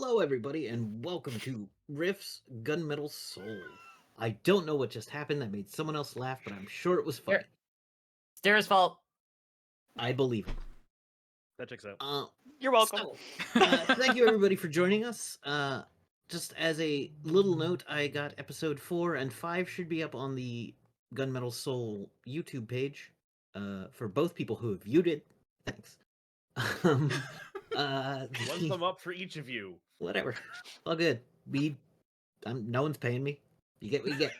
Hello, everybody, and welcome to Riff's Gunmetal Soul. I don't know what just happened that made someone else laugh, but I'm sure it was funny. It's Dara's fault. I believe him. That checks out. You're welcome. So, thank you, everybody, for joining us. Just as a little note, I got episode 4 and 5 should be up on the Gunmetal Soul YouTube page. For both people who have viewed it, thanks. One thumb up for each of you. Whatever, all good. No one's paying me. You get what you get.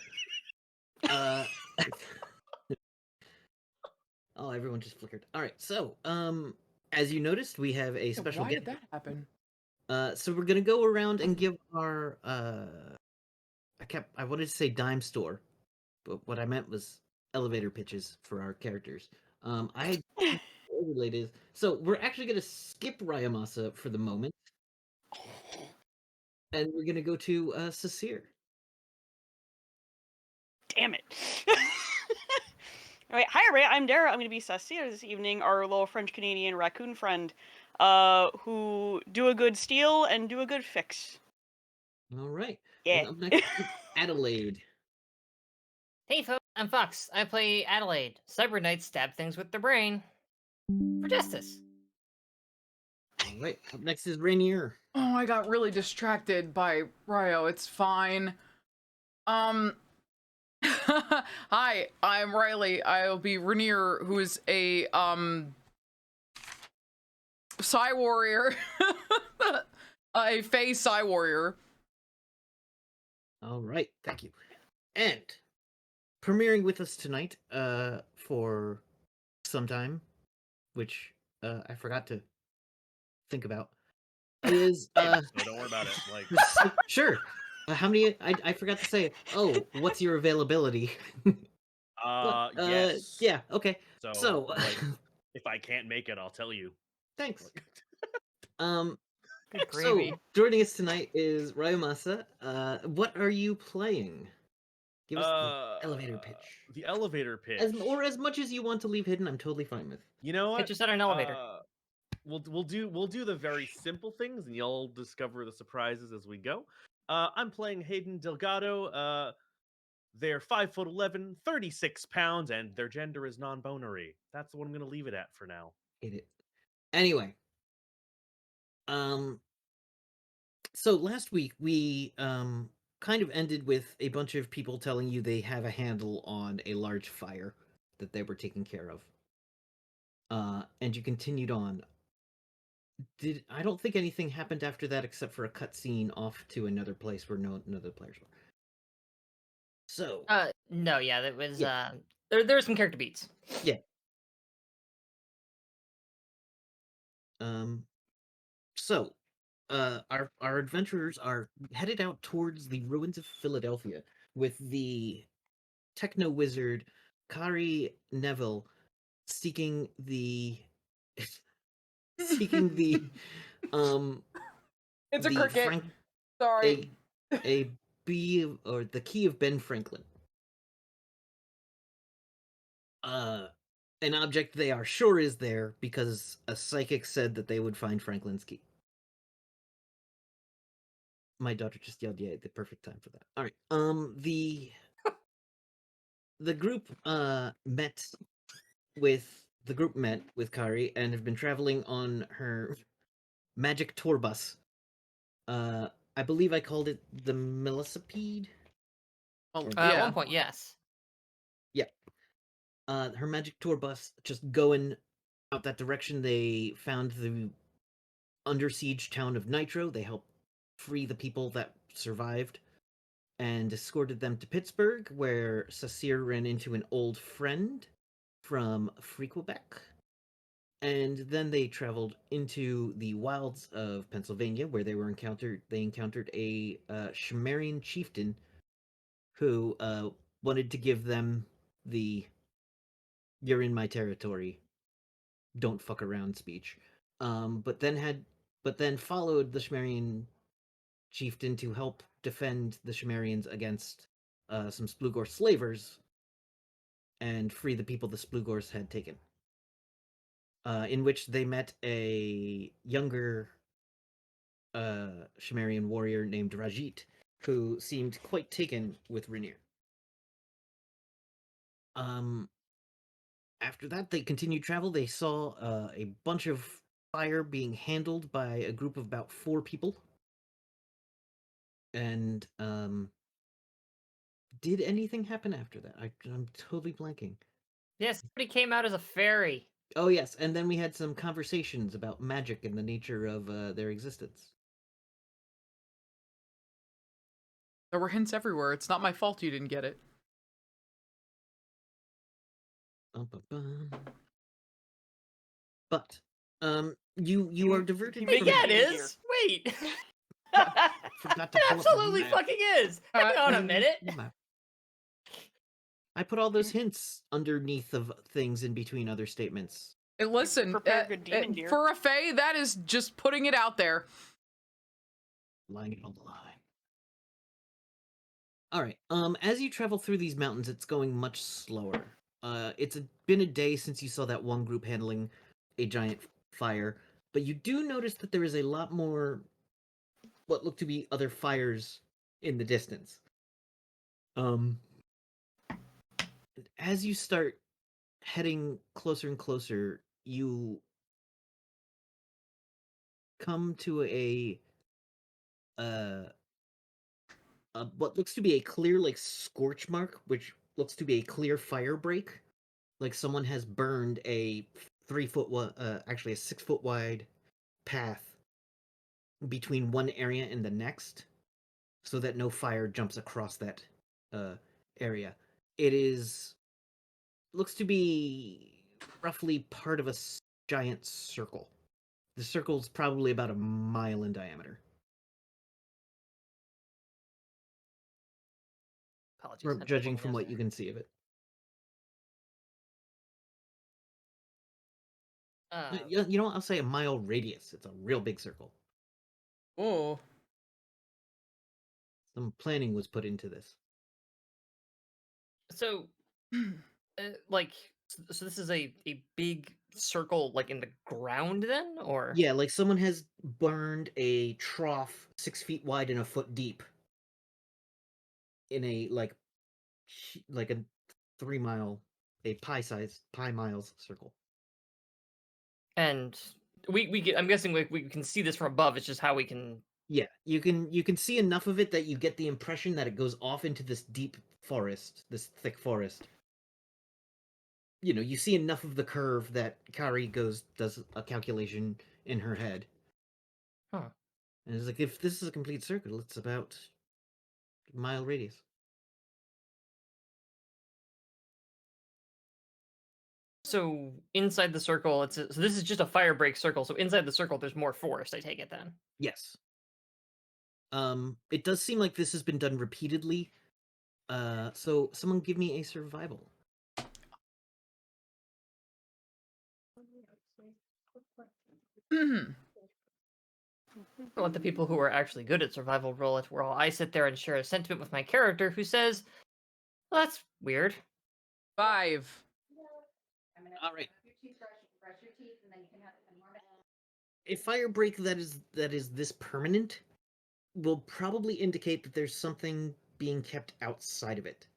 Oh, everyone just flickered. All right, so as you noticed, we have a special Why guest. did that happen? So we're gonna go around and give our I wanted to say dime store, but what I meant was elevator pitches for our characters. I related. So we're actually gonna skip Ryamasa for the moment, and we're gonna go to Sasir. Damn it. All right, hi, Ray. I'm Dara. I'm going to be Sasia this evening, our little French-Canadian raccoon friend, who do a good steal and do a good fix. All right. Yeah. And up next, is Adelaide. Hey folks, I'm Fox. I play Adelaide. Cyber Knights stab things with their brain. For justice. All right. Up next is Rainier. Oh, I got really distracted by Ryo. It's fine. Hi, I'm Riley. I'll be Rainier, who is a Psy Warrior. A Fae Psy Warrior. All right, thank you. And premiering with us tonight, for some time, which I forgot to think about, is So don't worry about it. Like, sure. How many? I forgot to say. Oh, what's your availability? yes. Yeah. Okay. So like, if I can't make it, I'll tell you. Thanks. Good So gravy. joining us tonight is Ryomasa. What are you playing? Give us the elevator pitch. The elevator pitch. As much as you want to leave hidden, I'm totally fine with. You know what? Pitch us at an elevator. We'll do the very simple things, and you'll discover the surprises as we go. I'm playing Hayden Delgado. They're 5'11", 36 pounds, and their gender is non-binary. That's what I'm gonna leave it at for now. Hate it. Anyway. So last week we kind of ended with a bunch of people telling you they have a handle on a large fire that they were taking care of. And you continued on. I don't think anything happened after that except for a cutscene off to another place where no other players were. So No, yeah, that was Yeah. there were some character beats. Yeah. So our adventurers are headed out towards the ruins of Philadelphia with the techno wizard Kari Neville seeking the seeking the It's a the cricket. Sorry. a or the key of Ben Franklin. An object they are sure is there because a psychic said that they would find Franklin's key. My daughter just yelled, "Yeah!" The perfect time for that. All right. The group met with Kari and have been traveling on her magic tour bus. I believe I called it the Melisapede. Oh, At yeah. one point, yes. Yeah. Her magic tour bus just going out that direction. They found the under siege town of Nitro. They helped free the people that survived and escorted them to Pittsburgh, where Sasir ran into an old friend from Frequebec. And then they traveled into the wilds of Pennsylvania, where they encountered a Shimerian chieftain who wanted to give them the "you're in my territory, don't fuck around" speech. But then followed the Shimerian chieftain to help defend the Shimerians against some Splugor slavers and free the people the Splugors had taken. In which they met a younger Shimerian warrior named Rajit, who seemed quite taken with Rainier. After that, they continued travel. They saw a bunch of fire being handled by a group of about 4 people. And did anything happen after that? I'm totally blanking. Yes, somebody came out as a fairy. Oh yes, and then we had some conversations about magic and the nature of their existence. There were hints everywhere. It's not my fault you didn't get it. Bum. But you are diverted you from. make Yeah, it Dear. is. Wait. Forgot to It pull up the absolutely map. fucking is. Hang on a Mm, minute. the map. I put all those hints underneath of things in between other statements. Listen, prepare good demon deer. for a fae, that is just putting it out there. Lying it on the line. All right. As you travel through these mountains, it's going much slower. Been a day since you saw that one group handling a giant fire, but you do notice that there is a lot more what look to be other fires in the distance. As you start heading closer and closer, you come to uh what looks to be a clear like scorch mark, which looks to be a clear fire break, like someone has burned a 3 foot actually a 6 foot wide path between one area and the next, so that no fire jumps across that area. It is looks to be roughly part of a giant circle. The circle's probably about a mile in diameter. Apologies. I had to Judging pull from my what nose you there. can see of it. You know what? I'll say a mile radius. It's a real big circle. Oh. Some planning was put into this. So, like, so this is a big circle, like in the ground, then, or Yeah, like someone has burned a trough 6 feet wide and a foot deep in a like a 3 mile, a pie miles circle. and we get. I'm guessing like we can see this from above. It's just how we can. Yeah, you can see enough of it that you get the impression that it goes off into this deep forest, this thick forest. You know, you see enough of the curve that Kari does a calculation in her head. Huh. And it's like, if this is a complete circle, it's about a mile radius. So inside the circle, so this is just a fire break circle. So inside the circle, there's more forest. I take it then. Yes. It does seem like this has been done repeatedly. So someone give me a survival. I'll let the people who are actually good at survival roll it, while I sit there and share a sentiment with my character who says, well, "That's weird." 5. All right. A fire break that is this permanent will probably indicate that there's something being kept outside of it.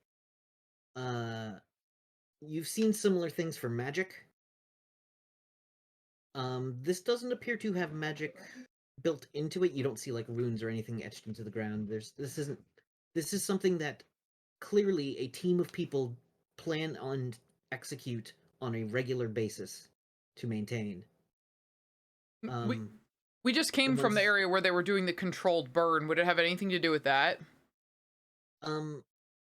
You've seen similar things for magic. This doesn't appear to have magic built into it. You don't see like runes or anything etched into the ground. This is something that clearly a team of people plan on execute on a regular basis to maintain. We just came from the area where they were doing the controlled burn. Would it have anything to do with that?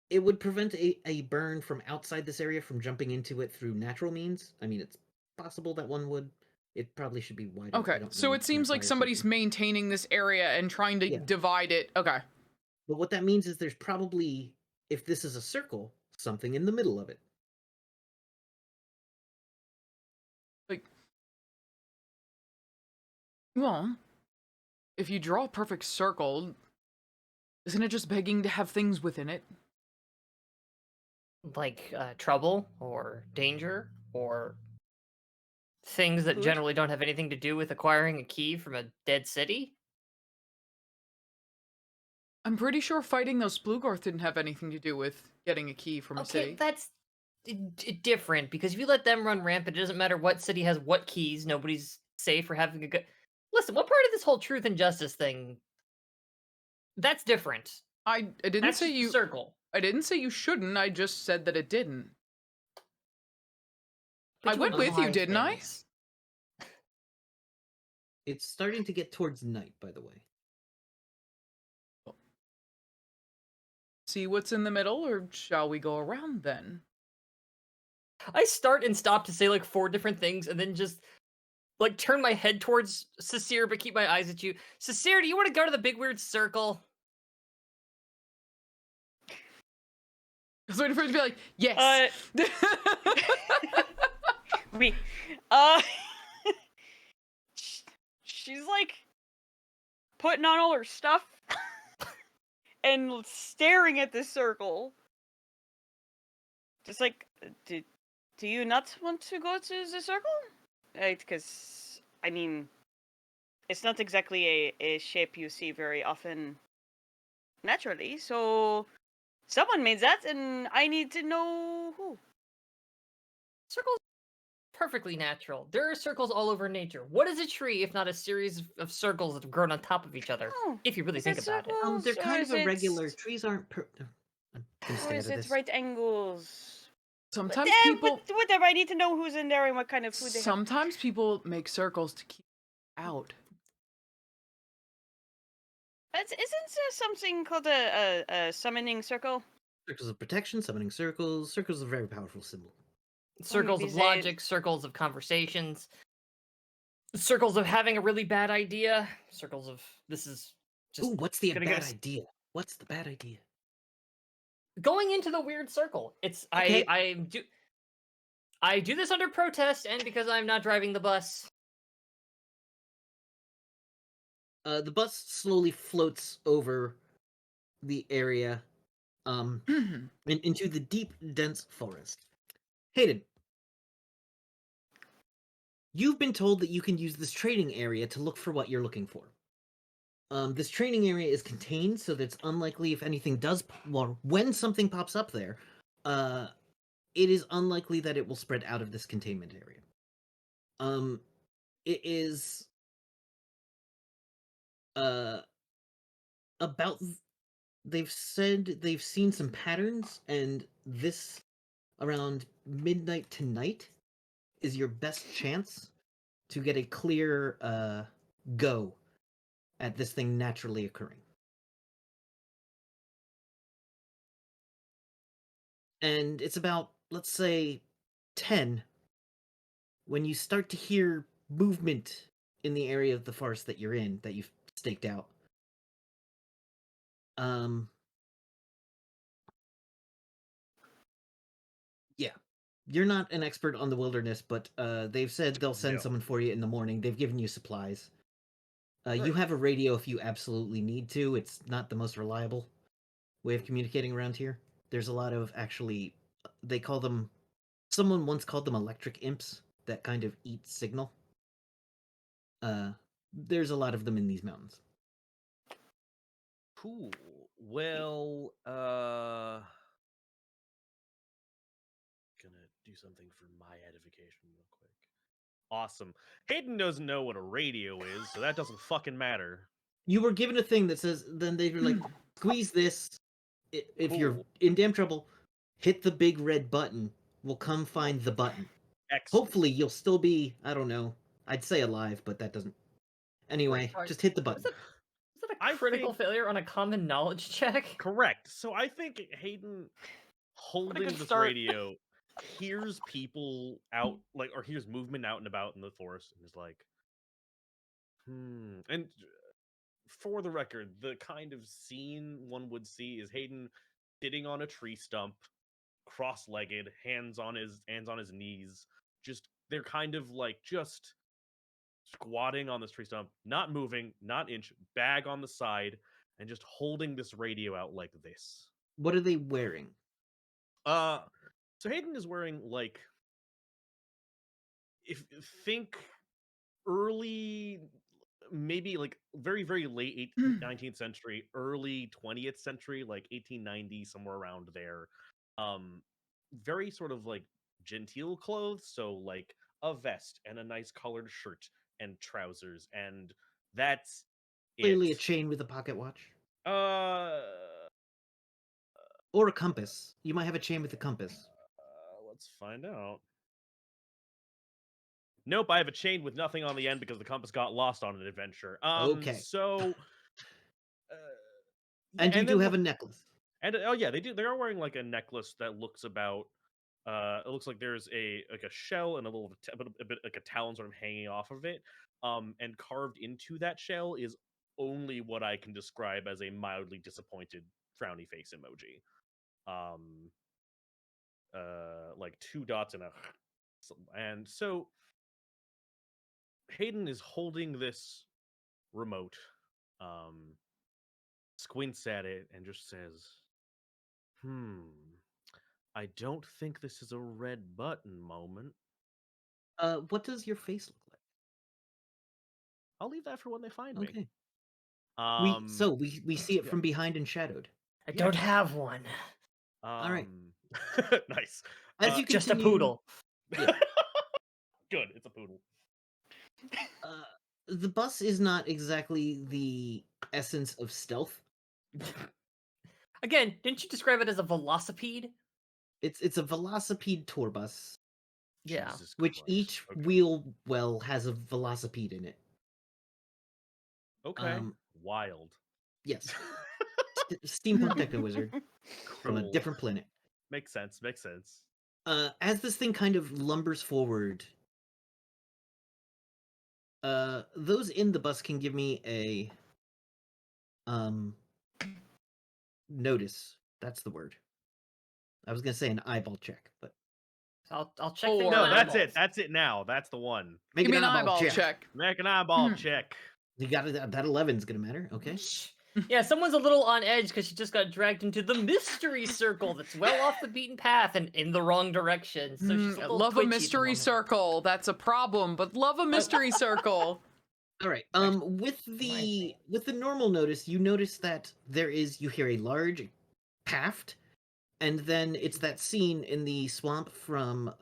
It would prevent a burn from outside this area from jumping into it through natural means. I mean, it's possible that one would. It probably should be wider. Okay, so it seems like somebody's maintaining this area and trying to divide it. Okay. But what that means is there's probably, if this is a circle, something in the middle of it. Like, well, if you draw a perfect circle, isn't it just begging to have things within it? Like trouble or danger or things that Food? generally don't have anything to do with acquiring a key from a dead city? I'm pretty sure fighting those Splugorth didn't have anything to do with getting a key from a Okay, city. that's different because if you let them run rampant, it doesn't matter what city has what keys. Nobody's safe for having a good. Listen, what part of this whole truth and justice thing? That's different. I didn't That's say just a you. circle. I didn't say you shouldn't. I just said that it didn't. But I you went would with you, lie didn't I? things. It's starting to get towards night, by the way. See what's in the middle, or shall we go around then? I start and stop to say like 4 different things, and then just like turn my head towards Cecile, but keep my eyes at you. Cecile, do you want to go to the big weird circle? I was waiting for it to be like, yes. We, uh, she's like putting on all her stuff and staring at this circle. Just like, do you not want to go to the circle? Because, I mean, it's not exactly a shape you see very often naturally, so someone made that, and I need to know who. Circles perfectly natural. There are circles all over nature. What is a tree if not a series of circles that have grown on top of each other? Oh, If you really is think it about it. circles, They're or kind of is it- irregular. Trees aren't I'm gonna stay Or out is of it this. right angles? Sometimes Eh, people. whatever, I need to know who's in there and what kind of food they have. Sometimes people make circles to keep out. Isn't there something called a summoning circle? Circles of protection, summoning circles. Circles are a very powerful symbol. Circles maybe of they- logic, circles of conversations, circles of having a really bad idea, circles of this is just Ooh, what's the gonna bad get us idea? What's the bad idea? going into the weird circle. It's Okay. I do this under protest and because I'm not driving the bus. The bus slowly floats over the area, into the deep, dense forest. Hayden, you've been told that you can use this trading area to look for what you're looking for. This training area is contained, so that it's unlikely if anything does, well, when something pops up there, it is unlikely that it will spread out of this containment area. It is, about, they've said they've seen some patterns, and this, around midnight tonight, is your best chance to get a clear, go at this thing naturally occurring. And it's about, let's say, 10 when you start to hear movement in the area of the forest that you're in, that you've staked out. Yeah. You're not an expert on the wilderness, but they've said they'll send No. someone for you in the morning. They've given you supplies. You Right. have a radio if you absolutely need to. It's not the most reliable way of communicating around here. There's a lot of, actually, they call them, someone once called them electric imps that kind of eat signal. There's a lot of them in these mountains. Cool. Well, gonna do something for my edification real quick. Awesome. Hayden doesn't know what a radio is, so that doesn't fucking matter. You were given a thing that says, then they were like, squeeze this. If you're Cool. in damn trouble, hit the big red button. We'll come find the button. Excellent. Hopefully, you'll still be, I don't know, I'd say alive, but that doesn't. Anyway, Sorry. just hit the button. Is that a I critical think- failure on a common knowledge check? Correct. So I think Hayden holding good this start. radio hears people out, like, or hears movement out and about in the forest, and is like, And for the record, the kind of scene one would see is Hayden sitting on a tree stump, cross-legged, hands on his knees. Just they're kind of like just squatting on this tree stump, not moving, not inch, bag on the side, and just holding this radio out like this. What are they wearing? So Hayden is wearing like, if think early maybe like very, very late 19th century, early 20th century, like 1890, somewhere around there. Very sort of like genteel clothes, so like a vest and a nice colored shirt and trousers, and that's it. Clearly a chain with a pocket watch. Uh, Or a compass. You might have a chain with a compass. let's find out. Nope, I have a chain with nothing on the end because the compass got lost on an adventure. Okay. So, And you and do then have a necklace. and oh yeah, they do. They are wearing like a necklace that looks about. It looks like there's a like a shell and a little a bit like a talon sort of hanging off of it. And carved into that shell is only what I can describe as a mildly disappointed frowny face emoji. Like two dots and a, and so Hayden is holding this remote, squints at it and just says, I don't think this is a red button moment. What does your face look like? I'll leave that for when they find me. Okay. Um, we see it yeah. from behind and shadowed. I don't have one. Alright. Nice. As you Just a continue, poodle. Yeah. Good, it's a poodle. The bus is not exactly the essence of stealth. Again, didn't you describe it as a velocipede? It's a velocipede tour bus, Yeah. Jesus which Christ. each Okay. wheel well has a velocipede in it. Okay. Um, Wild. Yes. Steampunk techno wizard from a Cool. different planet. Makes sense. Makes sense. As this thing kind of lumbers forward, those in the bus can give me a notice. That's the word. I was gonna say an eyeball check, but I'll check Or- things No, with that's it. eyeballs. That's it now. That's the one. make Give me an an eyeball check. Make an eyeball check. You got it. That 11's gonna matter. Okay. Yeah, someone's a little on edge because she just got dragged into the mystery circle that's well off the beaten path and in the wrong direction. So she's a little Love a twitchy at the mystery moment. circle. That's a problem, but love a mystery circle. All right. With the normal notice, you notice that you hear a large paft, and then it's that scene in the swamp from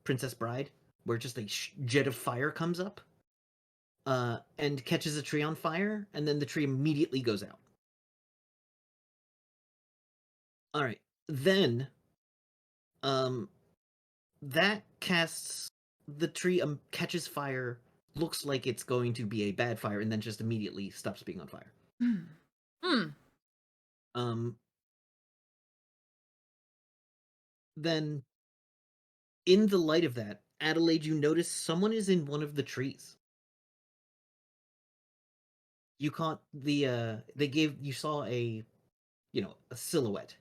Princess Bride where just a jet of fire comes up, and catches a tree on fire, and then the tree immediately goes out. All right. Then, that casts the tree catches fire. Looks like it's going to be a bad fire, and then just immediately stops being on fire. Then, in the light of that, Adelaide, you notice someone is in one of the trees. You caught you saw a silhouette.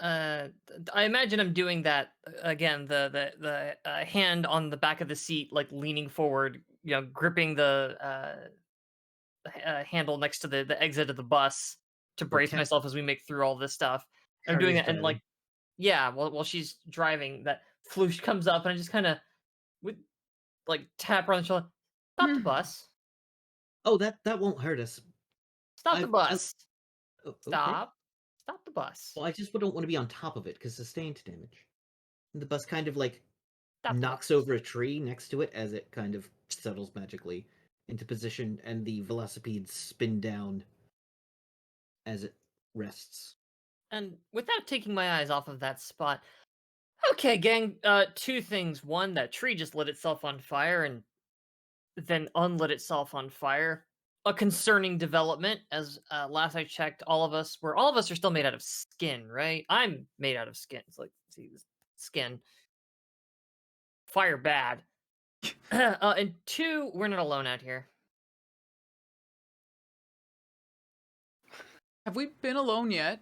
I imagine I'm doing that again. The hand on the back of the seat, like leaning forward, gripping the handle next to the exit of the bus to brace Okay. myself as we make through all this stuff. I'm doing Carrier's that, and like, driving. yeah, while she's driving, that floosh comes up, and I just kind of with like tap her on the shoulder. Stop the bus. Oh, that won't hurt us. Stop the bus. Okay. Stop. Stop the bus. Well, I just don't want to be on top of it because sustained damage. And the bus kind of like Stop the knocks bus. over a tree next to it as it kind of settles magically into position, and the velocipedes spin down as it rests. And without taking my eyes off of that spot, okay, gang. Two things. One, that tree just lit itself on fire and then unlit itself on fire. A concerning development, as last I checked, all of us are still made out of skin, right? I'm made out of skin. It's like, see, this skin. Fire bad. And two, we're not alone out here. Have we been alone yet?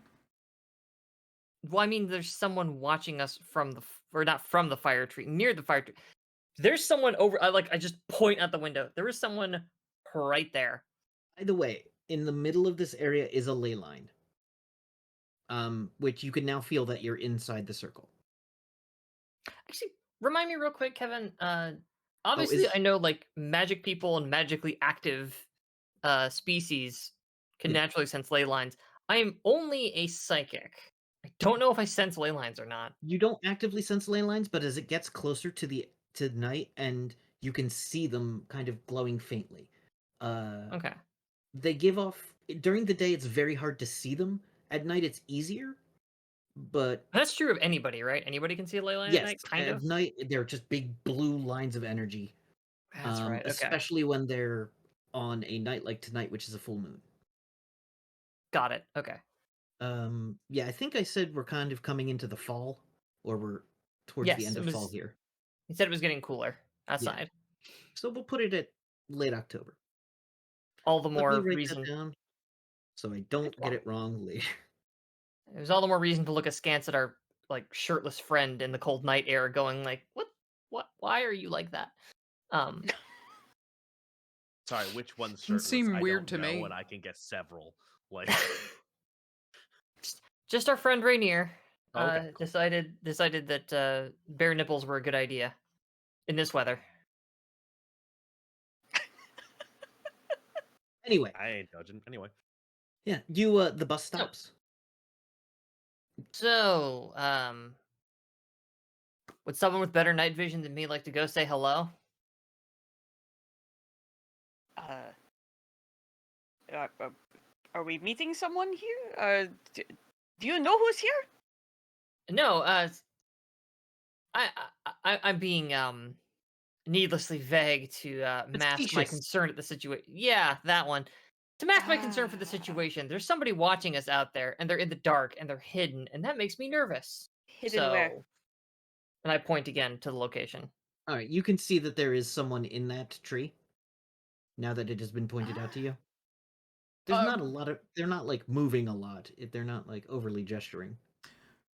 Well, I mean, there's someone watching us from or not from the fire tree, near the fire tree. There's someone over. I just point out the window. There is someone right there. By the way, in the middle of this area is a ley line, which you can now feel that you're inside the circle. Actually, Remind me real quick, Kevin. Oh, Obviously, I know like magic people and magically active species can Yeah. naturally sense ley lines. I am only a psychic. I don't know if I sense ley lines or not. You don't actively sense ley lines, but as it gets closer to night, and you can see them kind of glowing faintly. Okay. They give off during the day. It's very hard to see them. At night, it's easier. But That's true of anybody, right? Anybody can see a ley line at yes, night, kind at of. night they're just big blue lines of energy. That's right. Okay. Especially when they're on a night like tonight, which is a full moon. Got it. Okay. Yeah, I think I said we're kind of coming into the fall, or we're towards the Yes, end it of fall was. here. He said it was getting cooler outside. So we'll put it at late October. All the Let me more write that reason. down so I don't get it wrong later. There's all the more reason to look askance at our like shirtless friend in the cold night air, going like, "What? Why are you like that?" Um, Sorry, which one's Doesn't shirtless? seem I weird don't to know, me. and I can guess several. Like, just our friend Rainier okay, cool. decided that bare nipples were a good idea in this weather. Anyway, I ain't judging. Anyway, yeah, the bus stops. So, would someone with better night vision than me like to go say hello? Uh, are we meeting someone here? Do you know who's here? No, I'm being needlessly vague to mask my Facetious. concern at the situation. Yeah, that one. To mask my concern for the Ah. situation. There's somebody watching us out there, and they're in the dark, and they're hidden, and that makes me nervous. Hidden where? So, and I point again to the location. All right, you can see that there is someone in that tree. Now that it has been pointed out to you, there's not a lot of. They're not like moving a lot. They're not like overly gesturing.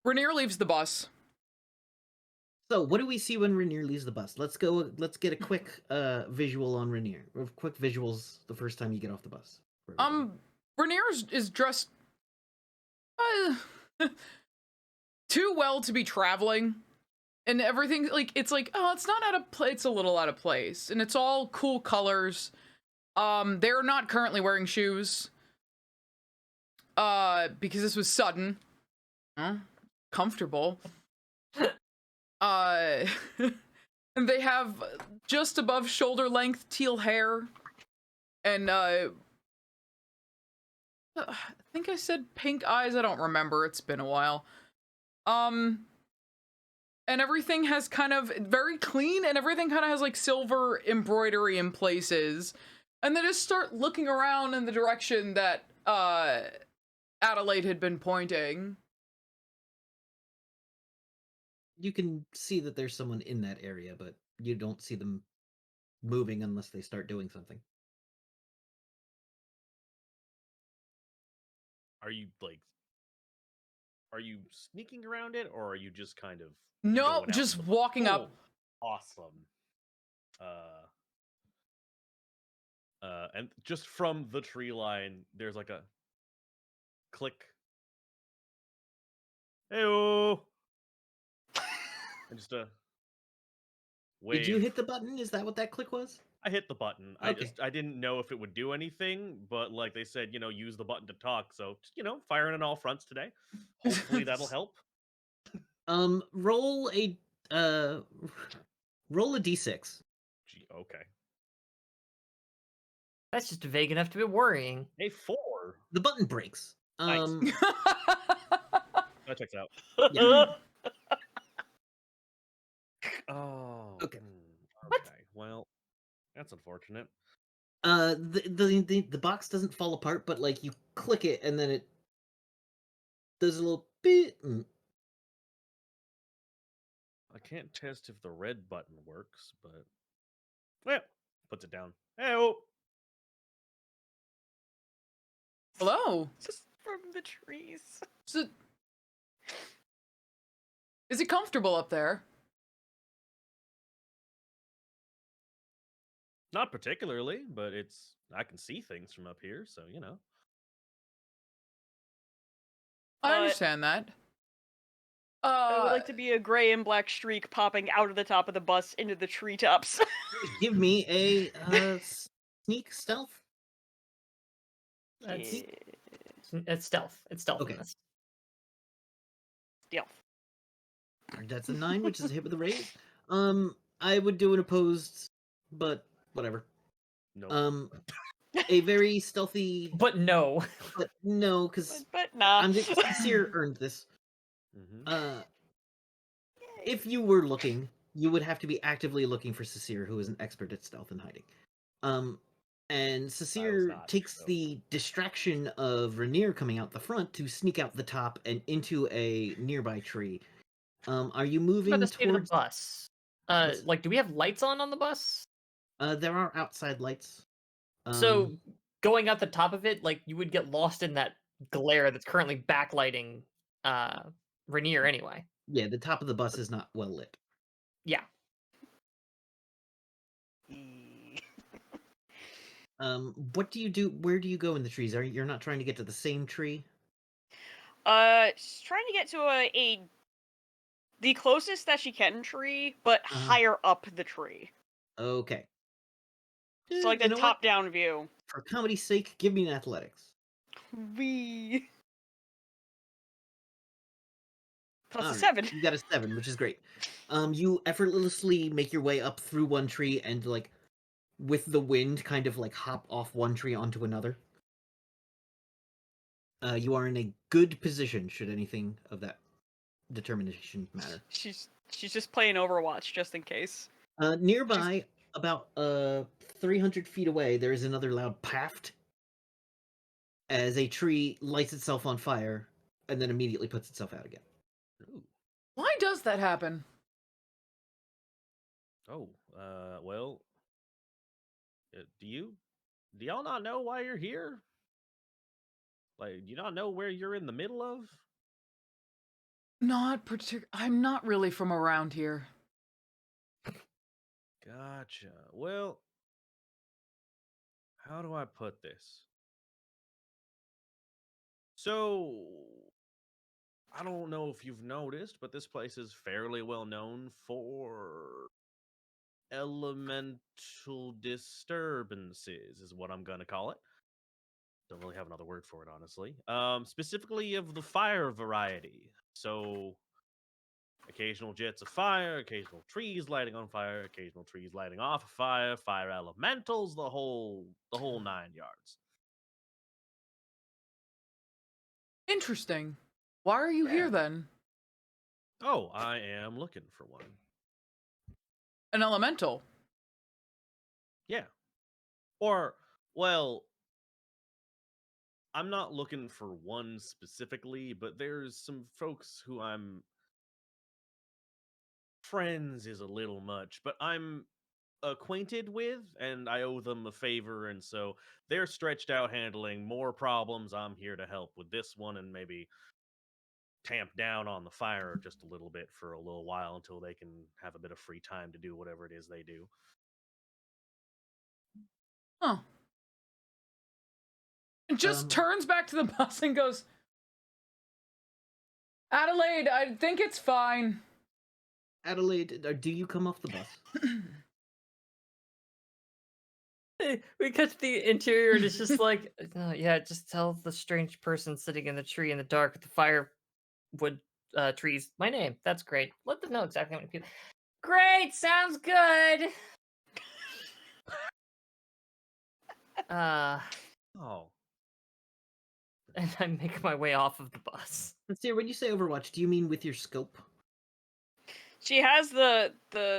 Rainier leaves the bus. So, what do we see when Rainier leaves the bus? Let's go. Let's get a quick visual on Rainier. Or quick visuals the first time you get off the bus. for everybody. Rainier is dressed too well to be traveling, and everything it's like, oh, it's not out of place. It's a little out of place, and it's all cool colors. They're not currently wearing shoes. Because this was sudden. Comfortable. And they have just above shoulder length teal hair, and I think I said pink eyes. I don't remember. It's been a while. And everything has kind of very clean, and everything kind of has like silver embroidery in places. And they just start looking around in the direction that Adelaide had been pointing. You can see that there's someone in that area, but you don't see them moving unless they start doing something. Are you sneaking around it, or are you just kind of No, going out just in the- walking up. Cool. Awesome. And just from the tree line, there's like a click. Heyo. And just a wave. Did you hit the button? Is that what that click was? I hit the button. Okay. I didn't know if it would do anything, but like they said, use the button to talk. So just, firing on all fronts today. Hopefully that'll help. Roll a roll a d6. Gee, okay. That's just vague enough to be worrying. A 4. The button breaks. Nice. That checks out. Yeah. Oh. Okay. Okay. Well, that's unfortunate. The box doesn't fall apart, but like you click it and then it does a little bit. I can't test if the red button works, but well, puts it down. Hey, Hello. Just from the trees. Is it comfortable up there? not particularly, but I can see things from up here, so I understand that. I would like to be a gray and black streak popping out of the top of the bus into the treetops. Give me a sneak stealth. That's Yeah. it's stealth. It's Okay. stealthiness. Stealth. That's a 9, which is a hit with a raise. I would do an opposed, but whatever. No. A very stealthy, But no. but no, because But nah. Sincere earned this. Mm-hmm. If you were looking, you would have to be actively looking for Sincere, who is an expert at stealth and hiding. And Sincere not, takes so. the distraction of Rainier coming out the front to sneak out the top and into a nearby tree. Are you What moving about the state of the towards? bus? What's- Like, do we have lights on the bus? There are outside lights. So going out the top of it, like you would get lost in that glare that's currently backlighting Rainier anyway. Yeah, the top of the bus is not well lit. Yeah. What do you do? Where do you go in the trees? You're not trying to get to the same tree? She's trying to get to the closest that she can tree, but higher up the tree. Okay. So like the You know what? top-down view. For comedy's sake, give me an athletics. Wee. Plus a Alright, 7. You got a 7, which is great. You effortlessly make your way up through one tree and, like, with the wind, kind of like hop off one tree onto another. You are in a good position should anything of that determination matter. She's just playing Overwatch just in case. Nearby, about 300 feet away, there is another loud paft as a tree lights itself on fire and then immediately puts itself out again. Ooh. Why does that happen? Oh, well, do y'all not know why you're here? Like, do you not know where you're in the middle of? I'm not really from around here. Gotcha. Well, how do I put this? So, I don't know if you've noticed, but this place is fairly well known for elemental disturbances, is what I'm gonna call it. Don't really have another word for it, honestly. Specifically of the fire variety. So, occasional jets of fire, occasional trees lighting on fire, occasional trees lighting off of fire, fire elementals, the whole 9 yards. Interesting. Why are you here Yeah. then? Oh, I am looking for one. An elemental. Yeah. Or, well, I'm not looking for one specifically, but there's some folks who I'm friends is a little much, but I'm acquainted with and I owe them a favor, and so they're stretched out handling more problems. I'm here to help with this one and maybe tamp down on the fire just a little bit for a little while until they can have a bit of free time to do whatever it is they do. Huh. And just Um, turns back to the bus and goes, Adelaide, I think it's fine. Adelaide, do you come off the bus? We catch the interior and it's just like, yeah, just tell the strange person sitting in the tree in the dark with the firewood trees my name. That's great. Let them know exactly how many people. Great, sounds good. Oh, And I make my way off of the bus. Sincere, when you say Overwatch, do you mean with your scope? She has the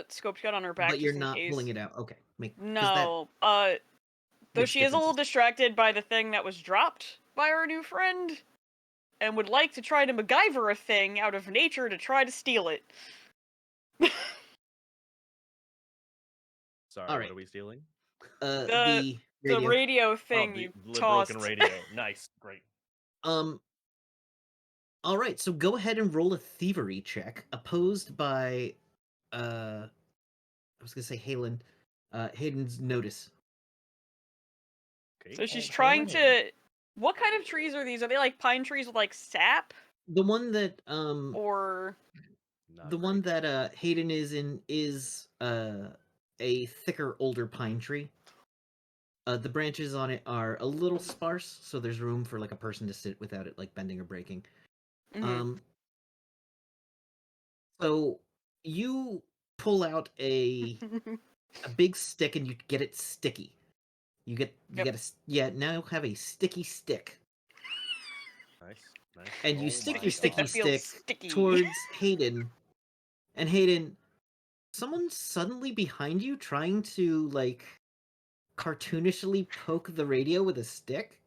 scope shot on her back But you're just in not case. pulling it out. Okay. 'Cause that No. Though makes she is a little differences. distracted by the thing that was dropped by our new friend, and would like to try to MacGyver a thing out of nature to try to steal it. sorry, Alright. what are we stealing? The The radio. radio Oh, thing the you broken tossed. radio. Nice, great. All right, so go ahead and roll a thievery check, opposed by, I was gonna say Halen, Hayden's notice. Okay. So she's Oh, trying Halen. to. What kind of trees are these? Are they like pine trees with like sap? The one that Or Not the one great. that Hayden is in is a thicker, older pine tree. The branches on it are a little sparse, so there's room for like a person to sit without it like bending or breaking. mhm. So you pull out a big stick and you get it sticky. You Yep. get now have a sticky stick, Nice, nice. and you Oh stick my your stick sticky that god. feels stick sticky. towards Hayden, and Hayden, someone's suddenly behind you trying to like cartoonishly poke the radio with a stick.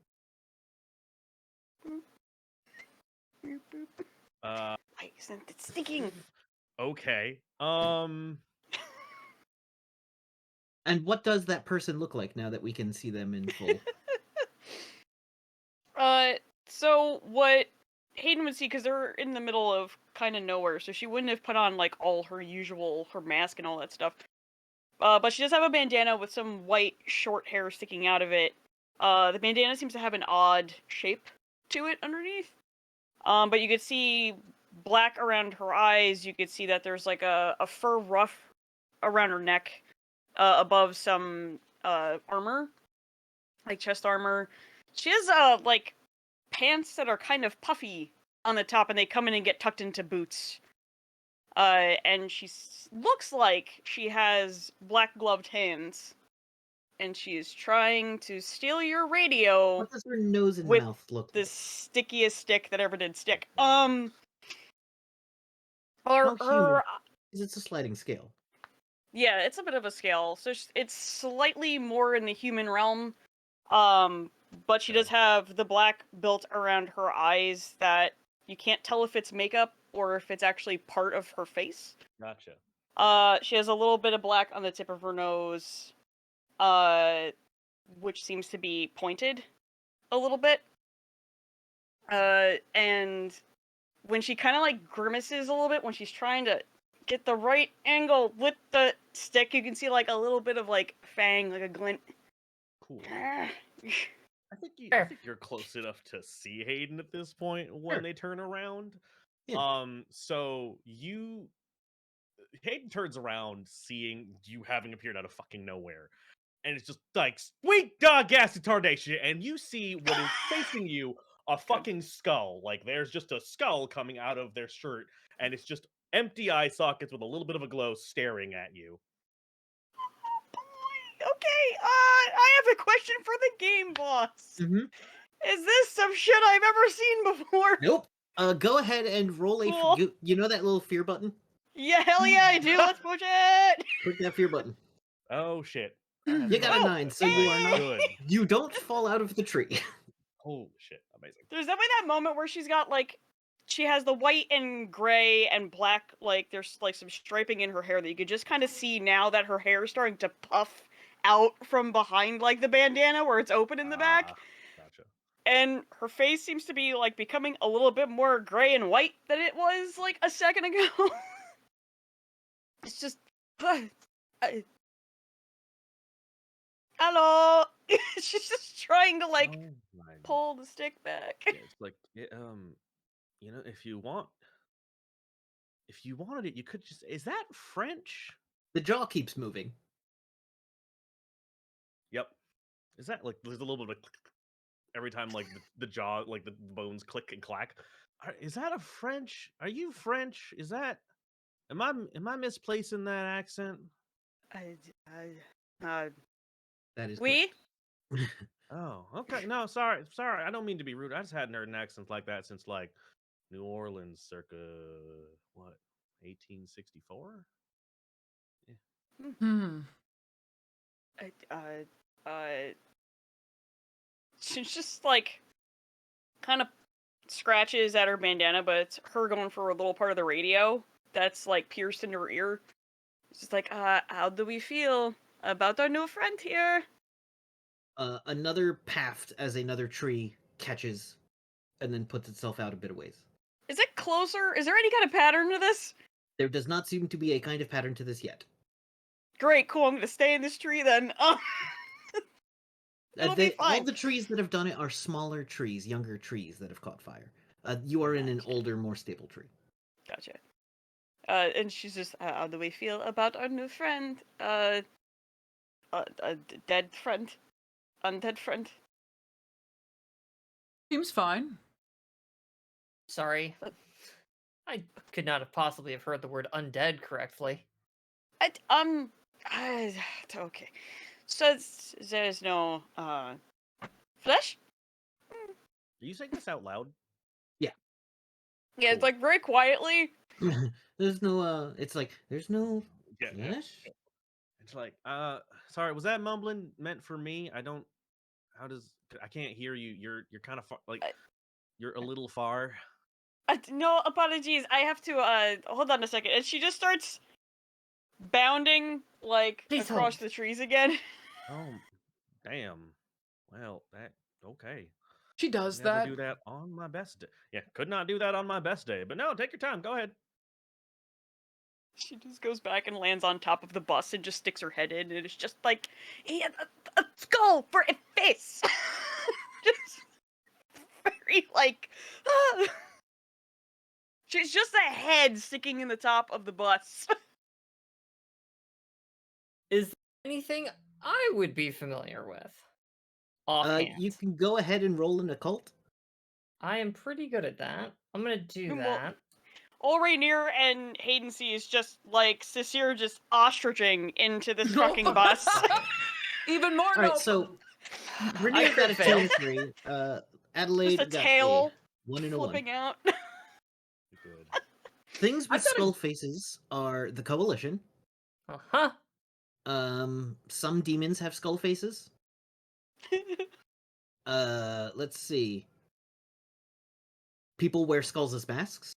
Uh, Why isn't it sticking? okay. And what does that person look like now that we can see them in full? So what Hayden would see, because they're in the middle of kind of nowhere, so she wouldn't have put on like all her mask and all that stuff. But she does have a bandana with some white short hair sticking out of it. The bandana seems to have an odd shape to it underneath. But you could see black around her eyes. You could see that there's like a fur ruff around her neck, above some armor, like chest armor. She has like pants that are kind of puffy on the top, and they come in and get tucked into boots. And she looks like she has black gloved hands, and she is trying to steal your radio What does her nose and with mouth look the like? stickiest stick that ever did stick. God. How human? Her, Because it's a sliding scale. yeah, it's a bit of a scale, so it's slightly more in the human realm. But she does Okay. have the black built around her eyes that you can't tell if it's makeup or if it's actually part of her face. Gotcha. She has a little bit of black on the tip of her nose, which seems to be pointed a little bit. And when she kind of like grimaces a little bit when she's trying to get the right angle with the stick, you can see like a little bit of like fang, like a glint. Cool. Ah. I Fair. think you're close enough to see Hayden at this point when Sure. they turn around. Yeah. So Hayden turns around seeing you having appeared out of fucking nowhere. And it's just like sweet dog acid tarnation, and you see what is facing you a fucking skull. Like there's just a skull coming out of their shirt, and it's just empty eye sockets with a little bit of a glow staring at you. Okay, I have a question for the game boss. Mm-hmm. Is this some shit I've ever seen before? Nope. Go ahead and roll a. Cool. You know that little fear button? Yeah, hell yeah, I do. Let's push it. Click that fear button. Oh shit. You got a Oh, 9, so you are not. Good. You don't fall out of the tree. Holy shit. Amazing. There's definitely that moment where she's got like, she has the white and gray and black, like there's like some striping in her hair that you could just kind of see now that her hair is starting to puff out from behind like the bandana where it's open in the back. Gotcha. And her face seems to be like becoming a little bit more gray and white than it was like a second ago. It's just, hello. She's just trying to like Oh my pull the stick back. yeah, it's like you know, if you wanted it, you could just is that French? The jaw keeps moving. Yep. Is that like there's a little bit of a click every time like the jaw like the bones click and clack? Is that a French? Are you French? Is that am I misplacing that accent? That is We? correct. Oh, okay. No, sorry. I don't mean to be rude. I just hadn't heard an accent like that since like New Orleans circa what, 1864? Hmm. She's just like kind of scratches at her bandana, but it's her going for a little part of the radio that's like pierced into her ear. It's just like, how do we feel about our new friend here? Another paft as another tree catches and then puts itself out a bit of ways. Is it closer? Is there any kind of pattern to this? There does not seem to be a kind of pattern to this yet. Great, cool. I'm gonna stay in this tree then. It'll be All fine. the trees that have done it are smaller trees, younger trees that have caught fire. You are in an Gotcha. older, more stable tree. Gotcha. And she's just, how do we feel about our new friend? Dead friend? Undead friend? Seems fine. Sorry. I could not have possibly have heard the word undead correctly. Okay. So there's no, flesh? Are you saying this out loud? Yeah. Yeah, it's Cool. like very quietly. There's no. It's like there's no Yeah. flesh. It's like, sorry, was that mumbling meant for me? I don't. How does? I can't hear you. You're kind of far, like I- you're a little far. No, apologies. I have to, hold on a second. And she just starts bounding, like, Please across hold. the trees again. Oh, damn. Well, that okay. She Could does never that. do that on my best day. Yeah, could not do that on my best day. But no, take your time. Go ahead. She just goes back and lands on top of the bus and just sticks her head in, and it's just like a skull for a face. Just very like. She's just a head sticking in the top of the bus. Is there anything I would be familiar with? Offhand. You can go ahead and roll an occult. I am pretty good at that. I'm gonna do Well, that. All Rainier and Hayden see is just like Cecile just ostriching into this fucking bus. Even more All right, nope. so I Rainier got a crit 2 and failed. a 3. Just Adelaide a got tail a 1 and a 1. flipping out. Good. Things with I've got a- skull faces are the Coalition. Uh-huh. Some demons have skull faces. Let's see. People wear skulls as masks.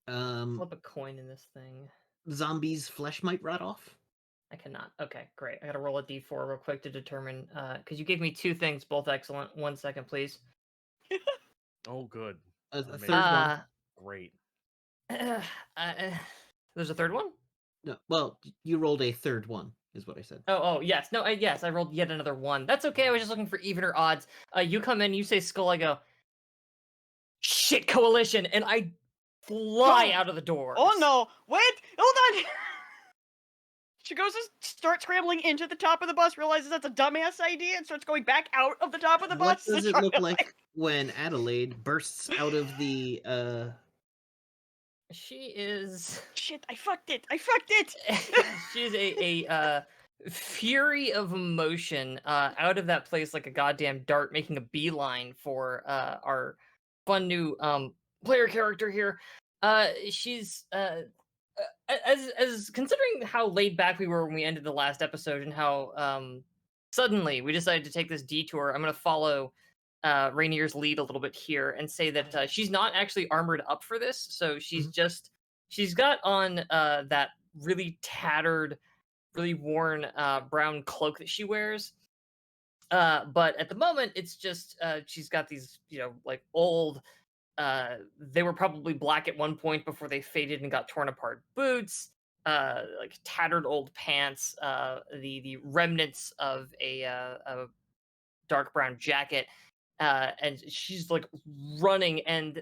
Flip a coin in this thing. Zombies' flesh might rot off. I cannot. Okay, great. I gotta roll a d4 real quick to determine, because you gave me two things, both excellent. 1 second, please. Oh, good. A Amazing. third one. Great. There's a third one? No, well, you rolled a third one, is what I said. Oh, yes. No, yes, I rolled yet another one. That's okay. I was just looking for evener odds. You come in, you say skull, I go, shit, coalition, and I fly out of the door. Oh no! Wait! Hold on! She goes to start scrambling into the top of the bus, realizes that's a dumbass idea, and starts going back out of the top of the What bus. does to it try look to, like when Adelaide bursts out of the She is. Shit! I fucked it! I fucked it! She's a fury of emotion out of that place like a goddamn dart, making a beeline for our fun new player character here. She's as considering how laid back we were when we ended the last episode and how suddenly we decided to take this detour. I'm going to follow Rainier's lead a little bit here and say that she's not actually armored up for this, so she's just she's got on that really tattered, really worn brown cloak that she wears. But at the moment, it's just she's got these, like old. They were probably black at one point before they faded and got torn apart boots, like tattered old pants, the remnants of a dark brown jacket, and she's like running. And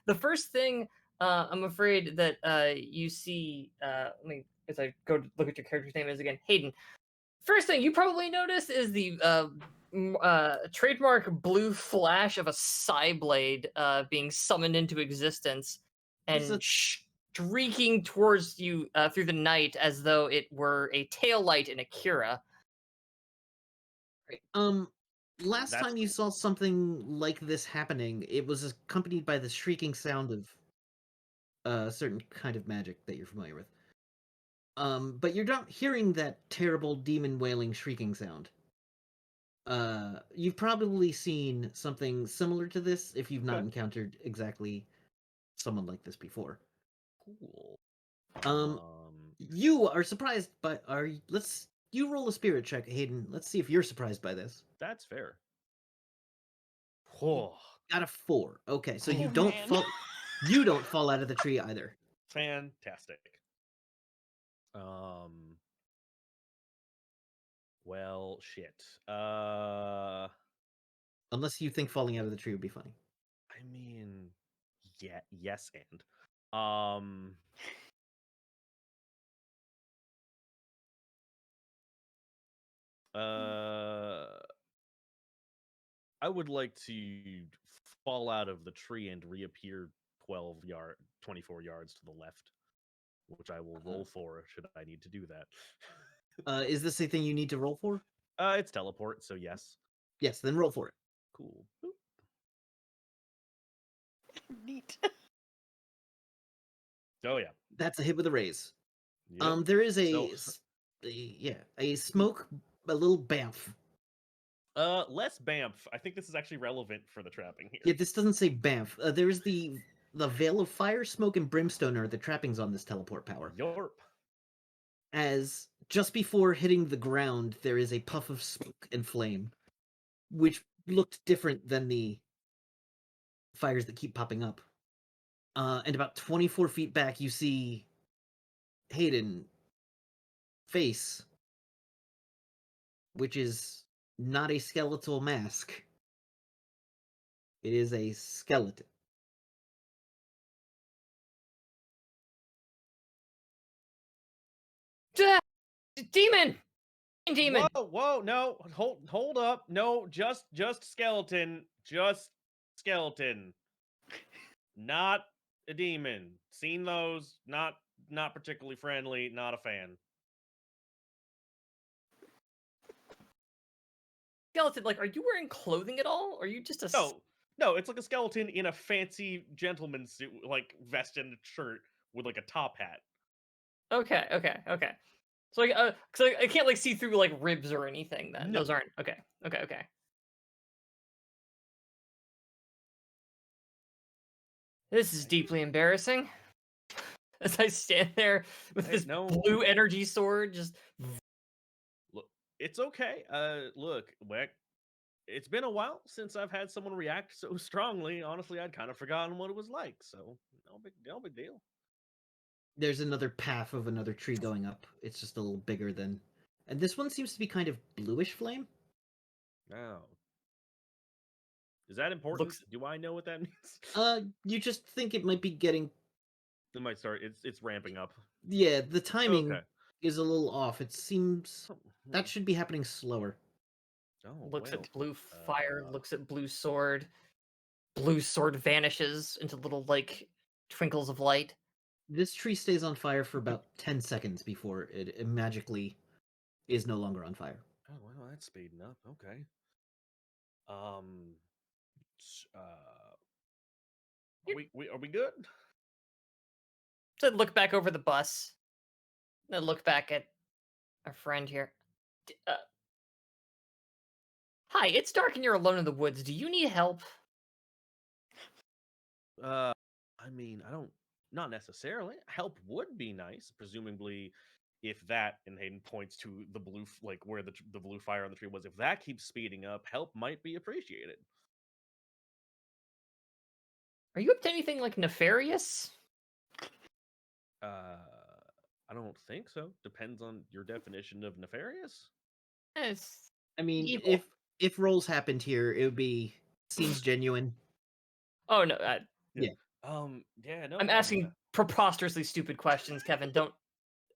the first thing I'm afraid that you see, let me as I go to look at your character's name is again Hayden. First thing you probably notice is the trademark blue flash of a Psyblade being summoned into existence and streaking towards you through the night as though it were a tail light in Akira. Last That's time you saw something like this happening, it was accompanied by the shrieking sound of a certain kind of magic that you're familiar with. But you're not hearing that terrible demon wailing shrieking sound. You've probably seen something similar to this if you've not Okay. encountered exactly someone like this before. cool. You are surprised by you roll a spirit check, Hayden. Let's see if you're surprised by this. That's fair. Oh, Got a 4. Okay, so you Oh, don't man. fall. You don't fall out of the tree either. fantastic. Well, shit. Unless you think falling out of the tree would be funny. I mean, yeah, yes, and um, I would like to fall out of the tree and reappear 24 yards to the left, which I will roll for should I need to do that. Is this a thing you need to roll for? It's teleport, so yes. Yes, then roll for it. Cool. Boop. Neat. Oh yeah. That's a hit with a raise. Yep. There is So- a smoke, a little bamf. Less Bamf. I think this is actually relevant for the trapping here. Yeah, this doesn't say bamf. There is the veil of fire, smoke, and brimstone are the trappings on this teleport power. Yorp. As just before hitting the ground, there is a puff of smoke and flame, which looked different than the fires that keep popping up. And about 24 feet back, you see Hayden face, which is not a skeletal mask. It is a skeleton. Demon! Demon! Whoa, no, hold up. No, just skeleton. Just skeleton. Not a demon. Seen those, not particularly friendly, not a fan. Skeleton, like, are you wearing clothing at all? Or are you just a... No, it's like a skeleton in a fancy gentleman's suit, like vest and shirt with like a top hat. Okay. So, like, cause I can't, like, see through, like, ribs or anything, then. No. Those aren't... Okay. This is deeply embarrassing. As I stand there with Hey, this no. blue energy sword, just... Look, it's okay. Look, Weck, it's been a while since I've had someone react so strongly. Honestly, I'd kind of forgotten what it was like, so no big deal. There's another path of another tree going up. It's just a little bigger than... And this one seems to be kind of bluish flame. Now, is that important? Do I know what that means? You just think it might be getting... It might start. It's ramping up. Yeah, the timing Okay. is a little off. It seems that should be happening slower. Oh, looks well, at blue fire, looks at blue sword. Blue sword vanishes into little, like, twinkles of light. This tree stays on fire for about 10 seconds before it magically is no longer on fire. Oh well, that's speeding up. Okay. Are we good? So I'd look back over the bus. Then look back at our friend here. Hi, it's dark and you're alone in the woods. Do you need help? I mean, not necessarily. Help would be nice, presumably, if that, and Hayden points to the blue, like where the blue fire on the tree was. If that keeps speeding up, help might be appreciated. Are you up to anything, like, nefarious? I don't think so. Depends on your definition of nefarious. It's I mean, evil. if rolls happened here, it would be seems genuine. Oh no, Yeah, no. I'm asking preposterously stupid questions, Kevin. Don't,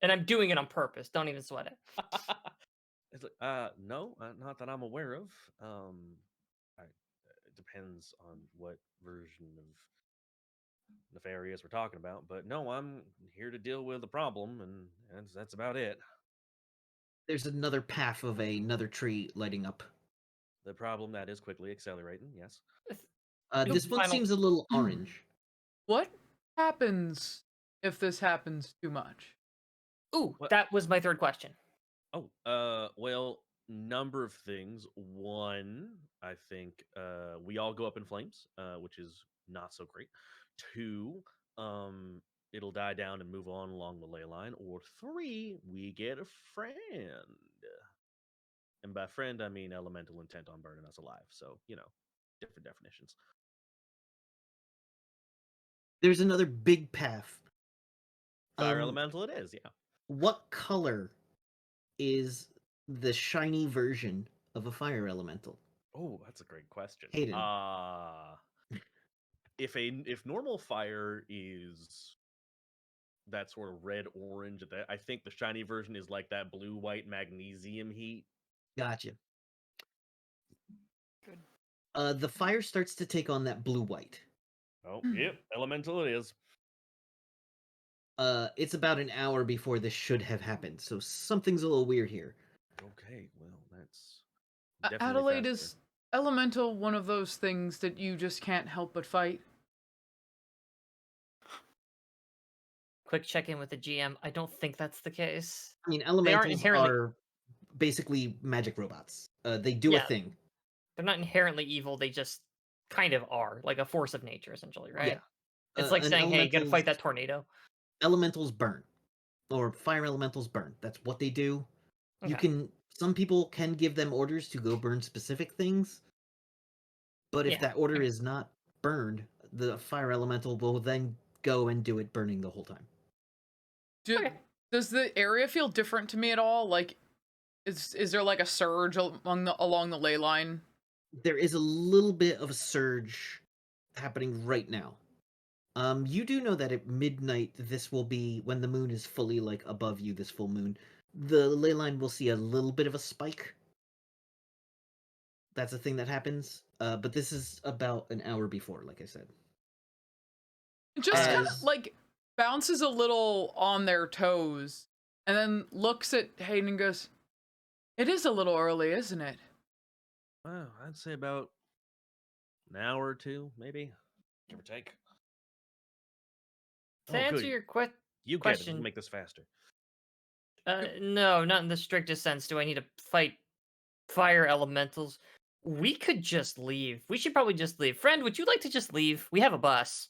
and I'm doing it on purpose. Don't even sweat it. It's like, no, not that I'm aware of. It depends on what version of nefarious we're talking about, but no, I'm here to deal with the problem, and that's about it. There's another path of another tree lighting up. The problem that is quickly accelerating, yes. This one seems a little orange. What happens if this happens too much? Ooh, What? that was my third question. Oh, well, number of things. One, I think we all go up in flames, which is not so great. Two, it'll die down and move on along the ley line. Or three, we get a friend. And by friend, I mean elemental intent on burning us alive. So, different definitions. There's another big path. Fire elemental it is, yeah. What color is the shiny version of a fire elemental? Oh, that's a great question. Hayden. If normal fire is that sort of red orange, I think the shiny version is like that blue white magnesium heat. Gotcha. Good. The fire starts to take on that blue white. Oh, yep, elemental it is. It's about an hour before this should have happened, so something's a little weird here. Okay, well that's definitely Adelaide, faster. is elemental one of those things that you just can't help but fight? Quick check in with the GM. I don't think that's the case. I mean, They aren't elementals inherently. are basically magic robots. They do a Yeah. thing. They're not inherently evil. They just kind of are, like a force of nature, essentially, right? Yeah. It's like An saying, "Hey, you gotta fight that elemental's- tornado." Elementals burn, or fire elementals burn. That's what they do. You Okay. can. Some people can give them orders to go burn specific things, but if Yeah. that order is not burned, the fire elemental will then go and do it burning the whole time. Okay. Does the area feel different to me at all? Like, is there like a surge along the ley line? There is a little bit of a surge happening right now. You do know that at midnight, this will be when the moon is fully like above you. This full moon, the ley line will see a little bit of a spike. That's a thing that happens. But this is about an hour before, like I said. It just kind As- of like bounces a little on their toes, and then looks at Hayden and goes, "It is a little early, isn't it?" Well, I'd say about an hour or two, maybe, give or take. To Oh, answer good. your You get it. We'll question, make this faster. no, not in the strictest sense. Do I need to fight fire elementals? We could just leave. We should probably just leave. Friend, would you like to just leave? We have a bus.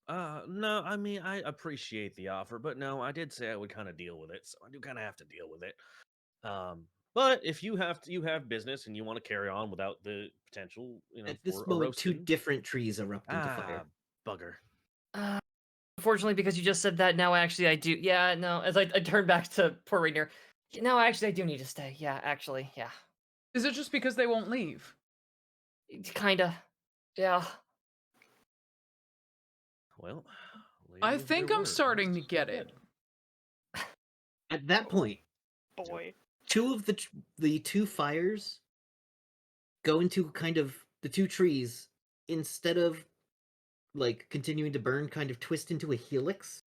No, I mean I appreciate the offer, but no, I did say I would kind of deal with it, so I do kind of have to deal with it. But if you have business and you want to carry on without the potential, At this for a moment, two roasting, different trees erupt into fire. bugger. Uh, Unfortunately, because you just said that, now actually I do. Yeah, no. As I turn back to poor Rainier. No, actually, I do need to stay. Yeah, actually, yeah. Is it just because they won't leave? Kinda. Yeah. Well, I lady of their think I'm word, starting to yes, get go it. ahead. At that point, Boy. two of the two fires go into kind of the two trees, instead of like continuing to burn, kind of twist into a helix,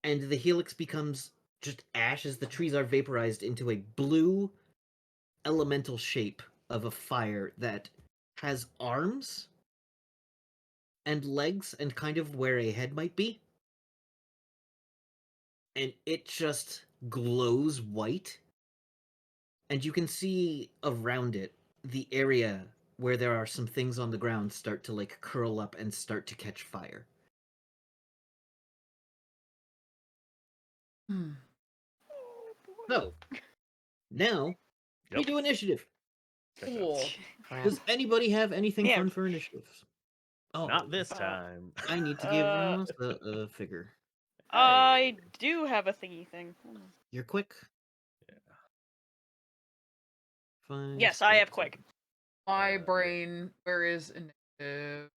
and the helix becomes just ash as the trees are vaporized into a blue elemental shape of a fire that has arms and legs and kind of where a head might be, and it just glows white, and you can see around it the area where there are some things on the ground start to like curl up and start to catch fire. Hmm. So now we Yep. do initiative. Gotcha. Cool. Crap. Does anybody have anything Yeah. fun for initiatives? Oh, Not this Uh, time. I need to give Ramos a figure. I Hey. do have a thingy thing. Hold on. You're quick. Yeah. Fine. Yes, I have quick. My Yeah. brain, where is initiative?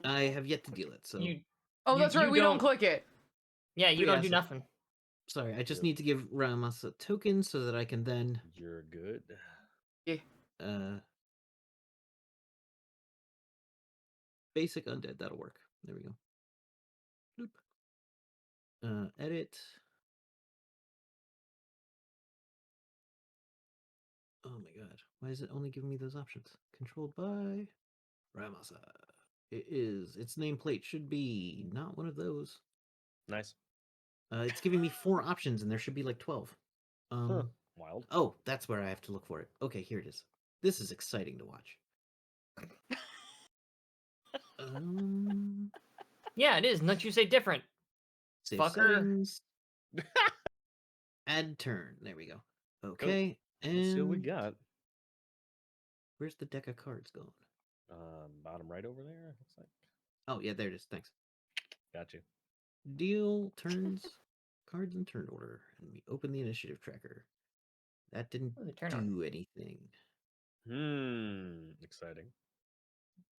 I have yet to deal it, so You. Oh, You- that's right. you We don't don't- click it. Yeah, you Yeah, don't do so- nothing. sorry. I just Yep. need to give Ramos a token so that I can then You're good. basic undead. That'll work. There we go. Bloop. Edit. Oh my god. Why is it only giving me those options? Controlled by Ramasa. It is. Its nameplate should be not one of those. Nice. It's giving me 4 options and there should be like 12. Huh. Wild. Oh, that's where I have to look for it. Okay, here it is. This is exciting to watch. Yeah, it is. Don't you say different. Save Fucker. settings. Add turn. There we go. Okay, Let's see what we and got. where's the deck of cards going? Bottom right over there. Looks like. Oh yeah, there it is. Thanks. Got you. Deal turns, cards in turn order, and we open the initiative tracker. That didn't Oh, the turn order. do anything. Exciting.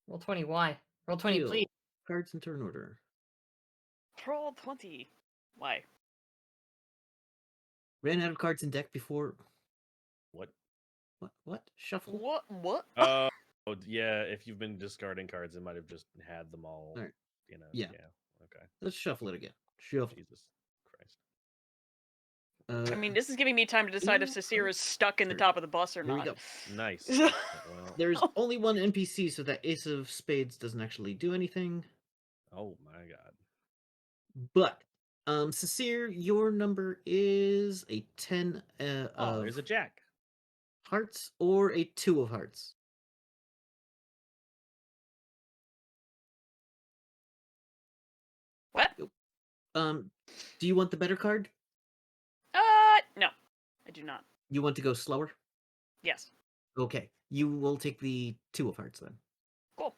Roll 20, why? Roll 20, Deal. please. Cards in turn order. Roll 20. Why? Ran out of cards in deck before. What? What? Shuffle? What? Oh, yeah. If you've been discarding cards, it might have just had them all. Alright. You know. Yeah. Okay. Let's shuffle it again. Shuffle. Jesus Christ. I mean, this is giving me time to decide if Ooh, Cecile is stuck in the turn. top of the bus or Here we not. go. Nice. Well, There's only one NPC, so that Ace of Spades doesn't actually do anything. oh my God. But, Cecile, your number is a 10 Oh, of there's a jack. hearts or a 2 of hearts. What? Do you want the better card? No. I do not. You want to go slower? Yes. Okay. You will take the 2 of hearts then. Cool.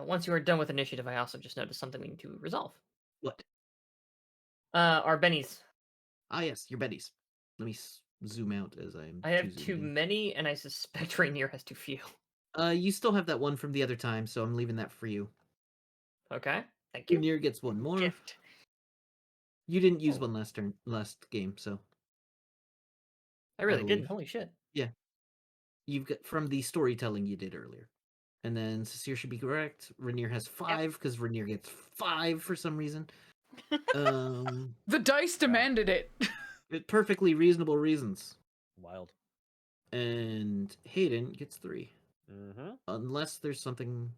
Once you are done with initiative, I also just noticed something we need to resolve. What? Our bennies. Ah, yes, your Betty's. Let me zoom out as I'm I have choosing too them. many, and I suspect Rainier has too few. You still have that one from the other time, so I'm leaving that for you. Okay, thank you. Rainier gets one more. Gift. You didn't use Oh. one last game, so I really believe. didn't. Holy shit. you've got from the storytelling you did earlier. And then Cecile should be correct. Rainier has 5 because Rainier gets 5 for some reason. The dice demanded it. Perfectly reasonable reasons. Wild. And Hayden gets 3, Mm-hmm. unless there's something.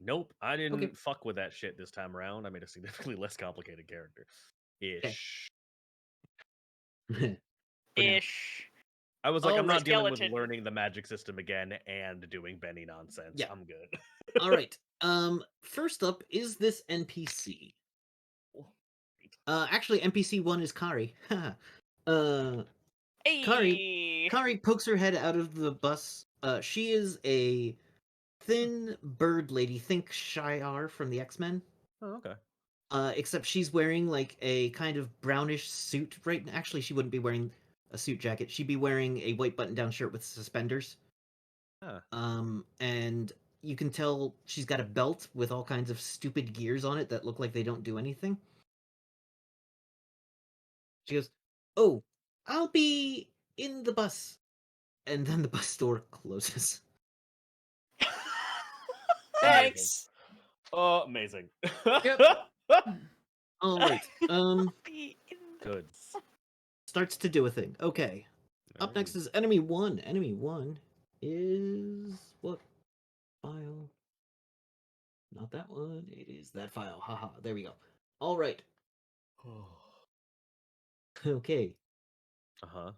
Nope, I didn't fuck with that shit this time around. I made a significantly less complicated character. Ish. For now. Ish. I was like, I'm not dealing with Skeleton. learning the magic system again and doing Benny nonsense. Yeah. I'm good. All right. First up is this NPC. Actually, NPC 1 is Kari. Hey. Kari pokes her head out of the bus. She is a thin bird lady. Think Shi'ar from the X-Men. Oh, okay. Except she's wearing like a kind of brownish suit right now. Actually, she wouldn't be wearing a suit jacket. She'd be wearing a white button-down shirt with suspenders. Huh. And you can tell she's got a belt with all kinds of stupid gears on it that look like they don't do anything. She goes, "Oh, I'll be in the bus." And then the bus door closes. Thanks. Amazing. Yep. All right. Be in the- Good. Starts to do a thing. Okay. Up next is enemy 1. Enemy 1 is what file? Not that one. It is that file. Haha. There we go. All right. Okay. Uh-huh.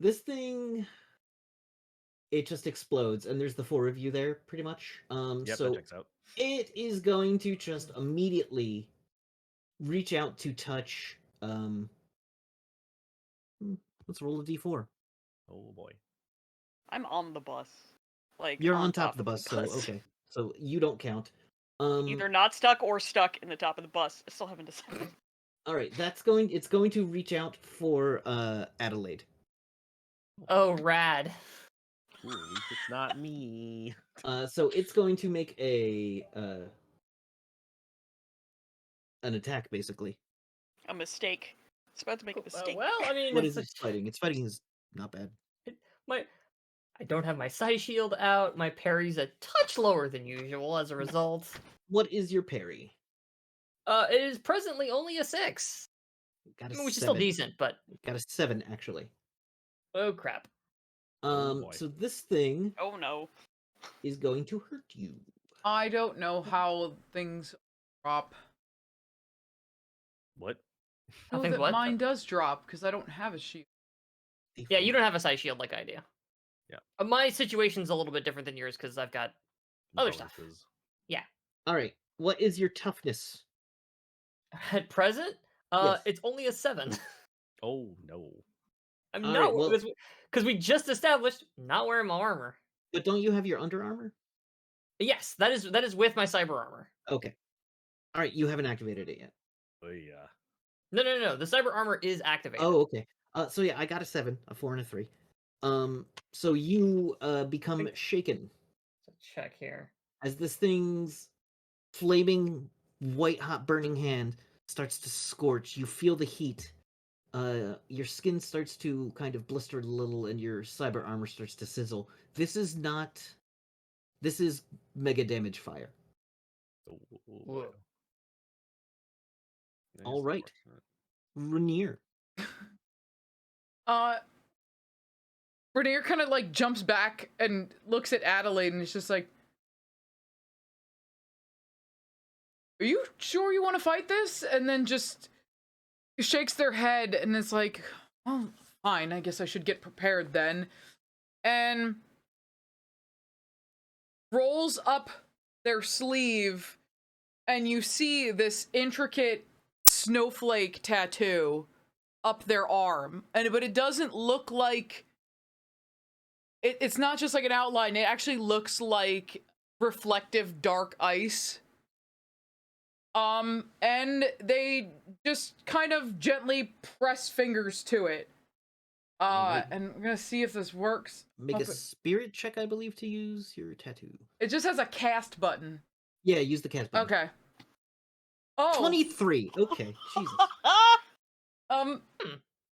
This thing, it just explodes, and there's the 4 of you there, pretty much. Yep, that So checks out. it is going to just immediately reach out to touch. Let's roll a d4. Oh boy. I'm on the bus. Like You're on top of the bus, so bus. okay. So you don't count. Either not stuck or stuck in the top of the bus. I still haven't decided. All right, it's going to reach out for Adelaide. Oh, rad. Ooh, at least it's not me. So it's going to make an attack basically. A mistake. It's about to make a mistake. Well, I mean, What is its fighting? Its fighting is not bad. I don't have my side shield out. My parry's a touch lower than usual as a result. What is your parry? It is presently only a 6. Got I a mean, which is still 7. decent, but Got a 7 actually. oh crap. Oh, boy. So this thing Oh no. is going to hurt you. I don't know how things drop. What? I Oh, think that what? mine does drop because I don't have a shield. Yeah, you don't have a side shield like I do. Yeah. My situation's a little bit different than yours because I've got other stuff. Bonuses. All right. What is your toughness? At present, Yes. it's only a 7. Oh no. I'm All not right, well- because we just established not wearing my armor. But don't you have your under armor? Yes, that is with my cyber armor. Okay. All right, you haven't activated it yet. Oh yeah. No. The cyber armor is activated. Oh, okay. So yeah, I got a 7, a 4, and a 3. So you become shaken So check here. as this thing's flaming, white hot burning hand starts to scorch. You feel the heat. Your skin starts to kind of blister a little, and your cyber armor starts to sizzle. This is not. This is mega damage fire. Whoa. All right, Rainier. Rainier kind of like jumps back and looks at Adelaide and is just like, "Are you sure you want to fight this?" And then just shakes their head and is like, "Well, fine. I guess I should get prepared then." And rolls up their sleeve, and you see this intricate snowflake tattoo up their arm. But it doesn't look like it's not just like an outline. It actually looks like reflective dark ice. And they just kind of gently press fingers to it. Alright. And we're gonna see if this works. Make a spirit check, I believe, to use your tattoo. It just has a cast button. Yeah, use the cast button. Okay. Oh. 23. Okay, Jesus.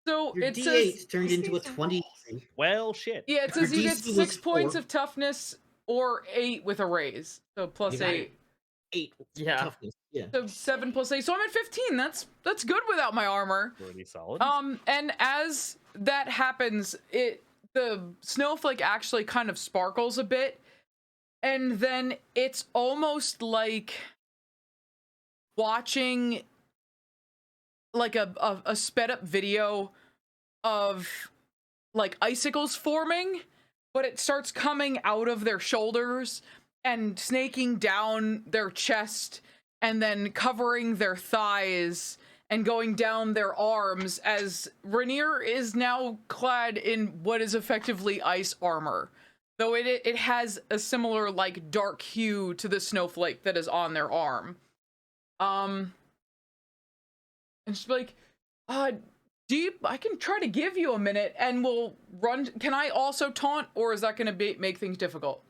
So Your it D8 says turned into a 23. Well, shit. yeah, it says Your you get DC was 6 points 4. of toughness or 8 with a raise. So plus You got 8. 8 Yeah. toughness. Yeah. So 7 plus 8. So I'm at 15. That's good without my armor. Pretty solid. And as that happens, the snowflake actually kind of sparkles a bit, and then it's almost like watching like a sped up video of like icicles forming, but it starts coming out of their shoulders and snaking down their chest and then covering their thighs and going down their arms, as Rainier is now clad in what is effectively ice armor, though it has a similar like dark hue to the snowflake that is on their arm. And she's like, I can try to give you a minute and we'll run. Can I also taunt, or is that going to make things difficult?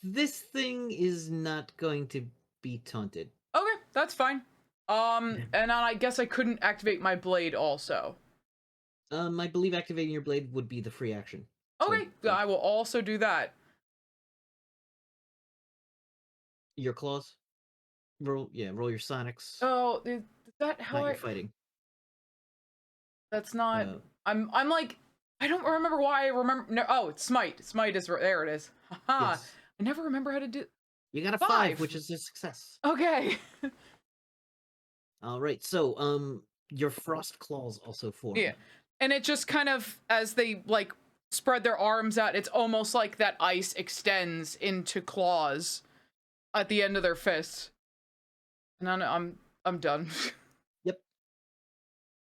This thing is not going to be taunted. Okay, that's fine. And I guess I couldn't activate my blade also. I believe activating your blade would be the free action. Okay, So, I will also do that. your claws. Roll your sonics. Oh, is that how not I? your fighting. That's not. No. I'm like, I don't remember why I remember. No, oh, it's smite. Smite is there. It is. Haha. Yes. I never remember how to do. You got a 5. 5, which is a success. Okay. All right. So, your frost claws also form. Yeah. And it just kind of, as they like spread their arms out, it's almost like that ice extends into claws at the end of their fists. And I'm done. Yep.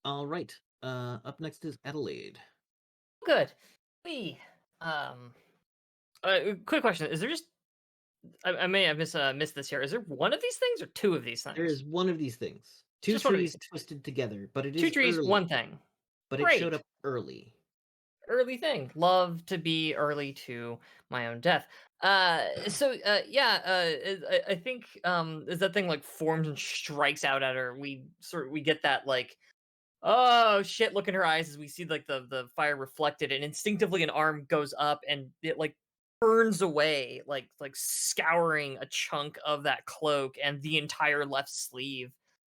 All right. Up next is Adelaide. Good. Quick question: is there just? I may have missed this here. Is there one of these things or two of these things? There is one of these things. Two Just one of trees these. twisted together, but it is Two trees, early, one thing. But it Great. showed up early. Early thing. Love to be early to my own death. I think as that thing like forms and strikes out at her, we get that like, oh shit, look in her eyes as we see like the fire reflected, and instinctively an arm goes up and it like burns away, like scouring a chunk of that cloak and the entire left sleeve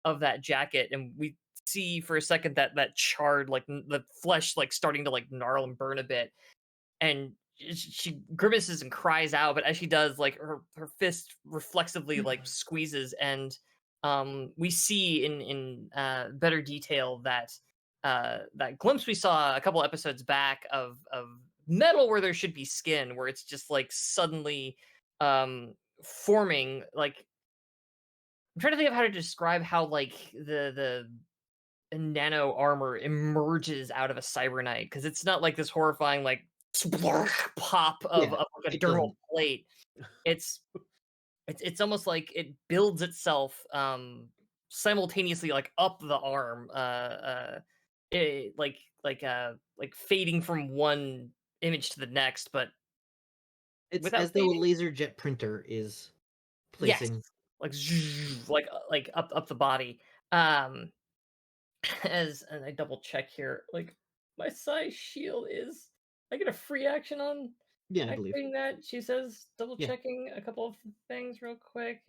of that jacket, and we see for a second that charred like the flesh like starting to like gnarl and burn a bit, and she grimaces and cries out, but as she does, like her fist reflexively like squeezes, and we see in better detail that that glimpse we saw a couple episodes back of metal where there should be skin, where it's just like suddenly forming. Like, I'm trying to think of how to describe how like the nano armor emerges out of a cybernite, because it's not like this horrifying like pop of like a it dermal doesn't. plate. It's almost like it builds itself simultaneously like up the arm, like fading from one image to the next, but It's without as though a fading. laser jet printer is Yes, placing. like like up the body. Um, and I double check here, like my size shield is. I get a free action on Yeah, I believe. activating that. She says double Yeah. checking a couple of things real quick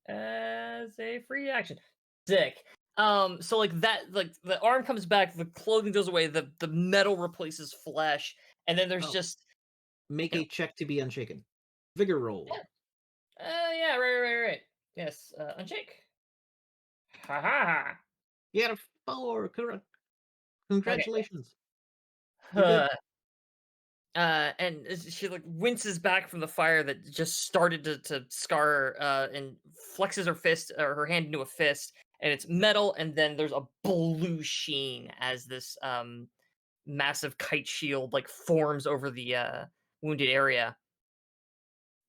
as a free action. Sick. So like that, like the arm comes back, the clothing goes away, the metal replaces flesh, and then there's Oh, just make you know, a check to be unshaken. Vigor roll. yeah, right. Yes, unshake. Ha ha You got a 4. Correct. ha. Okay. Congratulations. You're good. And she like winces back from the fire that just started to scar her, and flexes her fist or her hand into a fist, and it's metal, and then there's a blue sheen as this massive kite shield like forms over the wounded area.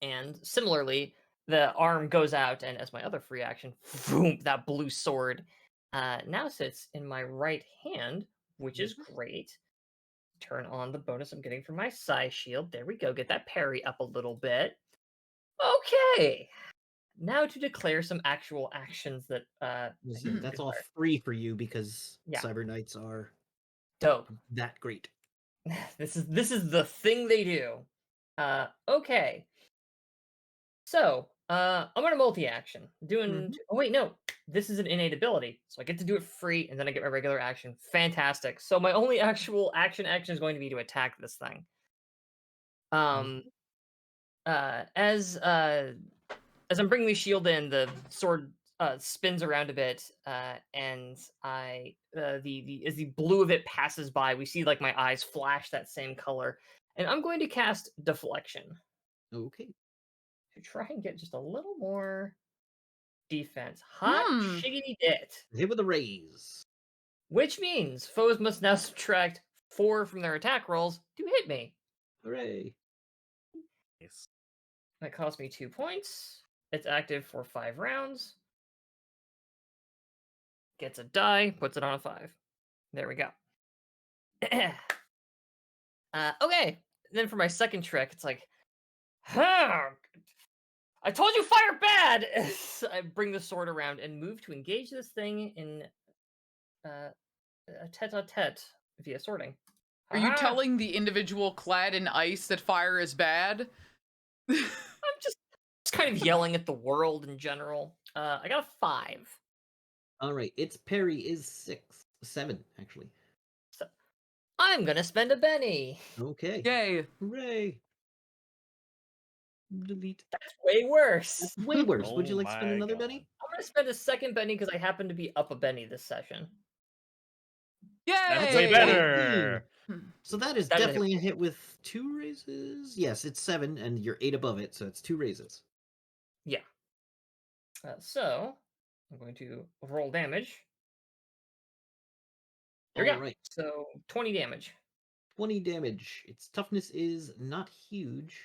And similarly, the arm goes out, and as my other free action, boom, that blue sword now sits in my right hand, which is Mhm. great. Turn on the bonus I'm getting from my Psy Shield. There we go. Get that parry up a little bit. Okay. Now to declare some actual actions that I need to That's all declare. free for you because Yeah. Cyber Knights are Dope. that great. This is the thing they do. Okay. So, I'm gonna multi-action. Doing Mhm. oh wait, no. This is an innate ability. So I get to do it free and then I get my regular action. Fantastic. So my only actual action is going to be to attack this thing. Um Okay. uh as uh as I'm bringing the shield in, the sword spins around a bit, and I the as the blue of it passes by, we see like my eyes flash that same color, and I'm going to cast deflection Okay. to try and get just a little more defense. Hot Hmm. shiggity dit, Hit with a raise. which means foes must now subtract 4 from their attack rolls to hit me. Hooray. Nice. That costs me 2 points. It's active for 5 rounds. Gets a die, puts it on a 5. There we go. Okay. Then for my second trick, it's like, huh, I told you fire bad! I bring the sword around and move to engage this thing in a tete-a-tete via sorting. Are you Haha! telling the individual clad in ice that fire is bad? I'm just kind of yelling at the world in general. I got a 5. All right. Its parry is 7, actually. So I'm gonna spend a Benny. Okay. Yay. Hooray. Delete. That's way worse. That's way worse. Would you Oh like to spend my another God. Benny? I'm gonna spend a second Benny because I happen to be up a Benny this session. That's way Yay. better. So that is That is a hit definitely a point. hit with 2 raises. Yes, it's 7, and you're 8 above it, so it's 2 raises. Yeah. So I'm going to roll damage. There we All go. right. So 20 damage. 20 damage. Its toughness is not huge.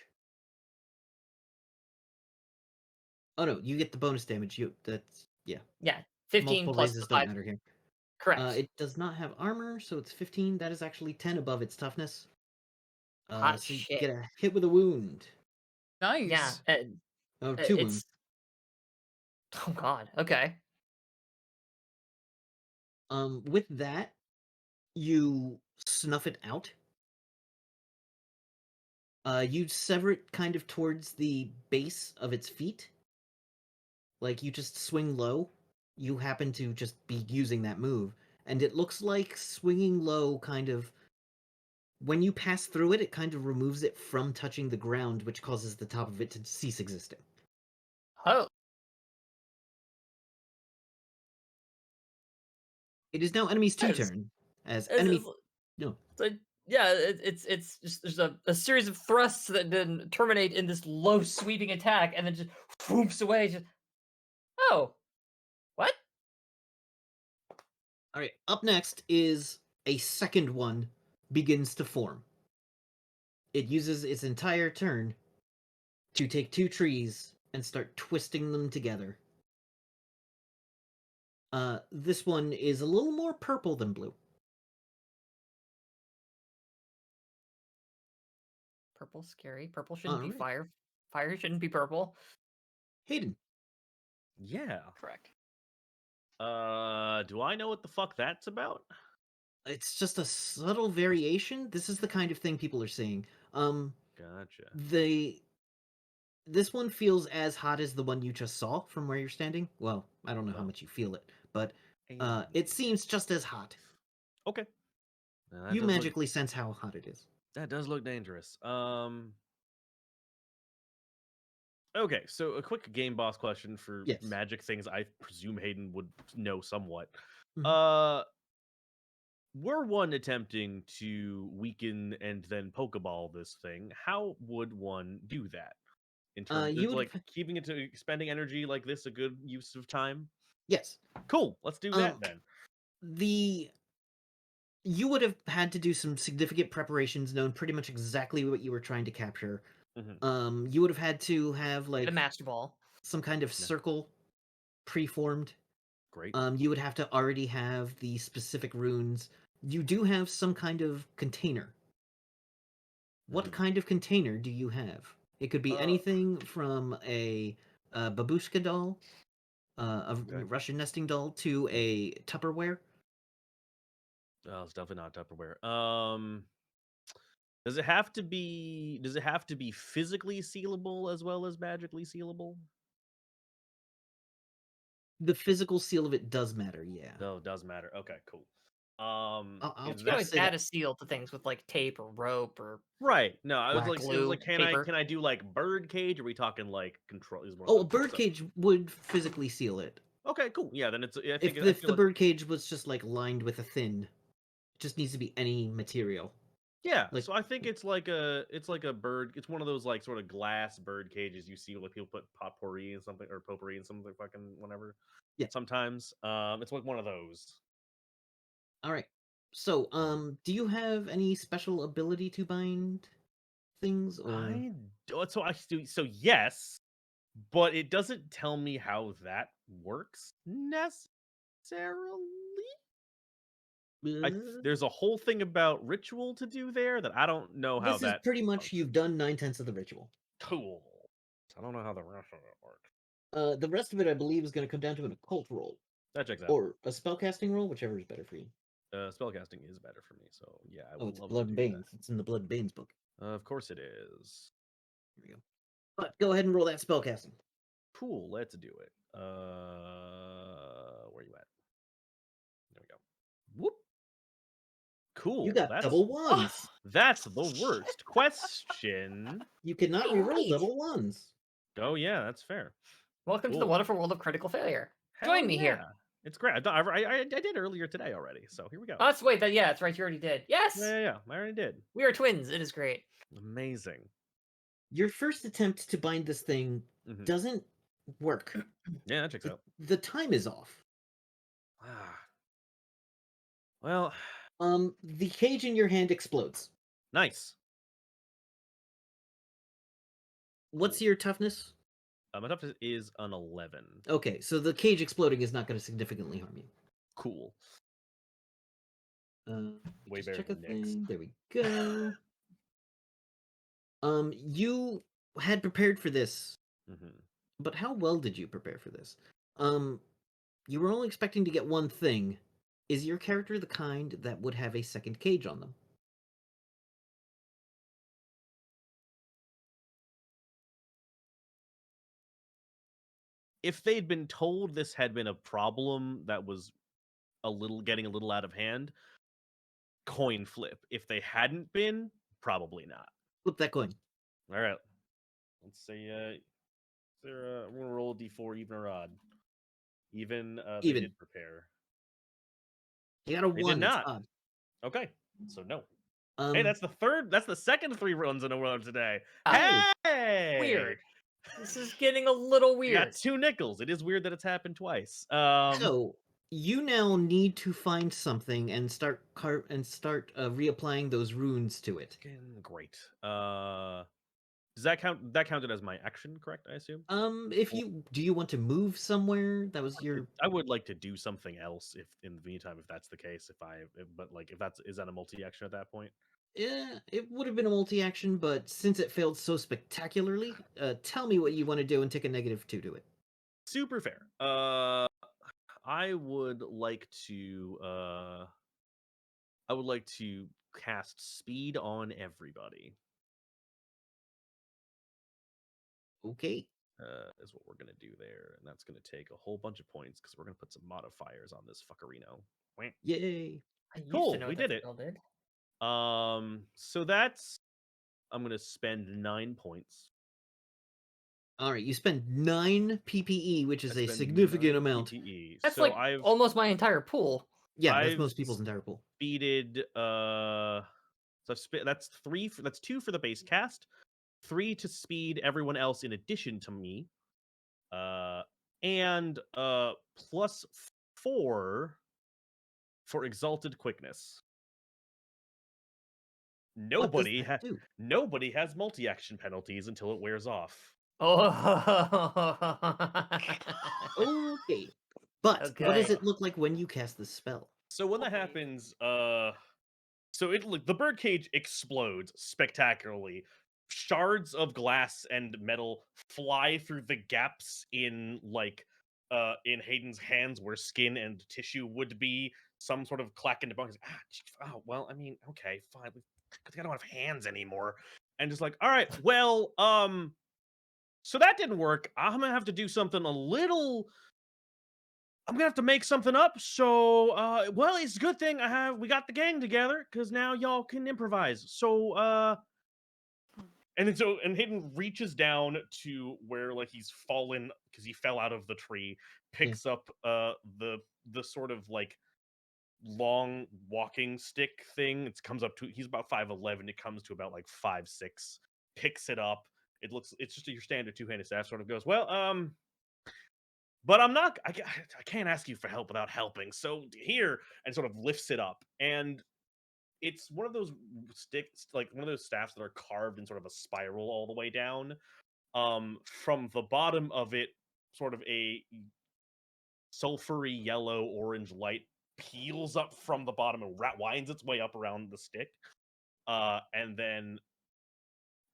Oh no, you get the bonus damage. That's yeah. Yeah, 15 Multiple plus raises the don't 5. matter here. Correct. It does not have armor, so it's 15. That is actually 10 above its toughness. Hot So you shit. get a hit with a wound. Yeah, Nice. Oh, 2 it's wounds. oh god. Okay. With that, you snuff it out. You sever it kind of towards the base of its feet. Like you just swing low. You happen to just be using that move, and it looks like swinging low kind of when you pass through it, it kind of removes it from touching the ground, which causes the top of it to cease existing. Oh, It is now enemy's it's, turn. As it's, enemy it's, no. it's like yeah, it's just there's a series of thrusts that then terminate in this low sweeping attack, and then just whoops away. Just oh, what? Alright, up next is a second one begins to form. It uses its entire turn to take 2 trees and start twisting them together. This one is a little more purple than blue. Purple's scary. Purple shouldn't be Alright. fire. Fire shouldn't be purple. Hayden. Yeah. Correct. Do I know what the fuck that's about? It's just a subtle variation. This is the kind of thing people are seeing. Gotcha. This one feels as hot as the one you just saw from where you're standing. Well, I don't know how Well. much you feel it, but Alien. it seems just as hot. Okay. That You does look- magically sense how hot it is. that does look dangerous. Okay, so a quick game boss question for Yes. magic things I presume Hayden would know somewhat. Mhm. Were one attempting to weaken and then Pokeball this thing, how would one do that? In terms you of would like keeping it to expending energy like this a good use of time? Yes. Cool, let's do that then. You would have had to do some significant preparations, known pretty much exactly what you were trying to capture. Mhm. You would have had to have Get like a Master Ball. some kind of Yeah. circle preformed. Great. You would have to already have the specific runes. You do have some kind of container. What Mhm. kind of container do you have? It could be anything from a babushka doll, a Okay. Russian nesting doll, to a Tupperware. Oh, it's definitely not Tupperware. Does it have to be physically sealable as well as magically sealable? The physical seal of it does matter, yeah. No, it does matter. Okay, cool. I'll Yeah, You can I'll always say add that. a seal to things with like tape or rope or Right. No, I was black like, it was glue, like, paper. can I do like bird cage? Are we talking like control? Is more Oh, a control bird stuff. cage would physically seal it. Okay, cool. Yeah, then it's. Yeah, I think I If feel the it. bird cage was just like lined with a thin, it just needs to be any material. Yeah, Like so I think it's like a bird. It's one of those like sort of glass bird cages you see like people put potpourri and something or potpourri and something fucking whatever. Yeah. Sometimes, it's like one of those. all right. So, do you have any special ability to bind things, or I don't. So I do. So yes, but it doesn't tell me how that works necessarily. There's a whole thing about ritual to do there that I don't know how this is that pretty much functions. you've done 9/10 of the ritual. Cool. I don't know how the rest of it works. The rest of it, I believe, is going to come down to an occult roll That checks out. or a spellcasting roll, whichever is better for you. Spellcasting is better for me, so yeah, I Oh, would it's love Blood to and do Banes. It's in the Blood and Banes book. that. Of course it is. Here we go. But go ahead and roll that spellcasting. Cool, let's do it. Where you at? There we go. Whoop. Cool. You got double ones. That's the worst question. You cannot reroll Right. double ones. Oh yeah, that's fair. Welcome to the Cool. wonderful world of critical failure. Hell Join me yeah. here. It's great. I did earlier today already, so here we go. Oh, wait, yeah, that's right. You already did. Yes, Yeah. I already did. we are twins. It is great. Amazing. Your first attempt to bind this thing Mhm. doesn't work. Yeah, that checks out. The time is off. Well, The cage in your hand explodes. nice. What's Cool. your toughness? My toughness is an 11. Okay, so the cage exploding is not going to significantly harm you. Cool. Way Just better check a than Nick's. thing. There we go. You had prepared for this, Mhm. but how well did you prepare for this? You were only expecting to get one thing. Is your character the kind that would have a second cage on them? If they'd been told this had been a problem that was getting a little out of hand, coin flip. If they hadn't been, probably not. Flip that coin. All right. Let's see. I'm gonna roll a d4, even or odd. Even. They Even. did prepare. You got a They 1. did It's not. odd. Okay. So no. Hey, Um, that's the second 3 runs in a row today. Hey! Hey! Weird. This is getting a little You got weird. 2 nickels. It is weird that it's happened twice. So you now need to find something and start reapplying those runes to it. Great. Does that count? That counted as my action, correct? I assume. If Or- do you want to move somewhere? That was your. I would like to do something else if in the meantime, if that's the case. But like, if that's is that a multi-action at that point? Yeah, it would have been a multi-action, but since it failed so spectacularly, tell me what you want to do and take a -2 to it. Super fair. I would like to. I would like to cast speed on everybody. Okay. Is what we're gonna do there, and that's gonna take a whole bunch of points because we're gonna put some modifiers on this fuckerino. Wah. Yay. I used to Cool, know we what that did it. spell did. So that's I'm gonna spend 9 points. All right, you spend 9 PPE, which I is a spend significant 9 amount. PPE. That's So like I've almost my entire pool. Yeah, that's I've most people's entire pool. speeded so that's 3 for, that's 2 for the base cast, 3 to speed everyone else in addition to me. And plus 4 for exalted quickness. What does that do? Nobody has multi-action penalties until it wears off. Oh. Okay. But what does Okay. it look like when you cast the spell? So when that Okay. happens, so the birdcage explodes spectacularly. Shards of glass and metal fly through the gaps in in Hayden's hands where skin and tissue would be. Some sort of clack in the bones. Oh well, I mean, okay, fine. I don't have hands anymore. And just like, all right, well, so that didn't work. I'm gonna have to do something a little. I'm gonna have to make something up. So, well, it's a good thing we got the gang together because now y'all can improvise. So, and Hayden reaches down to where like he's fallen because he fell out of the tree, picks up the sort of like long walking stick thing. It comes up to he's about 5'11. It comes to about like 5'6. Picks it up. It's just your standard two-handed staff. Sort of goes well. But I can't ask you for help without helping. So here, and sort of lifts it up, and it's one of those sticks, like one of those staffs that are carved in sort of a spiral all the way down. From the bottom of it, sort of a sulfury yellow orange light peels up from the bottom and winds its way up around the stick. And then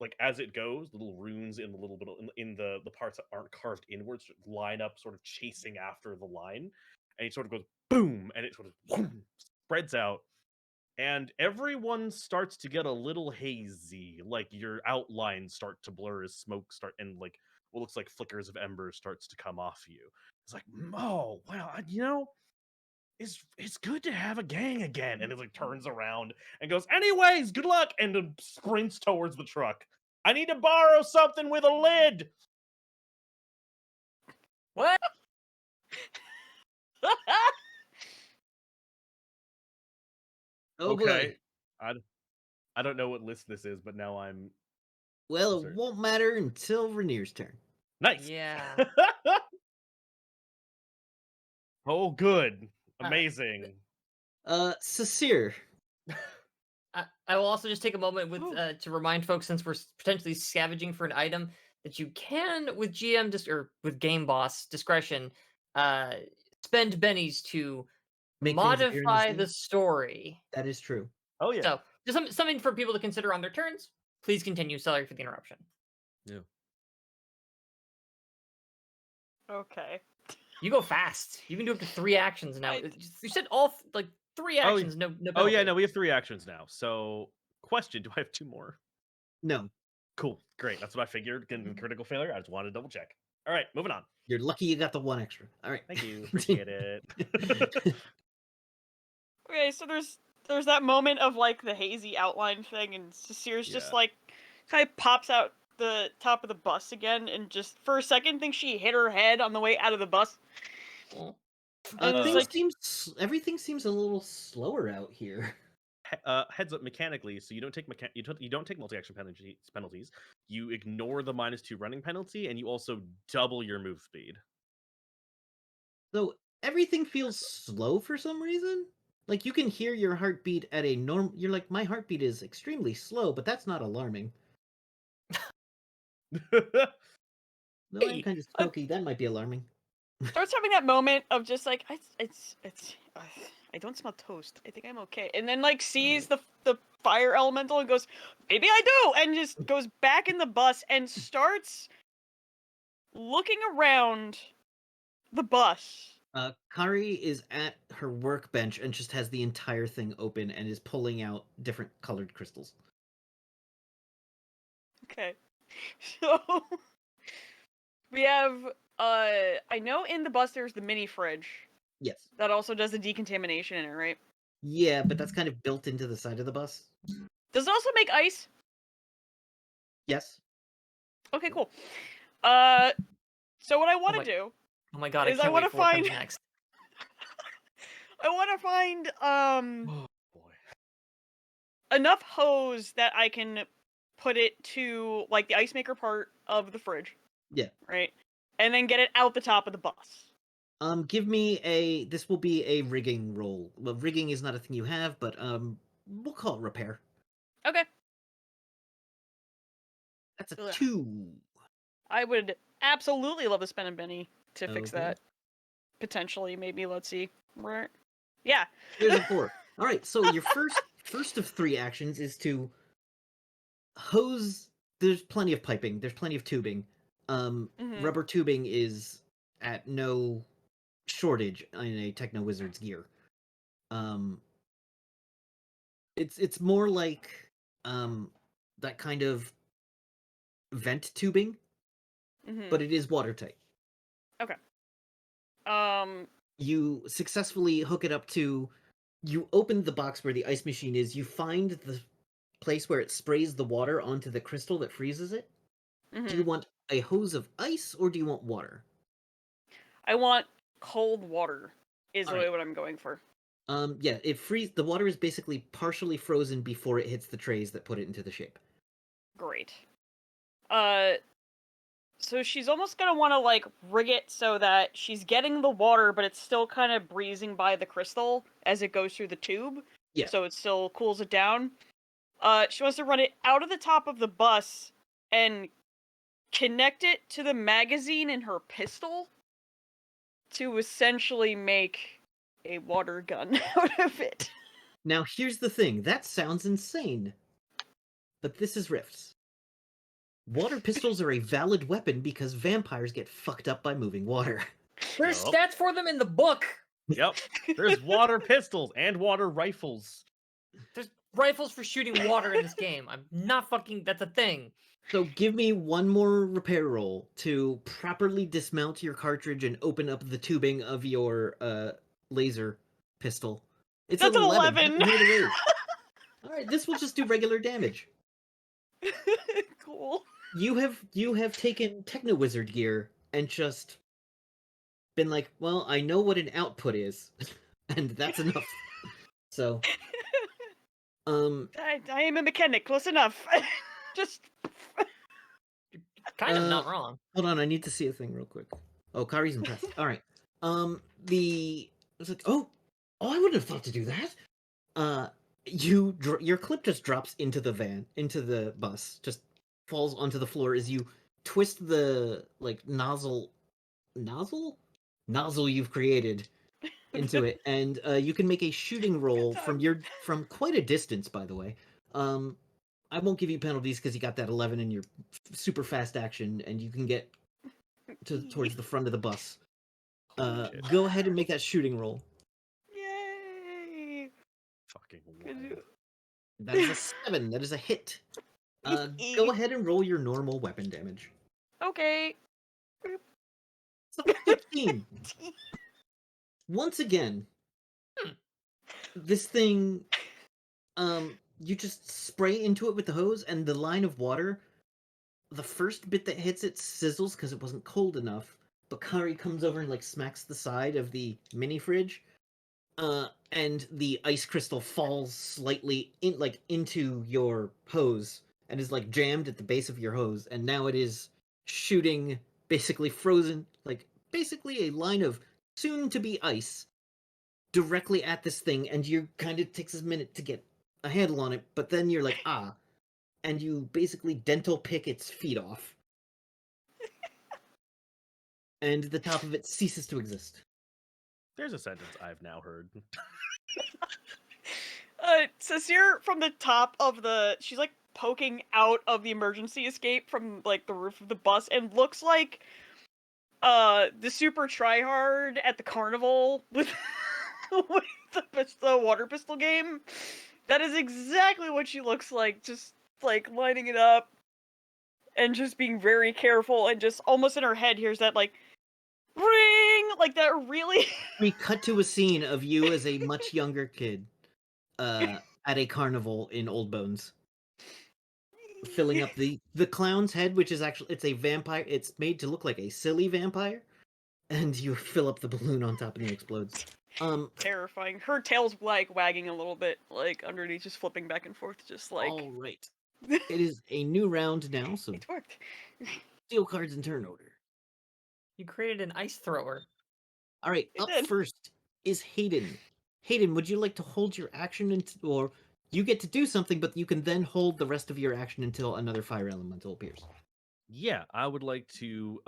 like as it goes, the little runes in the little bit in the parts that aren't carved inwards line up, sort of chasing after the line, and it sort of goes boom, and it sort of whoom, spreads out, and everyone starts to get a little hazy, like your outlines start to blur as smoke start and like what looks like flickers of embers starts to come off you. It's like, oh wow, it's good to have a gang again. And it like turns around and goes, anyways, good luck, and then sprints towards the truck. I need to borrow something with a lid. What? Oh Okay. boy. I don't know what list this is, but now I'm Well, it sorry. won't matter until Rainier's turn. Nice. Yeah. Oh, good. Amazing. Cecile. I will also just take a moment with to remind folks, since we're potentially scavenging for an item, that you can, with or with game boss discretion, spend bennies to Make things appear in the modify scene. the story. That is true. Oh yeah. So just something for people to consider on their turns. Please continue. Sorry for the interruption. Yeah. Okay. You go fast. You can do up to 3 actions now. I- You said all like 3 Oh, actions. No. Oh yeah, penalty. no, we have 3 actions now. So, question: do I have 2 more? No, Cool, great. That's what I figured. Getting critical failure. I just wanted to double check. All right, moving on. you're lucky you got the 1 extra. All right. Thank you. Appreciate it. Okay, so there's that moment of like the hazy outline thing, and Cecile's just Yeah. like kind of pops out the top of the bus again, and just for a second thinks she hit her head on the way out of the bus. And it's like, Everything seems a little slower out here. Heads up mechanically, so you don't take you don't take multi-action penalties. You ignore the -2 running penalty, and you also double your move speed. So everything feels slow for some reason. Like you can hear your heartbeat at a norm. You're like, my heartbeat is extremely slow, but that's not alarming. No, I'm Hey, kind of smoky. That might be alarming. Starts having that moment of just like I don't smell toast. I think I'm okay. And then like sees the fire elemental and goes, maybe I do, and just goes back in the bus and starts looking around the bus. Kari is at her workbench and just has the entire thing open and is pulling out different colored crystals. Okay. So we have I know in the bus there's the mini fridge Yes. that also does the decontamination in it, right? Yeah, but that's kind of built into the side of the bus. Does it also make ice? Yes. Okay, cool. So what I want my- to do Oh my god, I is I can't want wait to for what find comes next. I want to find Oh boy. enough hose that I can put it to like the ice maker part of the fridge, Yeah. right? And then get it out the top of the bus. Give me a. This will be a rigging roll. Well, rigging is not a thing you have, but we'll call it repair. Okay. That's a Ugh. 2. I would absolutely love to spend a penny to fix Okay. that. Potentially, maybe. Let's see. Right. Yeah. There's a 4. All right. So your first of 3 actions is to hose. There's plenty of piping. There's plenty of tubing. Mhm. Rubber tubing is at no shortage in a techno wizard's gear. Um, it's more like that kind of vent tubing, Mhm. but it is watertight. Okay. You successfully hook it up to. You open the box where the ice machine is. You find the place where it sprays the water onto the crystal that freezes it. Do you Mhm. want a hose of ice or do you want water? I want cold water. Is All right. what I'm going for. Yeah, the water is basically partially frozen before it hits the trays that put it into the shape. Great. So she's almost gonna want to like rig it so that she's getting the water, but it's still kind of breezing by the crystal as it goes through the tube. Yeah. So it still cools it down. She wants to run it out of the top of the bus and connect it to the magazine in her pistol to essentially make a water gun out of it. Now here's the thing, that sounds insane. But this is Rifts. Water pistols are a valid weapon because vampires get fucked up by moving water. There's Yup. stats for them in the book. Yep. There's water pistols and water rifles. There's rifles for shooting water in this game. I'm not fucking. That's a thing. So give me one more repair roll to properly dismount your cartridge and open up the tubing of your laser pistol. It's That's an an 11. 11. Nothing here to raise. Alright, this will just do regular damage. Cool. You have taken Techno Wizard gear and just been like, well, I know what an output is, and that's enough. So, I am a mechanic. Close enough. Just. Kind of not wrong. hold on, I need to see a thing real quick. Oh, Kari's impressed. All right. It's like, I wouldn't have thought to do that. Your clip just drops into the bus, just falls onto the floor as you twist the like nozzle you've created into it, and you can make a shooting roll from quite a distance, by the way. I won't give you penalties because you got that 11 in your super fast action, and you can get towards the front of the bus. Holy shit. Go ahead and make that shooting roll. Yay! Fucking Good. wild. That is a 7. That is a hit. Go ahead and roll your normal weapon damage. Okay. It's a 15. Once again, this thing, you just spray into it with the hose, and the line of water, the first bit that hits it sizzles because it wasn't cold enough. But Kari comes over and like smacks the side of the mini fridge, and the ice crystal falls slightly into your hose and is like jammed at the base of your hose, and now it is shooting basically frozen, like basically a line of soon to be ice directly at this thing, and you kind of takes a minute to get a handle on it, but then you're like, and you basically dental pick its feet off and the top of it ceases to exist. There's a sentence I've now heard. Cecile from the top of she's like poking out of the emergency escape from like the roof of the bus and looks like the super tryhard at the carnival with with the water pistol game. That is exactly what she looks like, just like lining it up and just being very careful, and just almost in her head here's that like ring, like that really. We cut to a scene of you as a much younger kid at a carnival in Old Bones, filling up the clown's head, which is actually, it's a vampire. It's made to look like a silly vampire, and you fill up the balloon on top and it explodes. Terrifying. Her tail's like wagging a little bit, like underneath, just flipping back and forth, just like. All right. It is a new round now, so It worked. deal cards in turn order. You created an ice thrower. All right, It up did. first is Hayden. Hayden, would you like to hold your action or you get to do something, but you can then hold the rest of your action until another fire elemental appears. Yeah, I would like to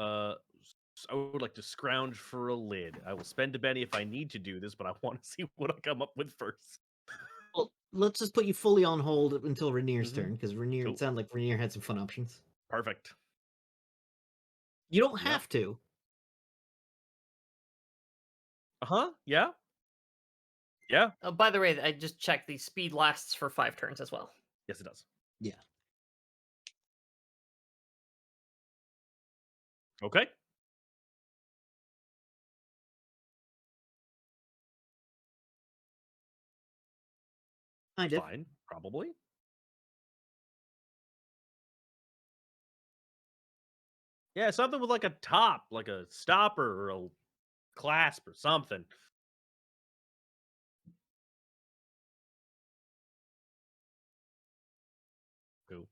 scrounge for a lid. I will spend a Benny if I need to do this, but I want to see what I come up with first. Well, let's just put you fully on hold until Rainier's Mhm. turn, because Rainier, Cool. it sounded like Rainier had some fun options. Perfect. You don't Yep. have to. Uh-huh. Yeah. Yeah. Oh, by the way, I just checked. The speed lasts for 5 turns as well. Yes, it does. Yeah. Okay. Kind of. Fine. Probably. Yeah, something with like a top, like a stopper or a clasp or something. Cool.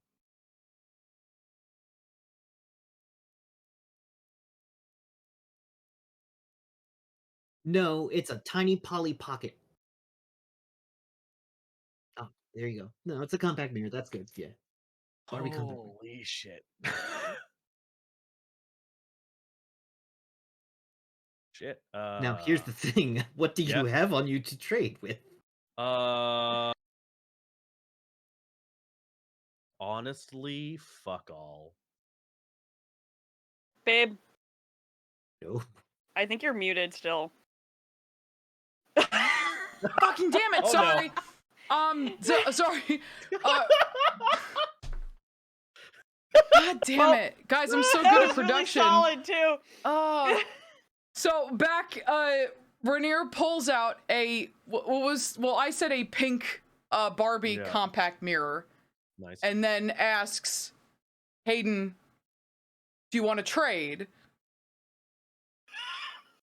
No, it's a tiny poly pocket. Oh, there you go. No, it's a compact mirror. That's good. Yeah. Barbie compact mirror. Holy shit. Shit. Now, here's the thing. What do you have on you to trade with? Honestly, fuck all. Babe, No. I think you're muted still. Fucking damn it! Oh, no. Sorry. Sorry. God damn Well, it, guys! I'm so that good was at production. Really solid too. So back, Rainier pulls out a I said a pink Barbie Yeah. compact mirror, Nice. and then asks Hayden, "Do you want to trade?"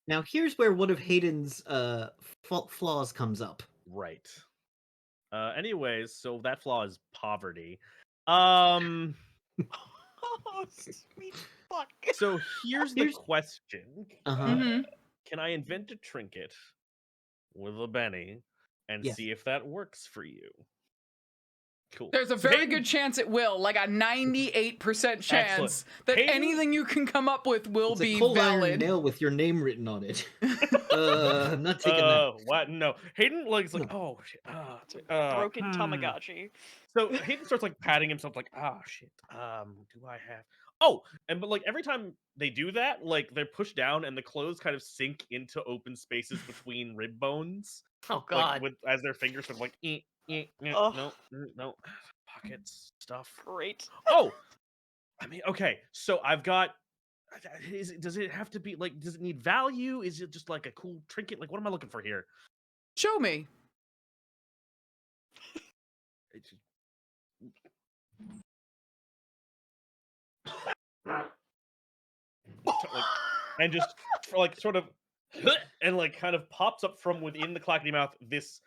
Now, here's where one of Hayden's flaws comes up. Right. Anyways, so that flaw is poverty. Oh, sweet fuck. So here's the question. Uh-huh. Mhm. Can I invent a trinket with a Benny and Yes. see if that works for you? Cool. There's a So very Hayden- good chance it will, like a 98% chance Excellent. that Hayden- anything you can come up with will It's be a cold iron valid. nail with your name written on it. I'm not taking that. What? No. Hayden like, No. oh shit. Broken Tamagotchi. So Hayden starts like patting himself, like, ah, shit. Do I have? Oh, but like every time they do that, like they're pushed down and the clothes kind of sink into open spaces between rib bones, Oh like god. as their fingers sort of like, Oh. no, pockets stuff. Great. Oh, I mean, okay. So I've got. Does it have to be like? Does it need value? Is it just like a cool trinket? Like, what am I looking for here? Show me. It's just- like, and just for like sort of and like kind of pops up from within the clackety mouth this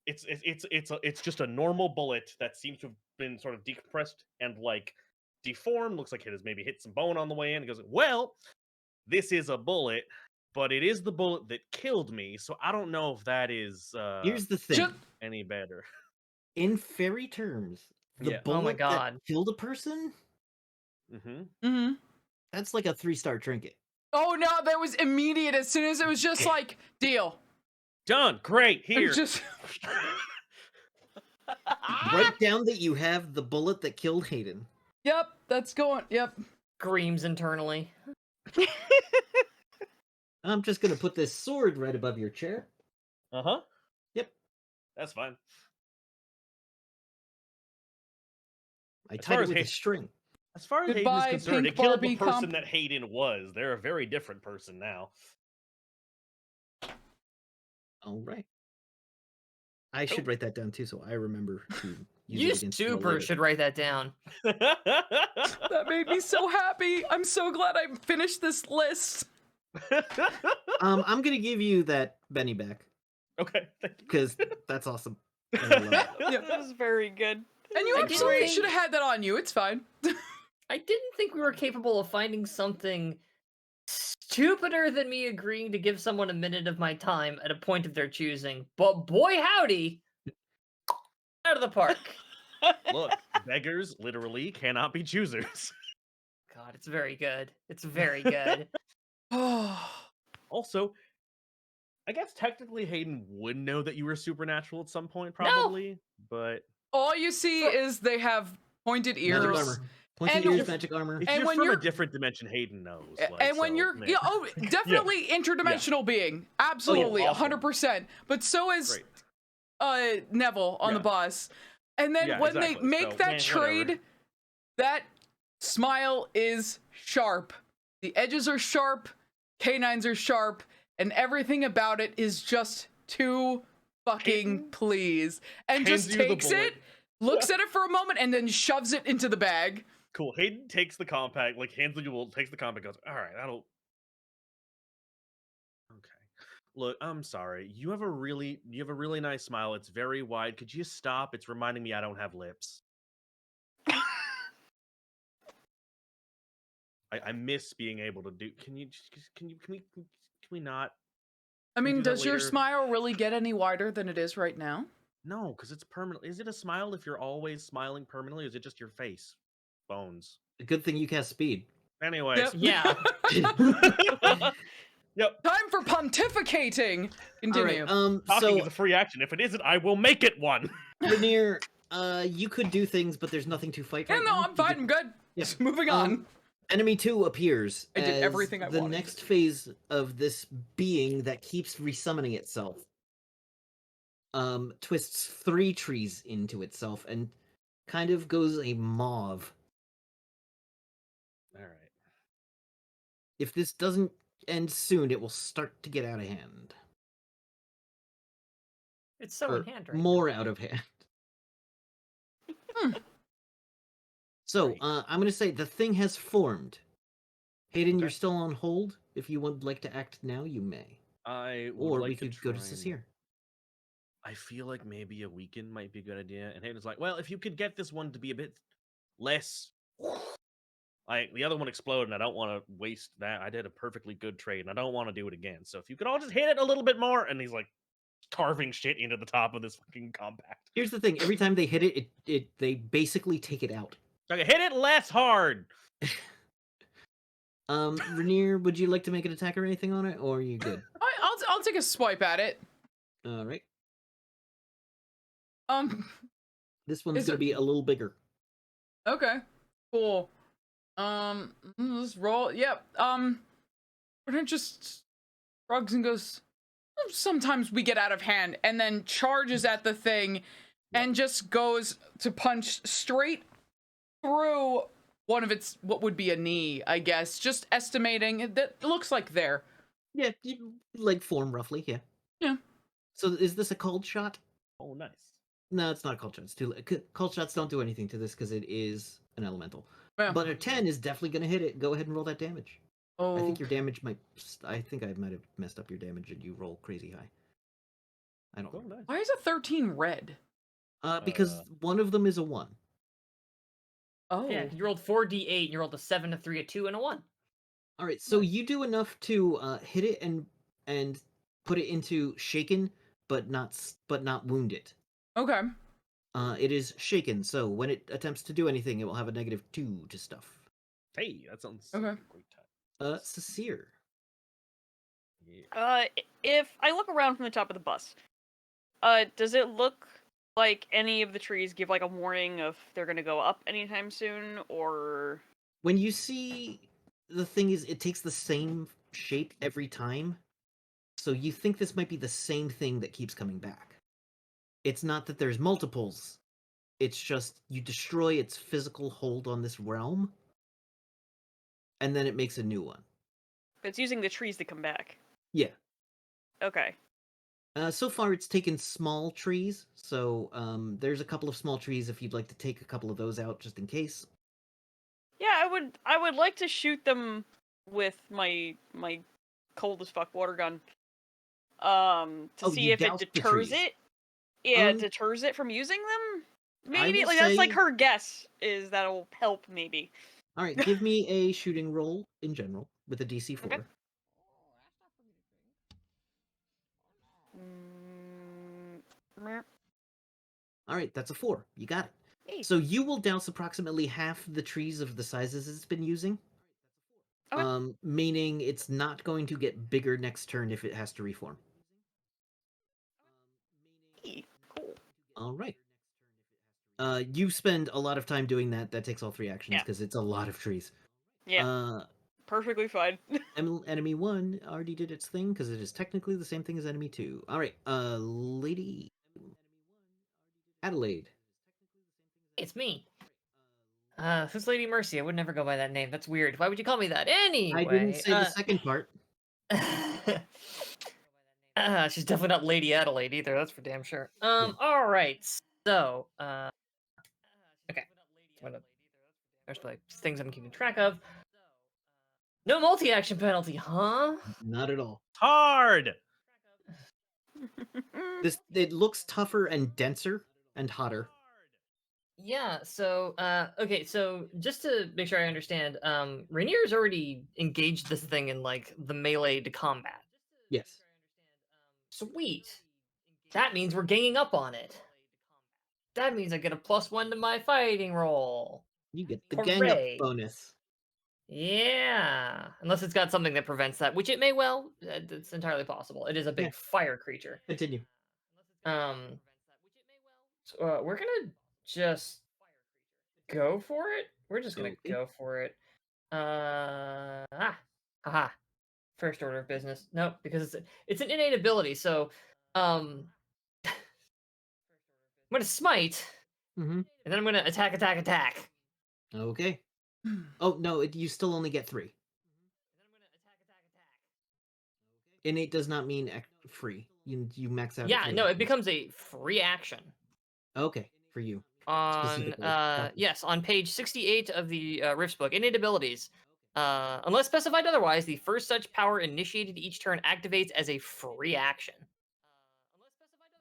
it's just a normal bullet that seems to have been sort of decompressed and like deformed, looks like it has maybe hit some bone on the way in. It goes, well, this is a bullet, but it is the bullet that killed me, so I don't know if that is Here's the thing. any better. In fairy terms, the Yeah. bullet Oh my that god. killed a person, Mm-hmm. Mm-hmm. that's like a 3-star trinket. Oh no, that was immediate. As soon as it was just like, deal. Done. Great. And Here. just Write down that you have the bullet that killed Hayden. Yep, that's going. Yep. Screams internally. I'm just gonna put this sword right above your chair. Uh-huh. Yep. That's fine. I As tied far it as with a Hayden- string. As far as Hayden Goodbye, is concerned, pink it killed Barbie the person comp. that Hayden was. They're a very different person now. All right. I should write that down too, so I remember to use You it against you super later. should write that down. That made me so happy. I'm so glad I finished this list. I'm gonna give you that Benny back Okay, thank you. because that's awesome. And I love it. Yep. That was very good. And you I didn't absolutely think- should have had that on you. It's fine. I didn't think we were capable of finding something stupider than me agreeing to give someone a minute of my time at a point of their choosing. But boy howdy, out of the park. Look, beggars literally cannot be choosers. God, it's very good. It's very good. Oh. Also, I guess technically Hayden would know that you were supernatural at some point, No. probably, but All you see is they have pointed Magic ears. armor. Pointy And ears, if- magic armor. if And you're when from you're- a different dimension, Hayden knows. Like, And when so, you're man. definitely interdimensional being. Absolutely, awesome. 100%. But so is Great. Neville on the Yeah. boss. And then Yeah, when they exactly. make So, that man, trade, whatever. that smile is sharp. The edges are sharp, canines are sharp, and everything about it is just too fucking Hayden please. And hands just you the takes it, bullet. looks at it for a moment, and then shoves it into the bag. Cool. Hayden takes the compact, like hands the will, takes the compact, goes, all right, that'll. Okay. Look, I'm sorry. You have a really nice smile. It's very wide. Could you stop? It's reminding me I don't have lips. I miss being able to do. Can we not? I We mean, do that does your later. smile really get any wider than it is right now? No, because it's permanent. Is it a smile if you're always smiling permanently, or is it just your face, bones? Good thing you cast speed. Anyways, Yeah. yep. Time for pontificating. Continue. All right. Talking is So a free action. If it isn't, I will make it one. Rainier, you could do things, but there's nothing to fight Yeah, right no, now. I'm You fine. could- I'm good. Yeah. Just moving on. Enemy 2 appears. I did as everything I the wanted next to. phase of this being that keeps resummoning itself. Twists 3 trees into itself and kind of goes a mauve. All right. If this doesn't end soon, it will start to get out of hand. It's so Or in hand right now. more out of hand. So, Great. I'm going to say the thing has formed. Hayden, you're Okay. still on hold. If you would like to act now, you may. I would Or like we to could go to try and- Cecile. I feel like maybe a weekend might be a good idea. And Hayden's like, well, if you could get this one to be a bit less. Like, the other one exploded, and I don't want to waste that. I did a perfectly good trade, and I don't want to do it again. So if you could all just hit it a little bit more. And he's like carving shit into the top of this fucking compact. Here's the thing: every time they hit it, they basically take it out. Like, hit it less hard. Rainier, would you like to make an attack or anything on it, or are you good? I'll take a swipe at it. All right, Is this one's going Is to it- be a little bigger. Okay, cool. Let's roll. Yep. Brennan just shrugs and goes, sometimes we get out of hand, and then charges at the thing and just goes to punch straight through one of its, what would be a knee, I guess. Just estimating. That looks like there. Yeah, leg form roughly. Yeah. Yeah. So is this a cold shot? Oh, nice. No, it's not a cold shot. It's too late. Cold shots don't do anything to this because it is an elemental. Yeah. But a 10 is definitely going to hit it. Go ahead and roll that damage. Oh, I think your damage might. I think I might have messed up your damage and you roll crazy high. I don't Oh, know. nice. why is a 13 red? Because one of them is a 1. Oh. Yeah, you rolled 4d8, and you rolled a 7, a 3, a 2, and a 1. All right, so you do enough to hit it and put it into shaken, but not wound it. Okay. It is shaken, so when it attempts to do anything, it will have a -2 to stuff. Hey, that sounds Okay. like a great time. Cecile. If I look around from the top of the bus, does it look like any of the trees give like a warning of they're gonna go up anytime soon, or When you see, the thing is, it takes the same shape every time, so you think this might be the same thing that keeps coming back. It's not that there's multiples, it's just you destroy its physical hold on this realm, and then it makes a new one. it's using the trees to come back? Yeah. Okay. So far, it's taken small trees, so there's a couple of small trees if you'd like to take a couple of those out just in case. Yeah, I would like to shoot them with my cold as fuck water gun. To Oh, see you if it doused the deters trees. it. Yeah, Um, deters it from using them. I Maybe will like that's like say- her guess is that'll help maybe. All right, give me a shooting roll in general with a DC 4. Okay. Meh. All right, that's a 4. You got it. Hey. So you will douse approximately half the trees of the sizes it's been using. Okay. Meaning it's not going to get bigger next turn if it has to reform. Hey, cool. All right. You spend a lot of time doing that. That takes all 3 actions Yeah. because it's a lot of trees. Yeah, perfectly fine. Enemy 1 already did its thing because it is technically the same thing as enemy 2. All right, Lady Adelaide. It's me. Who's Lady Mercy? I would never go by that name. That's weird. Why would you call me that? Anyway, I didn't say the second part. She's definitely not Lady Adelaide either. That's for damn sure. All right. So, okay. There's like things I'm keeping track of. No multi-action penalty, huh? Not at all. Hard. It looks tougher and denser and hotter. Yeah, so okay, so just to make sure I understand, Rainier's already engaged this thing in like the melee to combat. Yes. Sweet. That means we're ganging up on it. That means I get a +1 to my fighting roll. You get the gang up Hooray. bonus. Yeah. Unless it's got something that prevents that, which it may well. It's entirely possible. It is a big Yeah. fire creature. Continue. So, we're gonna just go for it. We're just gonna Okay. go for it. Haha. First order of business. Nope, because it's an innate ability. So, I'm gonna smite, Mm-hmm. and then I'm gonna attack. Okay. Oh no, you still only get 3. Innate does not mean free. You max out. Yeah, at 3 no, it actions. becomes a free action. Okay, for you. On Specifically. Gotcha. yes, on page 68 of the Rift's book, innate abilities. Unless specified otherwise, the first such power initiated each turn activates as a free action.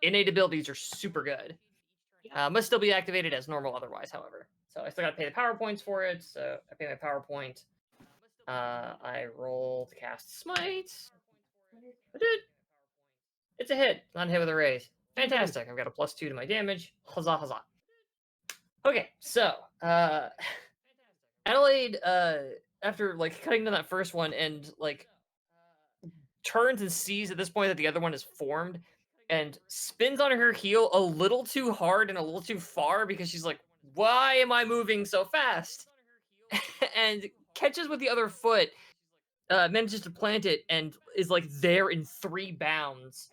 Innate abilities are super good. Must still be activated as normal otherwise, however. So I still gotta pay the power points for it, so I pay my power point. I roll to cast Smite. I did. It's a hit. Not a hit with a raise. Fantastic. I've got a +2 to my damage. Huzzah. Okay, so Adelaide, after like cutting down that first one and like turns and sees at this point that the other one is formed and spins on her heel a little too hard and a little too far because she's like, why am I moving so fast? And catches with the other foot, manages to plant it and is like there in 3 bounds.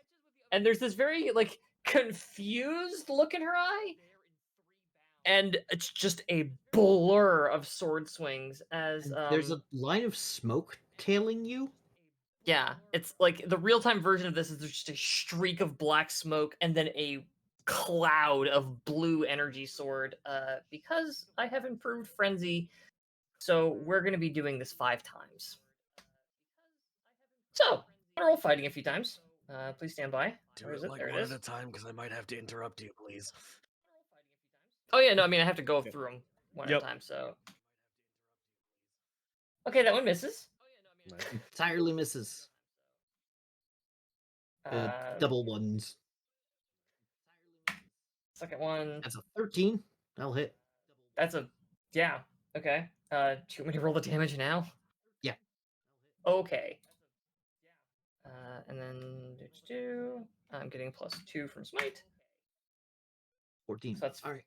And there's this very like confused look in her eye. And it's just a blur of sword swings as There's a line of smoke tailing you. yeah, it's like the real-time version of this is there's just a streak of black smoke and then a cloud of blue energy sword because I have improved frenzy. So we're going to be doing this 5 times. So, I'm gonna roll fighting a few times. Please stand by. Do Where it is it? like There it one is. at a time because I might have to interrupt you, please. Oh yeah, no, I mean I have to go Okay. through them one Yep. at a time. So, okay, that one misses. Entirely misses. Double ones. Second one. That's a 13. That'll hit. That's a yeah. Okay. Do you want me to roll the damage now? Yeah. Okay. And then I'm getting +2 from smite. 14. So that's all right.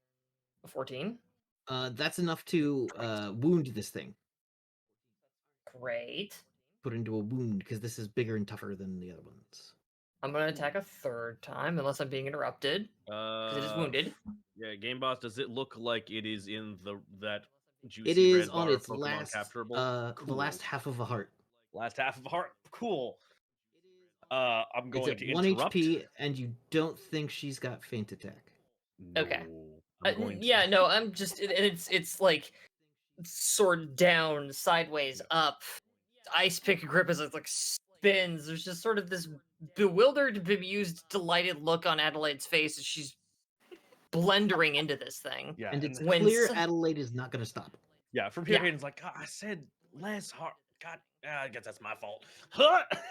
a 14. That's enough to wound this thing. Great. Put into a wound because this is bigger and tougher than the other ones. I'm gonna attack a third time unless I'm being interrupted because it is wounded. Yeah, Game Boss. Does it look like it is in that juicy It is red on bar its Pokemon last, capturable? the last half of a heart. Last half of a heart. Cool. I'm It's going at to 1 interrupt. HP, and you don't think she's got feint attack. Okay. No, I'm going to. Yeah, no, I'm just it's like sword down, sideways, up. Ice pick grip as it like spins. There's just sort of this bewildered, bemused, delighted look on Adelaide's face as she's blendering into this thing. Yeah, And it's when clear s- Adelaide is not going to stop. yeah. From here, Yeah. Hayden's like, God, I said less heart. God, I guess that's my fault.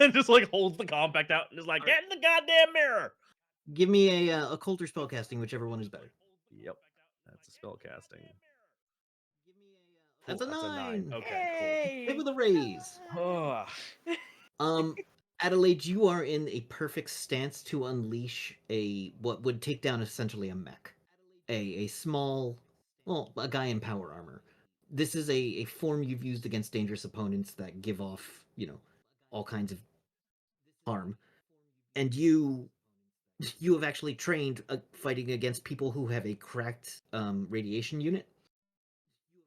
And just like holds the compact out and is like, get in the goddamn mirror. Give me a occult or spellcasting, whichever one is better. Yep, that's a spell casting. That's a 9. Okay, Hit with a raise. cool. Adelaide, you are in a perfect stance to unleash what would take down essentially a mech, a small, well, a guy in power armor. This is a form you've used against dangerous opponents that give off, all kinds of harm, and you have actually trained fighting against people who have a cracked radiation unit,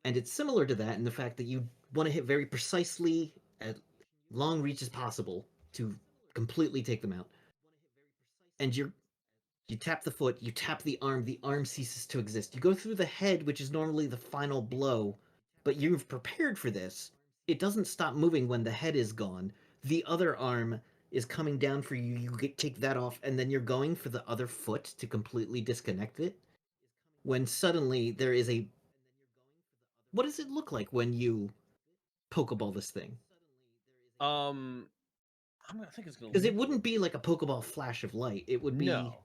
and it's similar to that in the fact that you want to hit very precisely at long reach as possible to completely take them out. And you tap the foot, you tap the arm ceases to exist. You go through the head, which is normally the final blow, but you've prepared for this. It doesn't stop moving when the head is gone. The other arm is coming down for you. You take that off, and then you're going for the other foot to completely disconnect it. When suddenly there is a... What does it look like when you Pokeball this thing? I think it's gonna. Because it wouldn't be like a Pokeball flash of light. It would be... No.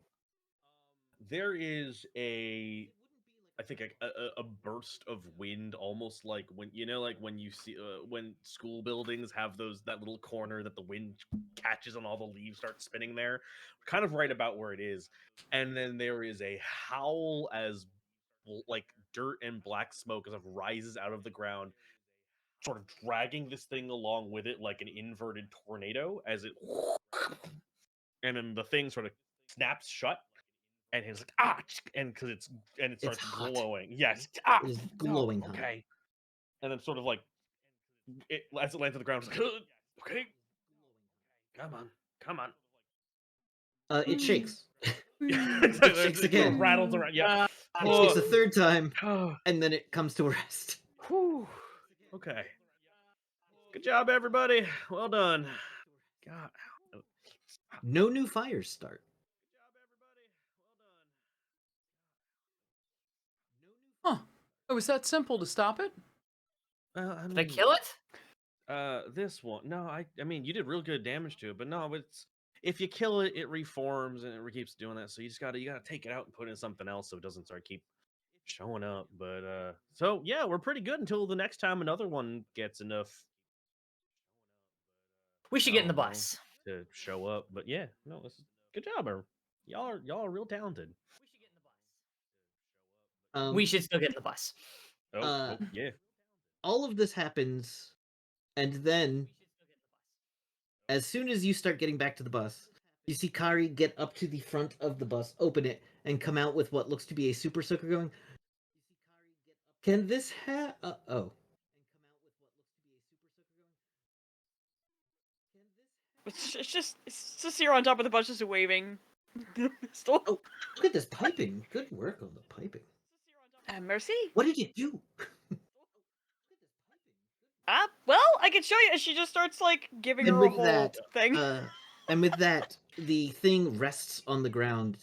There is I think a burst of wind, almost like when like when you see when school buildings have that little corner that the wind catches and all the leaves start spinning there, kind of right about where it is. And then there is a howl as like dirt and black smoke as it rises out of the ground, sort of dragging this thing along with it like an inverted tornado as it, and then the thing sort of snaps shut. And he's like, and because it starts hot. glowing. Yes, It is glowing hot. okay. And then sort of like, as it lands on the ground, it's like, okay, come on. It shakes. It shakes again. rattles around. Yeah, It shakes a third time, and then it comes to a rest. Whew. Okay. Good job, everybody. Well done. God. No new fires start. Huh. It was that simple to stop it? Did I kill it? This one. No, I mean, you did real good damage to it, but no, it's if you kill it, it reforms and it keeps doing that. So you gotta take it out and put it in something else so it doesn't keep showing up. But so yeah, we're pretty good until the next time another one gets enough. We should get in the bus. To show up. But yeah, no, this is good job. Y'all are real talented. We should still get in the bus. Oh, yeah. All of this happens, and then as soon as you start getting back to the bus, you see Kari get up to the front of the bus, open it, and come out with what looks to be a super soaker going, can this oh. It's just here on top of the bus, just waving. Still. Oh, look at this piping. Good work on the piping. Mercy? What did you do? Well, I can show you. And she just starts, like, giving And her a with whole that, thing. And with that, the thing rests on the ground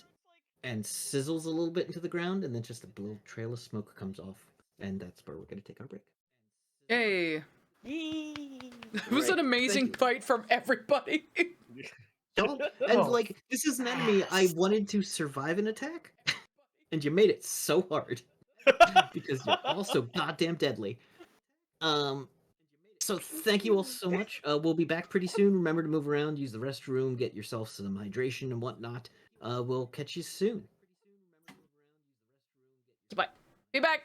and sizzles a little bit into the ground, and then just a little trail of smoke comes off. And that's where we're going to take our break. Yay. Yee. It was an amazing Thank you. fight from everybody. And, like, this is an enemy I wanted to survive an attack, and you made it so hard. Because you're also goddamn deadly. So thank you all so much. We'll be back pretty soon. Remember to move around, use the restroom, get yourself some hydration and whatnot. We'll catch you soon. Bye. Be back.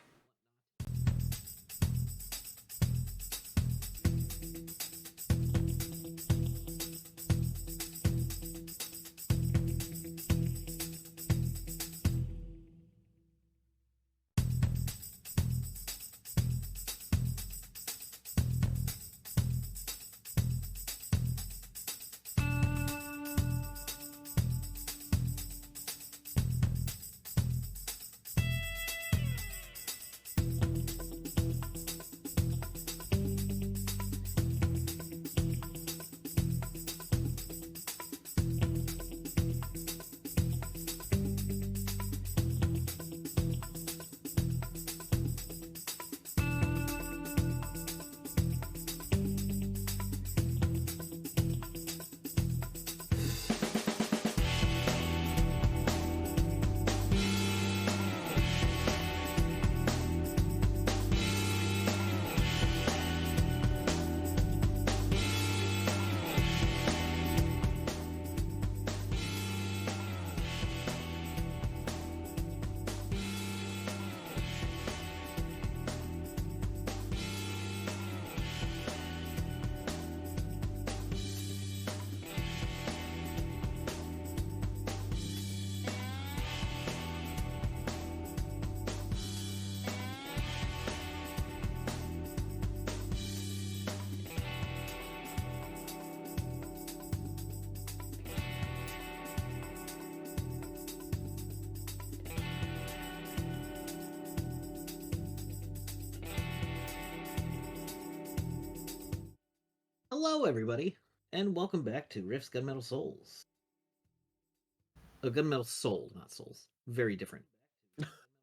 Hello, everybody, and welcome back to Rift's Gunmetal Souls. Gunmetal Soul, not Souls. Very different.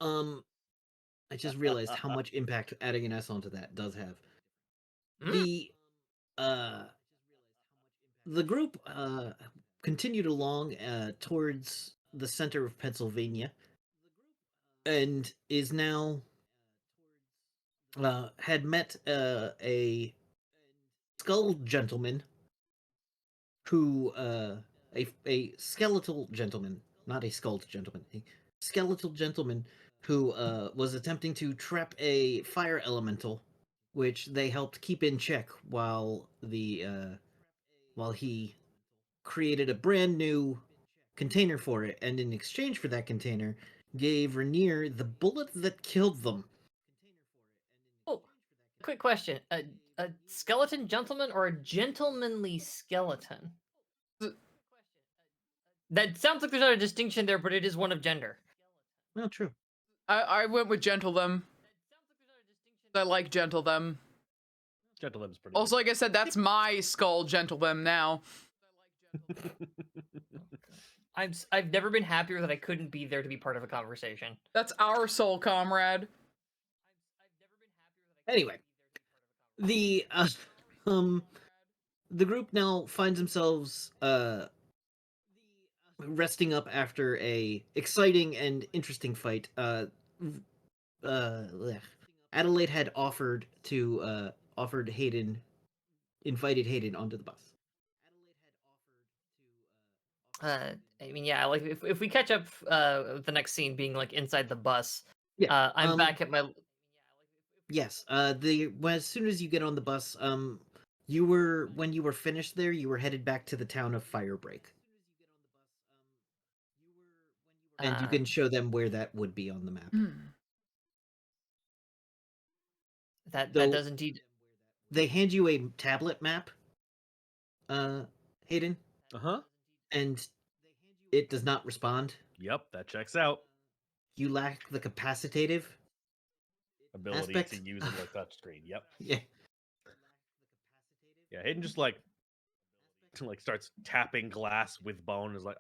I just realized how much impact adding an S onto that does have. The uh the group continued along towards the center of Pennsylvania and is now had met a skull gentleman who a skeletal gentleman, not a skull gentleman, a skeletal gentleman who was attempting to trap a fire elemental, which they helped keep in check while he created a brand new container for it, and in exchange for that container, gave Rainier the bullet that killed them. Oh, quick question: a skeleton gentleman or a gentlemanly skeleton? That sounds like there's not a distinction there, but it is one of gender. Well, true. I went with gentle them. I like gentle them. Gentle M's pretty Also, like I said, that's my skull gentle them now. I've never been happier that I couldn't be there to be part of a conversation. That's our soul comrade. Anyway, the the group now finds themselves resting up after a exciting and interesting fight. Adelaide had invited Hayden onto the bus. I mean, yeah, like if we catch up with the next scene being like inside the bus, Yeah, I'm back at my. Yes, as soon as you get on the bus, when you were finished there, you were headed back to the town of Firebreak, and you Uh, can show them where that would be on the map. that Though does indeed. they hand you a tablet map, Hayden, Uh-huh. and it does not respond. Yep, that checks out. You lack the capacitative Ability aspect. to use it like touchscreen. Yep. Yeah. Yeah, Hayden just like starts tapping glass with bone. Is like,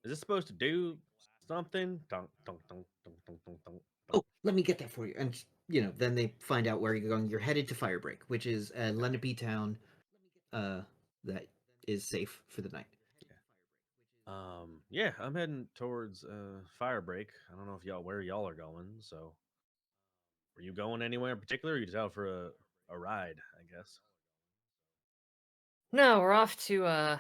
is this supposed to do something? Dunk, dunk, dunk, dunk, dunk, dunk, dunk. Oh, let me get that for you. And then they find out where you're going. You're headed to Firebreak, which is a Lenape town that is safe for the night. Yeah, I'm heading towards Firebreak. I don't know if where y'all are going, so Were you going anywhere in particular? Or you just out for a ride, I guess. No, we're off to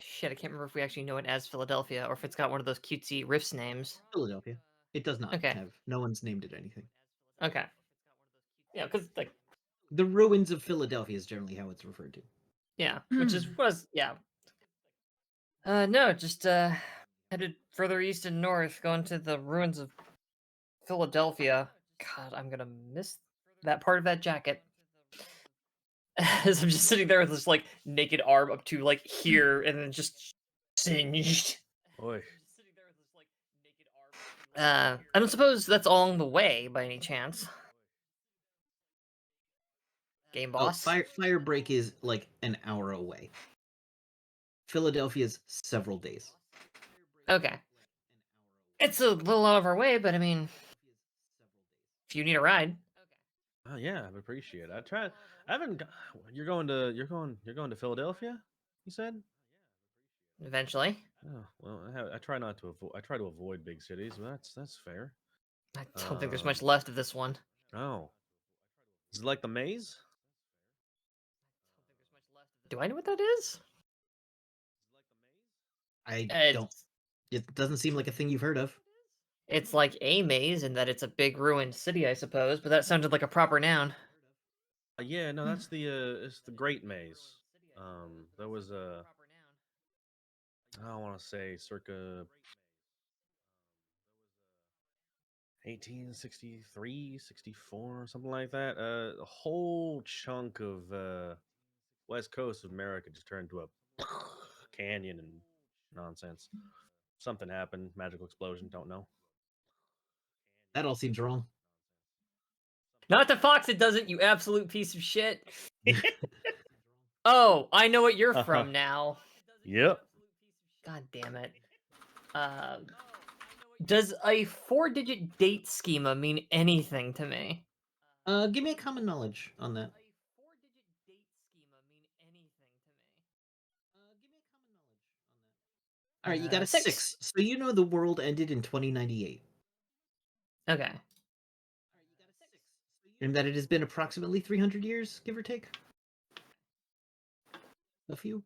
shit, I can't remember if we actually know it as Philadelphia or if it's got one of those cutesy riffs names. Philadelphia. It does not Okay. have. No one's named it anything. Okay. Yeah, because like The ruins of Philadelphia is generally how it's referred to. yeah, which was yeah. No, just headed further east and north, going to the ruins of Philadelphia. God, I'm gonna miss that part of that jacket. As I'm just sitting there with this like naked arm up to like here and then just singed. Boy. I don't suppose that's along the way by any chance. Game Oh, boss. fire break is like an hour away. Philadelphia's several days. Okay. It's a little out of our way, but I mean, if you need a ride. Oh yeah, I'd appreciate it. I haven't. You're going to Philadelphia. You said. Eventually. Oh well, I try not to avoid. I try to avoid big cities, but that's fair. I don't think there's much left of this one. Oh, is it like the maze? Do I know what that is? I don't. It's, It doesn't seem like a thing you've heard of. it's like a maze in that it's a big ruined city, I suppose, but that sounded like a proper noun. Yeah, no, that's it's the Great Maze. There was I want to say circa 1863, 64, something like that. A whole chunk of west coast of America just turned into a canyon and nonsense. Something happened, magical explosion, don't know. That all seems wrong. Not to Fox, it doesn't, you absolute piece of shit. Oh, I know what you're from now. Yep. God damn it. Does a 4-digit date schema mean anything to me? Give me a common knowledge on that. All right, you got a 6. So you know the world ended in 2098. Okay. And that it has been approximately 300 years, give or take. A few.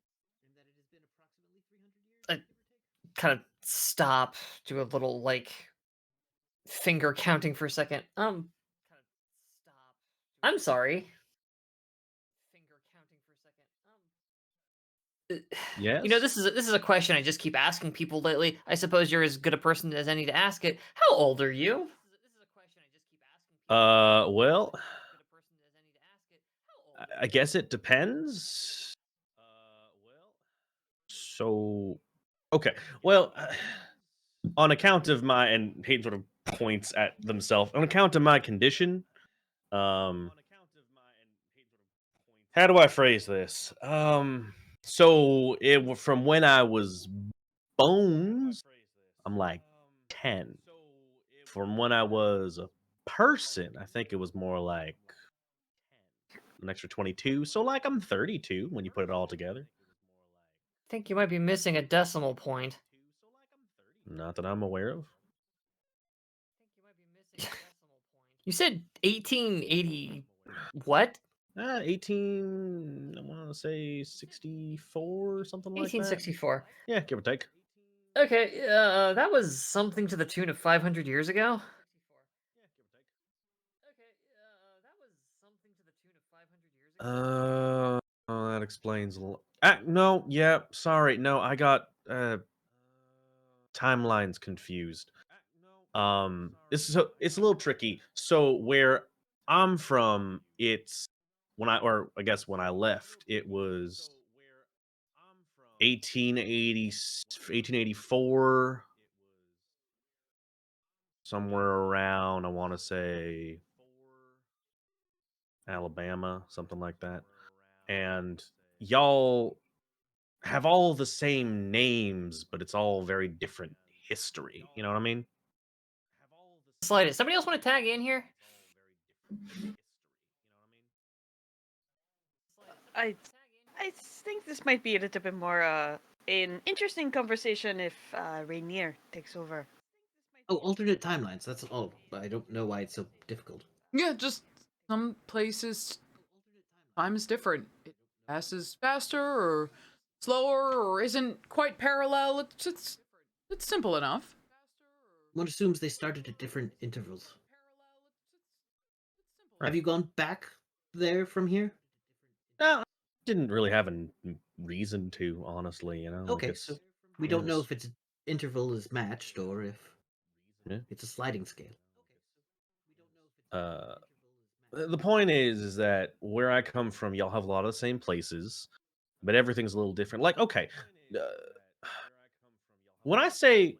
Kind of stop, do a little like finger counting for a second. I'm sorry. Yes. You know, this is a question I just keep asking people lately. I suppose you're as good a person as any to ask it. How old are you? Well, I guess it depends. So, okay. Well, on account of my and Hayden sort of points at themselves on account of my condition. How do I phrase this? So from when I was bones, I'm like 10. From when I was a person, I think it was more like an extra 22. So like I'm 32 when you put it all together. I think you might be missing a decimal point. Not that I'm aware of. You said 1880 what? 18, I want to say 64, something like that. 1864. Yeah, give or take. Okay, that was something to the tune of 500 years ago. That explains a lot. No, yeah, sorry. No, I got timelines confused. It's a little tricky. So where I'm from, it's I guess when I left, it was 1880, 1884, somewhere around, I want to say Alabama, something like that. And y'all have all the same names, but it's all very different history. You know what I mean? Slightest. Somebody else want to tag in here? I think this might be a little bit more an interesting conversation if Rainier takes over. Oh, alternate timelines. That's all. But I don't know why it's so difficult. Yeah, just some places time is different. It passes faster or slower or isn't quite parallel. It's simple enough. One assumes they started at different intervals. Have Right. you gone back there from here? No, I didn't really have a reason to, honestly. Like Okay, it's so we yeah, don't know if its interval is matched or if yeah. it's a sliding scale. Uh, the point is that where I come from, y'all have a lot of the same places, but everything's a little different. Like, okay, when I say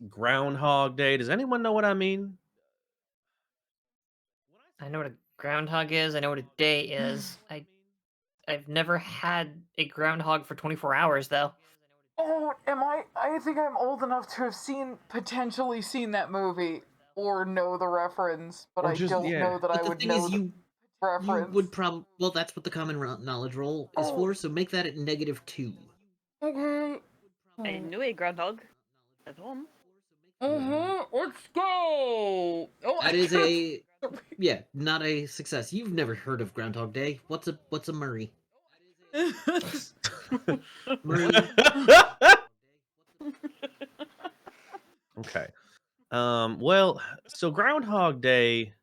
Groundhog Day, does anyone know what I mean? I know what a groundhog is. I know what a day is. I've never had a groundhog for 24 hours though. Oh, am I? I think I'm old enough to have potentially seen that movie or know the reference, but Or I just don't yeah, know that But I the would thing is, know the you would reference. probably that's what the common knowledge roll is Oh, for. So make that at -2. okay. I knew a groundhog at home. Let's go. Oh, I That is could a not a success. You've never heard of Groundhog Day. What's a Murray? have. Murray. okay. Well, so Groundhog Day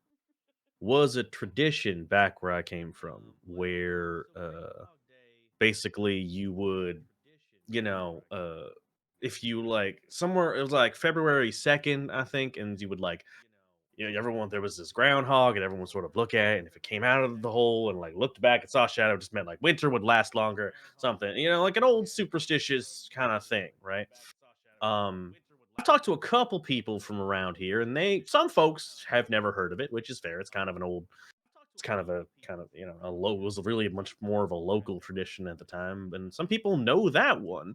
was a tradition back where I came from, where basically you would, you know, if you like somewhere it was like February 2nd, I think, and you would like everyone there was this groundhog and everyone would sort of look at it, and if it came out of the hole and like looked back and saw a shadow, it just meant like winter would last longer, something, like an old superstitious kind of thing, right? Um, I've talked to a couple people from around here, and some folks have never heard of it, which is fair. It's kind of an old, it's kind of a low was really much more of a local tradition at the time, and some people know that one.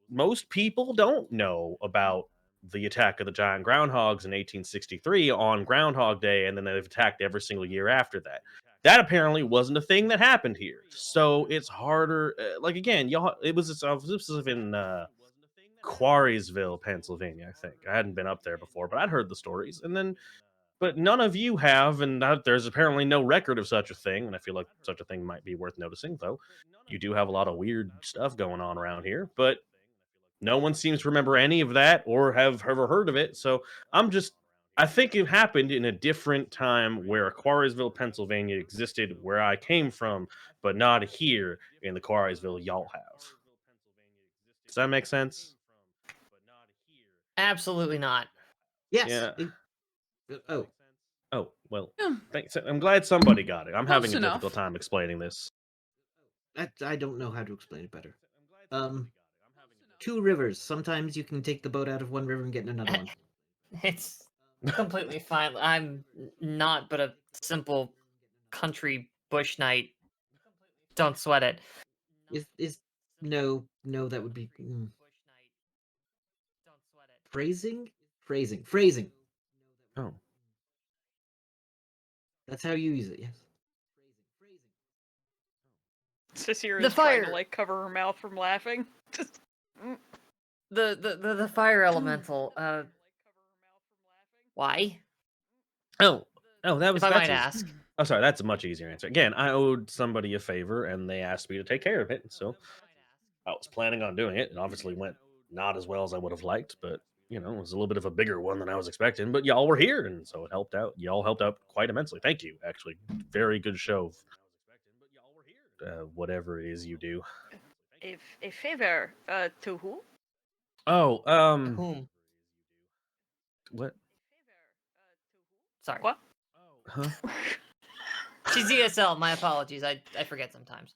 Most people don't know about the attack of the giant groundhogs in 1863 on Groundhog Day, and then they've attacked every single year after that. That apparently wasn't a thing that happened here, so it's harder. Like again, y'all, this was in Quarriesville, Pennsylvania. I think I hadn't been up there before, but I'd heard the stories, and then but none of you have, and there's apparently no record of such a thing. And I feel like such a thing might be worth noticing, though. You do have a lot of weird stuff going on around here, but no one seems to remember any of that or have ever heard of it. So I'm just, I think it happened in a different time where Quarriesville, Pennsylvania existed where I came from, but not here in the Quarriesville y'all have. Does that make sense? Absolutely not. Yes. Yeah. Oh, Oh, well, Yeah, thanks. I'm glad somebody got it. I'm having close a difficult enough. time explaining this. I don't know how to explain it better. Um, two rivers. Sometimes you can take the boat out of one river and get in another one. It's completely fine. I'm not but a simple country bush knight. Don't sweat it. Is no, that would be phrasing, phrasing. Oh. That's how you use it. Yes. Sissira The is trying to fire. like cover her mouth from laughing. Just The fire elemental. Why? Oh. Oh, If I that's might easy. ask. Oh, sorry, that's a much easier answer. Again, I owed somebody a favor and they asked me to take care of it. So I was planning on doing it. It obviously went not as well as I would have liked, but it was a little bit of a bigger one than I was expecting. But y'all were here, and so it helped out. Y'all helped out quite immensely. Thank you. Actually, very good show. Whatever it is you do. if a favor, to who? Oh, Whom? what? Sorry. What? Huh? She's ESL. My apologies. I forget sometimes.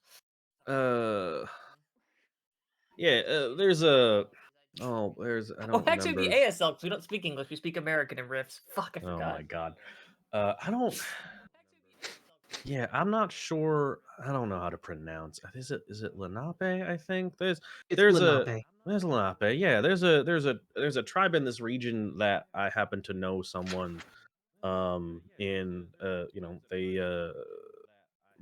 Uh, yeah. There's a. Oh, I Oh, don't actually, the remember. ASL because we don't speak English. We speak American in riffs. Fuck, I Oh forgot. my god. I don't. Yeah, I'm not sure. I don't know how to pronounce. Is it Lenape? I think It's there's a Lenape. there's Lenape. Yeah, there's a tribe in this region that I happen to know someone in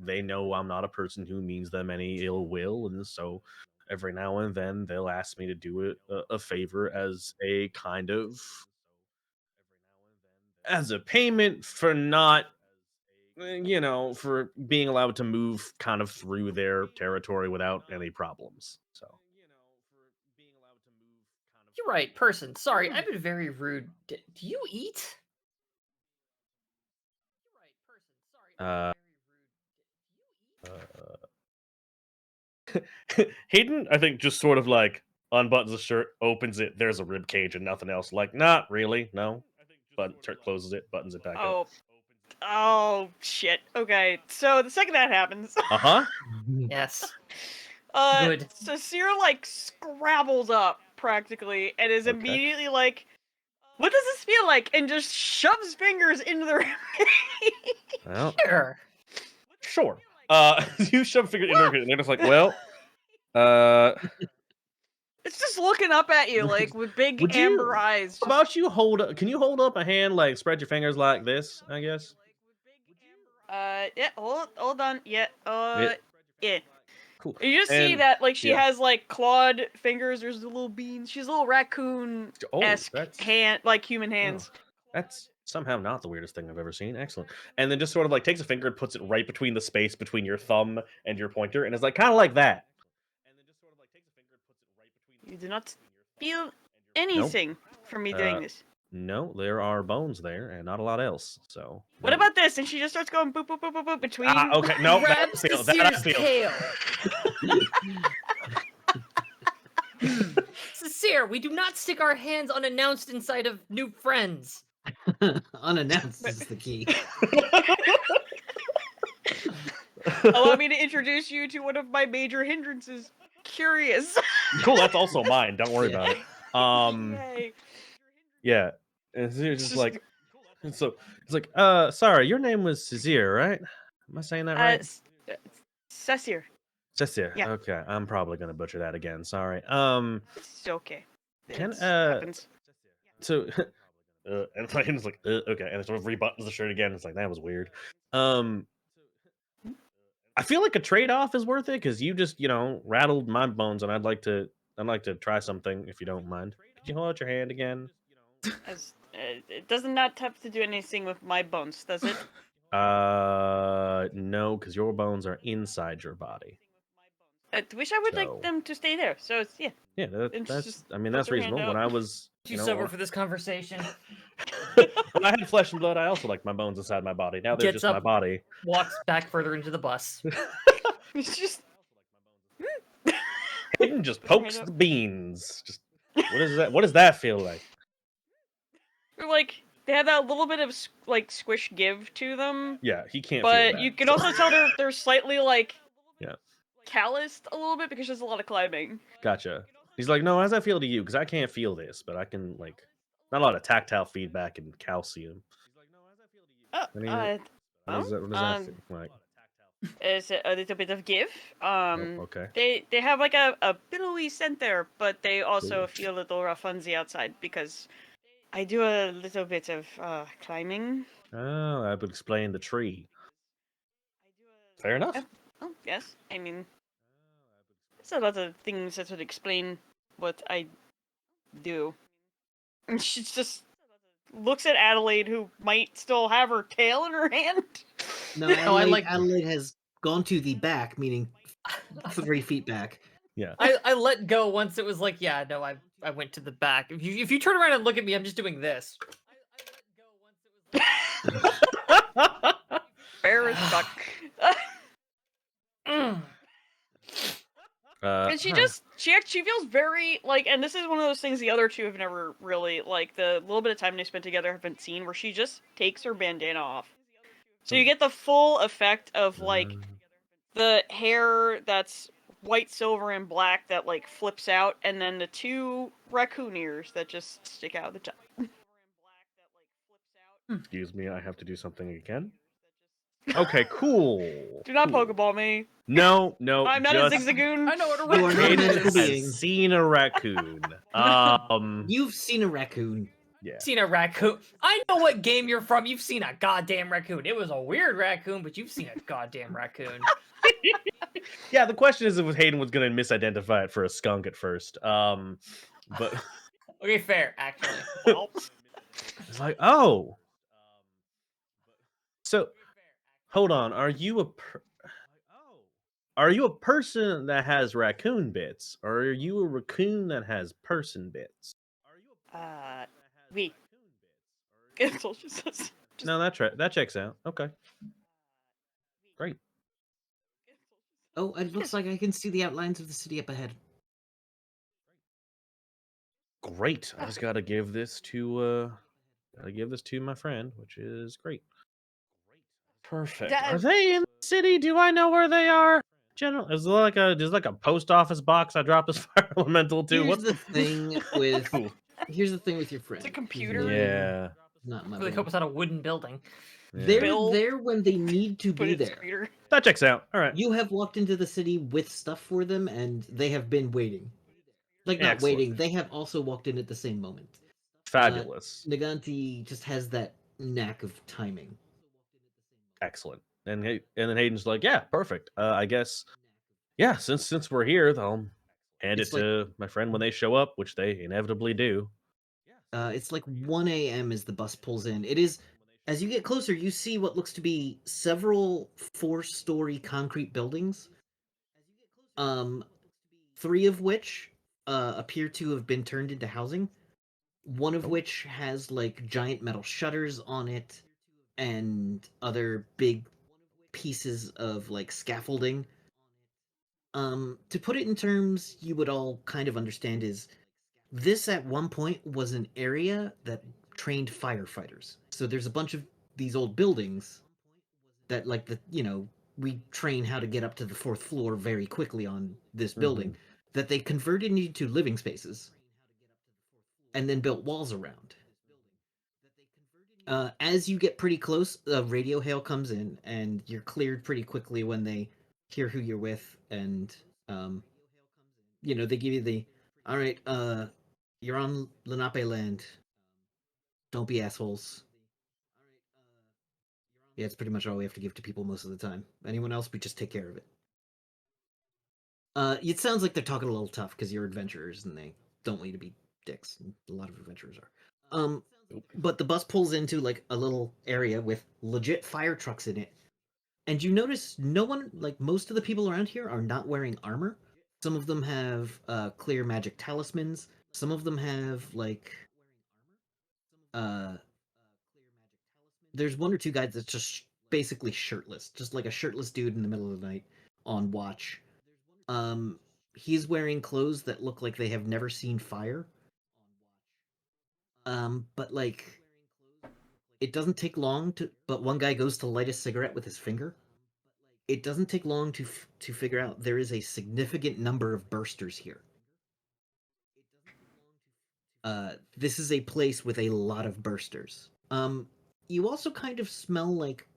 they know I'm not a person who means them any ill will, and so every now and then they'll ask me to do a favor as a kind of as a payment for not, for being allowed to move kind of through their territory without any problems. So You're right, person. Sorry, I've been very rude. Do you eat? uh, Hayden, I think, just sort of like unbuttons the shirt, opens it. There's a rib cage and nothing else. Like, not really, no. But closes it, buttons it back up. Oh shit. Okay, so the second that happens, Uh-huh. Yes. Good. Good. Cecile like scrabbles up practically and is Okay. immediately like, "What does this feel like?" and just shoves fingers into the Well, Sure. you shove fingers in there, and they're just like, well, It's just looking up at you like with big Would amber you- eyes. how about you can you hold up a hand, like spread your fingers like this, I guess? Yeah, hold on. Yeah, yeah. Cool. You just see And- that, like, she yeah. has, like, clawed fingers, there's the little beans, she's a little raccoon-esque that's- hand, like, human hands. That's somehow not the weirdest thing I've ever seen. Excellent. And then just sort of like takes a finger and puts it right between the space between your thumb and your pointer, and it's like kind of like that. You do not feel anything from me doing this. No, there are bones there and not a lot else. So What no. about this? And she just starts going boop, boop, boop, boop, boop between... Okay, no, Grab Cecire's tail. Cecire, we do not stick our hands unannounced inside of new friends. Unannounced is the key. Allow me to introduce you to one of my major hindrances. Curious. Cool, that's also mine. Don't worry Yeah. about it. Yay. Yeah. And it's just like, so it's like, sorry, your name was Cecire, right? Am I saying that right? Cecire. Cecire. yeah. Okay, I'm probably gonna butcher that again. Sorry. It's okay. Can, It happens. So, and Titan's like, okay, and it sort of rebuttons the shirt again. It's like that was weird. I feel like a trade-off is worth it because you just, rattled my bones, and I'd like to try something if you don't mind. Could you hold out your hand again? It does not have to do anything with my bones, does it? No, because your bones are inside your body. I wish I would So- like them to stay there. So it's, yeah. Yeah, It's that's. just I mean, put that's their hand reasonable. When out. I was, Too sober for this conversation. when I had flesh and blood, I also liked my bones inside my body. Now they're Gets just my up. body. Walks back further into the bus. It's just Hayden just pokes up. the beans. Just what is that? What does that feel like? like they have that little bit of like squish give to them, Yeah, he can't. feel but that, you can so- also tell they're slightly like Yeah. calloused a little bit because there's a lot of climbing. Gotcha. He's like, no, how does that feel to you? Because I can't feel this, but I can not a lot of tactile feedback and calcium. What does that feel like? Is a little bit of give. Okay. They have like a billowy scent there, but they also Cool. feel a little rough on the outside because I do a little bit of climbing. Oh, that would explain the tree. Fair enough. Yep. Oh, yes. I mean, there's a lot of things that would explain what I do. And she just looks at Adelaide, who might still have her tail in her hand. No, No, I like- Adelaide has gone to the back, meaning 3 feet back. Yeah. I let go once it was like, yeah, no, I went to the back. If you turn around and look at me, I'm just doing this. Fair as fuck. Mm. And she feels very like, and this is one of those things the other two have never really, like, the little bit of time they spent together haven't seen, where she just takes her bandana off. So you get the full effect of like the hair that's white, silver, and black that like flips out, and then the 2 raccoon ears that just stick out of the top. Excuse me, I have to do something again. Okay, cool. Do not cool. Pokeball me. No, I'm not just a Zigzagoon. I know what a You are not a raccoon magical is. being. has seen a raccoon. You've seen a raccoon. Yeah. Seen a raccoon. I know what game you're from. You've seen a goddamn raccoon. It was a weird raccoon, but you've seen a goddamn raccoon. Yeah, the question is if Hayden was going to misidentify it for a skunk at first. But Okay, fair, actually. Well, it's like, oh, So, hold on. Are you a person that has raccoon bits, or are you a raccoon that has person bits? We. Cancel just says. No, that checks out. Okay, great. Oh, it looks like I can see the outlines of the city up ahead. Great. I just gotta give this to my friend, which is great. Perfect. Are they in the city? Do I know where they are? General, is there like a post office box I dropped this fire elemental to? Here's What's the thing with Ooh, here's the thing with your friend. It's a His computer. name yeah. is not I really hope Muggle. it's not a wooden building. They're Bill. there when they need to Put be it in there. computer. That checks out. All right. You have walked into the city with stuff for them, and they have been waiting. Like, not Excellent. waiting, they have also walked in at the same moment. Fabulous. Naganti just has that knack of timing. Excellent. And then Hayden's like, yeah, perfect. I guess, yeah. Since we're here, I'll hand It's it to my friend when they show up, which they inevitably do. It's like 1 a.m. as the bus pulls in. It is, as you get closer, you see what looks to be several 4-story concrete buildings. 3 of which appear to have been turned into housing. One of Oh. which has like giant metal shutters on it and other big pieces of like scaffolding. To put it in terms you would all kind of understand is this at one point was an area that trained firefighters. So there's a bunch of these old buildings that like we train how to get up to the 4th floor very quickly on this building that they converted into living spaces and then built walls around. As you get pretty close, a radio hail comes in, and you're cleared pretty quickly when they hear who you're with, and they give you the, all right, you're on Lenape land. Don't be assholes. Yeah, it's pretty much all we have to give to people most of the time. Anyone else, we just take care of it. It sounds like they're talking a little tough because you're adventurers and they don't want you to be dicks. A lot of adventurers are. But the bus pulls into like a little area with legit fire trucks in it. And you notice no one, like most of the people around here, are not wearing armor. Some of them have clear magic talismans. Some of them have like there's 1 or 2 guys that's just basically shirtless, just like a shirtless dude in the middle of the night on watch. He's wearing clothes that look like they have never seen fire. But like it doesn't take long but one guy goes to light a cigarette with his finger. It doesn't take long to figure out there is a significant number of bursters here. This is a place with a lot of bursters. You also kind of smell like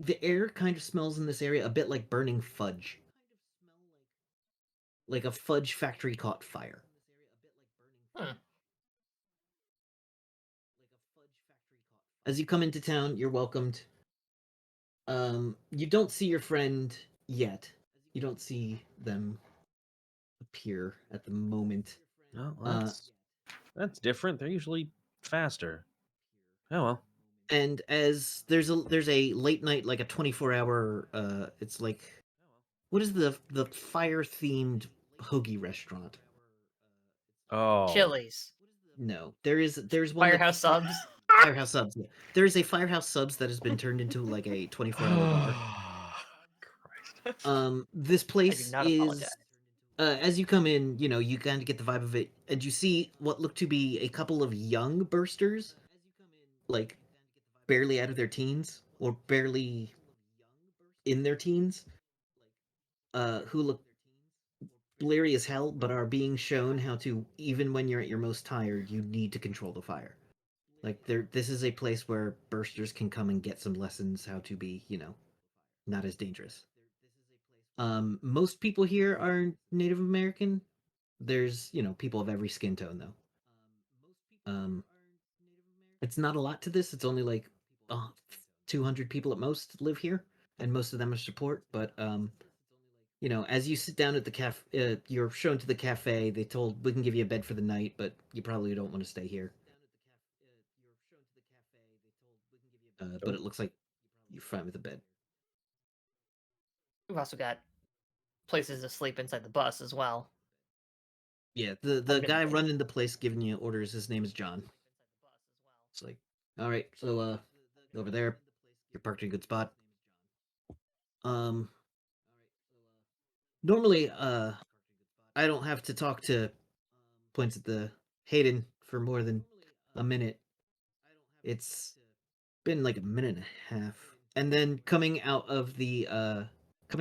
the air kind of smells in this area a bit like burning fudge. Like a fudge factory caught fire. As you come into town, you're welcomed. You don't see your friend yet. You don't see them appear at the moment. Oh, that's different. They're usually faster. Oh well. And as there's a late night, like a 24-hour, it's like, what is the fire themed hoagie restaurant? Oh, Chili's. No, there's one Firehouse Subs. Firehouse Subs. Yeah. There is a Firehouse Subs that has been turned into like a 24-hour bar. This I do place not is apologize. as you come in, you kind of get the vibe of it, and you see what look to be a couple of young bursters, like barely out of their teens or barely in their teens, who look bleary as hell, but are being shown how to, even when you're at your most tired, you need to control the fire. Like this is a place where bursters can come and get some lessons how to be, not as dangerous. Most people here are Native American. There's, people of every skin tone though. It's not a lot to this. It's only like 200 people at most live here, and most of them are support. But as you sit down at the cafe, you're shown to the cafe. They told we can give you a bed for the night, but you probably don't want to stay here. but it looks like you're fine with the bed. We've also got places to sleep inside the bus as well. Yeah, the good guy thing. running the place giving you orders, his name is John. It's like, all right, so over there, you're parked in a good spot. Um, normally, I don't have to talk to points at the Hayden for more than a minute. It's been like a minute and a half. And then coming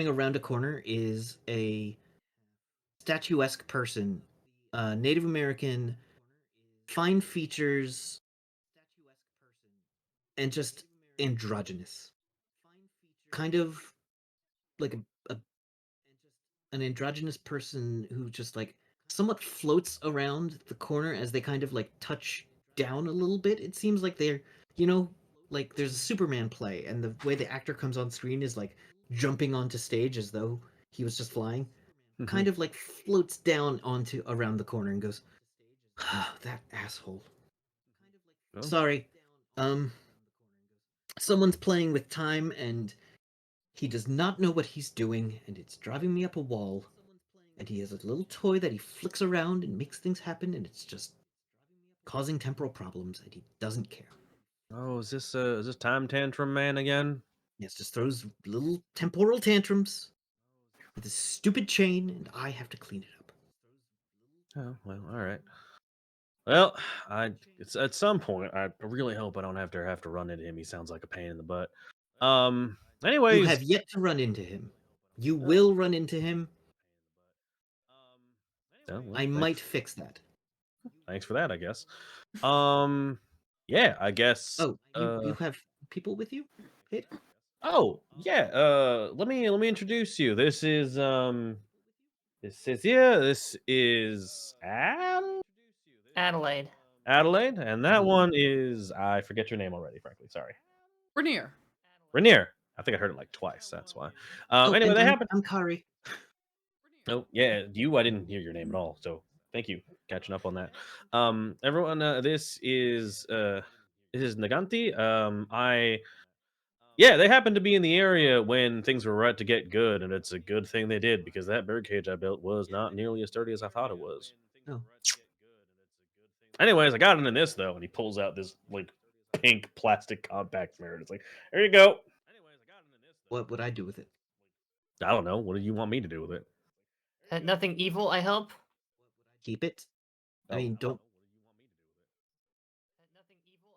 around a corner is a statuesque person, Native American, fine features, and just androgynous. Kind of like a an androgynous person who just like somewhat floats around the corner as they kind of like touch down a little bit. It seems like they're, you know, like there's a Superman play, and the way the actor comes on screen is like jumping onto stage as though he was just flying. Kind of like floats down onto around the corner and goes, ah, that asshole. Oh. Sorry. Someone's playing with time and he does not know what he's doing, and it's driving me up a wall. And he has a little toy that he flicks around and makes things happen, and it's just causing temporal problems, and he doesn't care. Oh, is this time tantrum man again? Yes, just throws little temporal tantrums with his stupid chain, and I have to clean it up. Oh well, all right. Well, it's at some point. I really hope I don't have to run into him. He sounds like a pain in the butt. You Anyways, have yet to run into him. You will run into him. oh, well, I might fix that. thanks for that, I guess. Yeah, I guess. Oh, you have people with you? Hit? Oh, yeah. Let me introduce you. This is This is Adelaide. Adelaide, and that one is I forget your name already. Frankly, sorry. Rainier. Rainier. I think I heard it like twice. That's why. Oh, Anyway, and they happen. I'm Kari. Oh yeah, you. I didn't hear your name at all. So thank you, catching up on that. Everyone, this is Naganti. Yeah, they happened to be in the area when things were right to get good, and it's a good thing they did because that birdcage I built was not nearly as sturdy as I thought it was. Oh, Anyways, I got into this though, and he pulls out this like pink plastic compact mirror. It's like, there you go. what would I do with it? I don't know. What do you want me to do with it? Nothing evil, I hope. Keep it? I Oh, mean, don't. Nothing evil,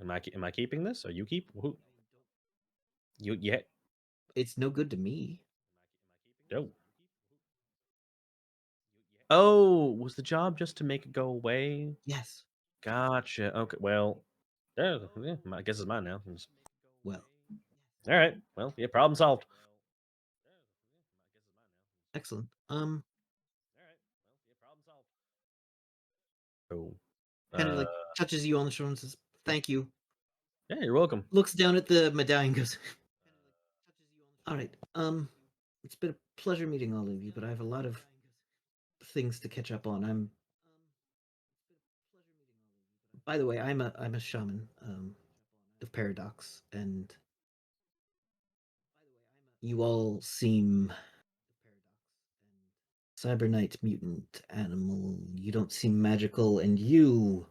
I hope. am I keeping this? Are you keep who? You yeah. It's no good to me. Oh. Oh, was the job just to make it go away? Yes. Gotcha. Okay. Well, yeah, I guess it's mine now. Well, All right. Well, yeah, problem solved. excellent. Oh. Kind of Uh, like touches you on the shoulder and says, "Thank you." yeah, you're welcome. Looks down at the medallion, and goes, "All right. It's been a pleasure meeting all of you, but I have a lot of things to catch up on. By the way, I'm a shaman of Paradox, and you all seem Cybernite mutant animal. You don't seem magical, and you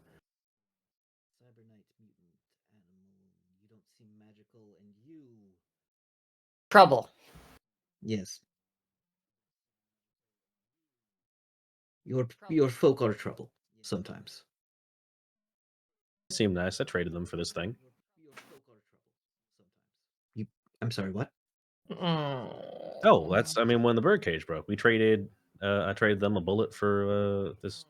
Cybernite mutant animal. You don't seem magical, and you Trouble. yes, your folk are trouble sometimes. Seemed nice. I traded them for this thing. You, I'm sorry, what? Oh, that's. I mean, when the birdcage broke, we traded. I traded them a bullet for this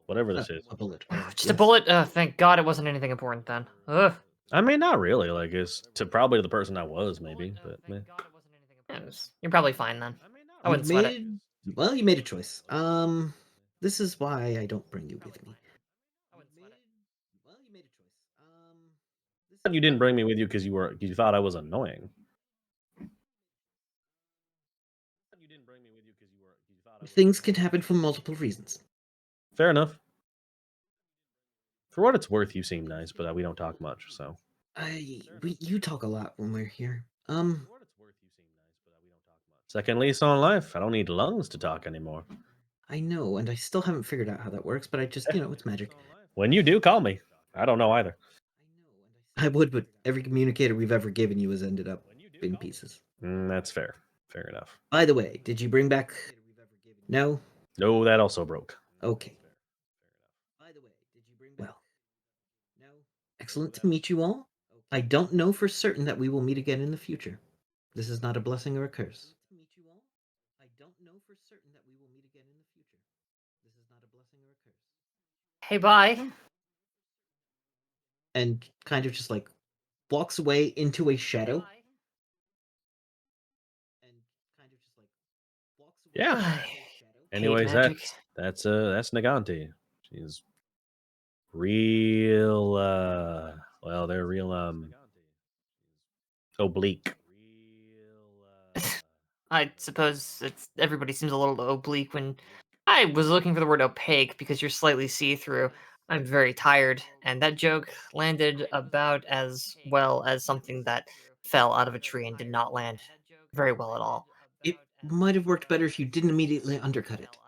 whatever this is. A bullet. Whatever. Just a Yes. bullet? Thank God it wasn't anything important then. Ugh. I mean, not really. Like, it's to probably the person I was, maybe. But You're probably fine then. I You wouldn't sweat it. Well, you made a choice. This is why I don't bring you with me. Well, you made a choice. you didn't bring me with you because you thought I was annoying. Things can happen for multiple reasons. Fair enough. For what it's worth, you seem nice, but we don't talk much. So You talk a lot when we're here. Second lease on life. I don't need lungs to talk anymore. I know, and I still haven't figured out how that works, but I just, it's magic. When you do, call me. I don't know either. I would, but every communicator we've ever given you has ended up in pieces. That's fair. Fair enough. By the way, did you bring back? No? No, that also broke. Okay. Well, excellent to meet you all. I don't know for certain that we will meet again in the future. This is not a blessing or a curse. Hey, bye. And kind of just like walks away into a shadow. Yeah. Hate Anyways, magic. that's Naganti. She's real well, they're real oblique. I suppose everybody seems a little oblique when I was looking for the word opaque because you're slightly see-through. I'm very tired, and that joke landed about as well as something that fell out of a tree and did not land very well at all. It might have worked better if you didn't immediately undercut it.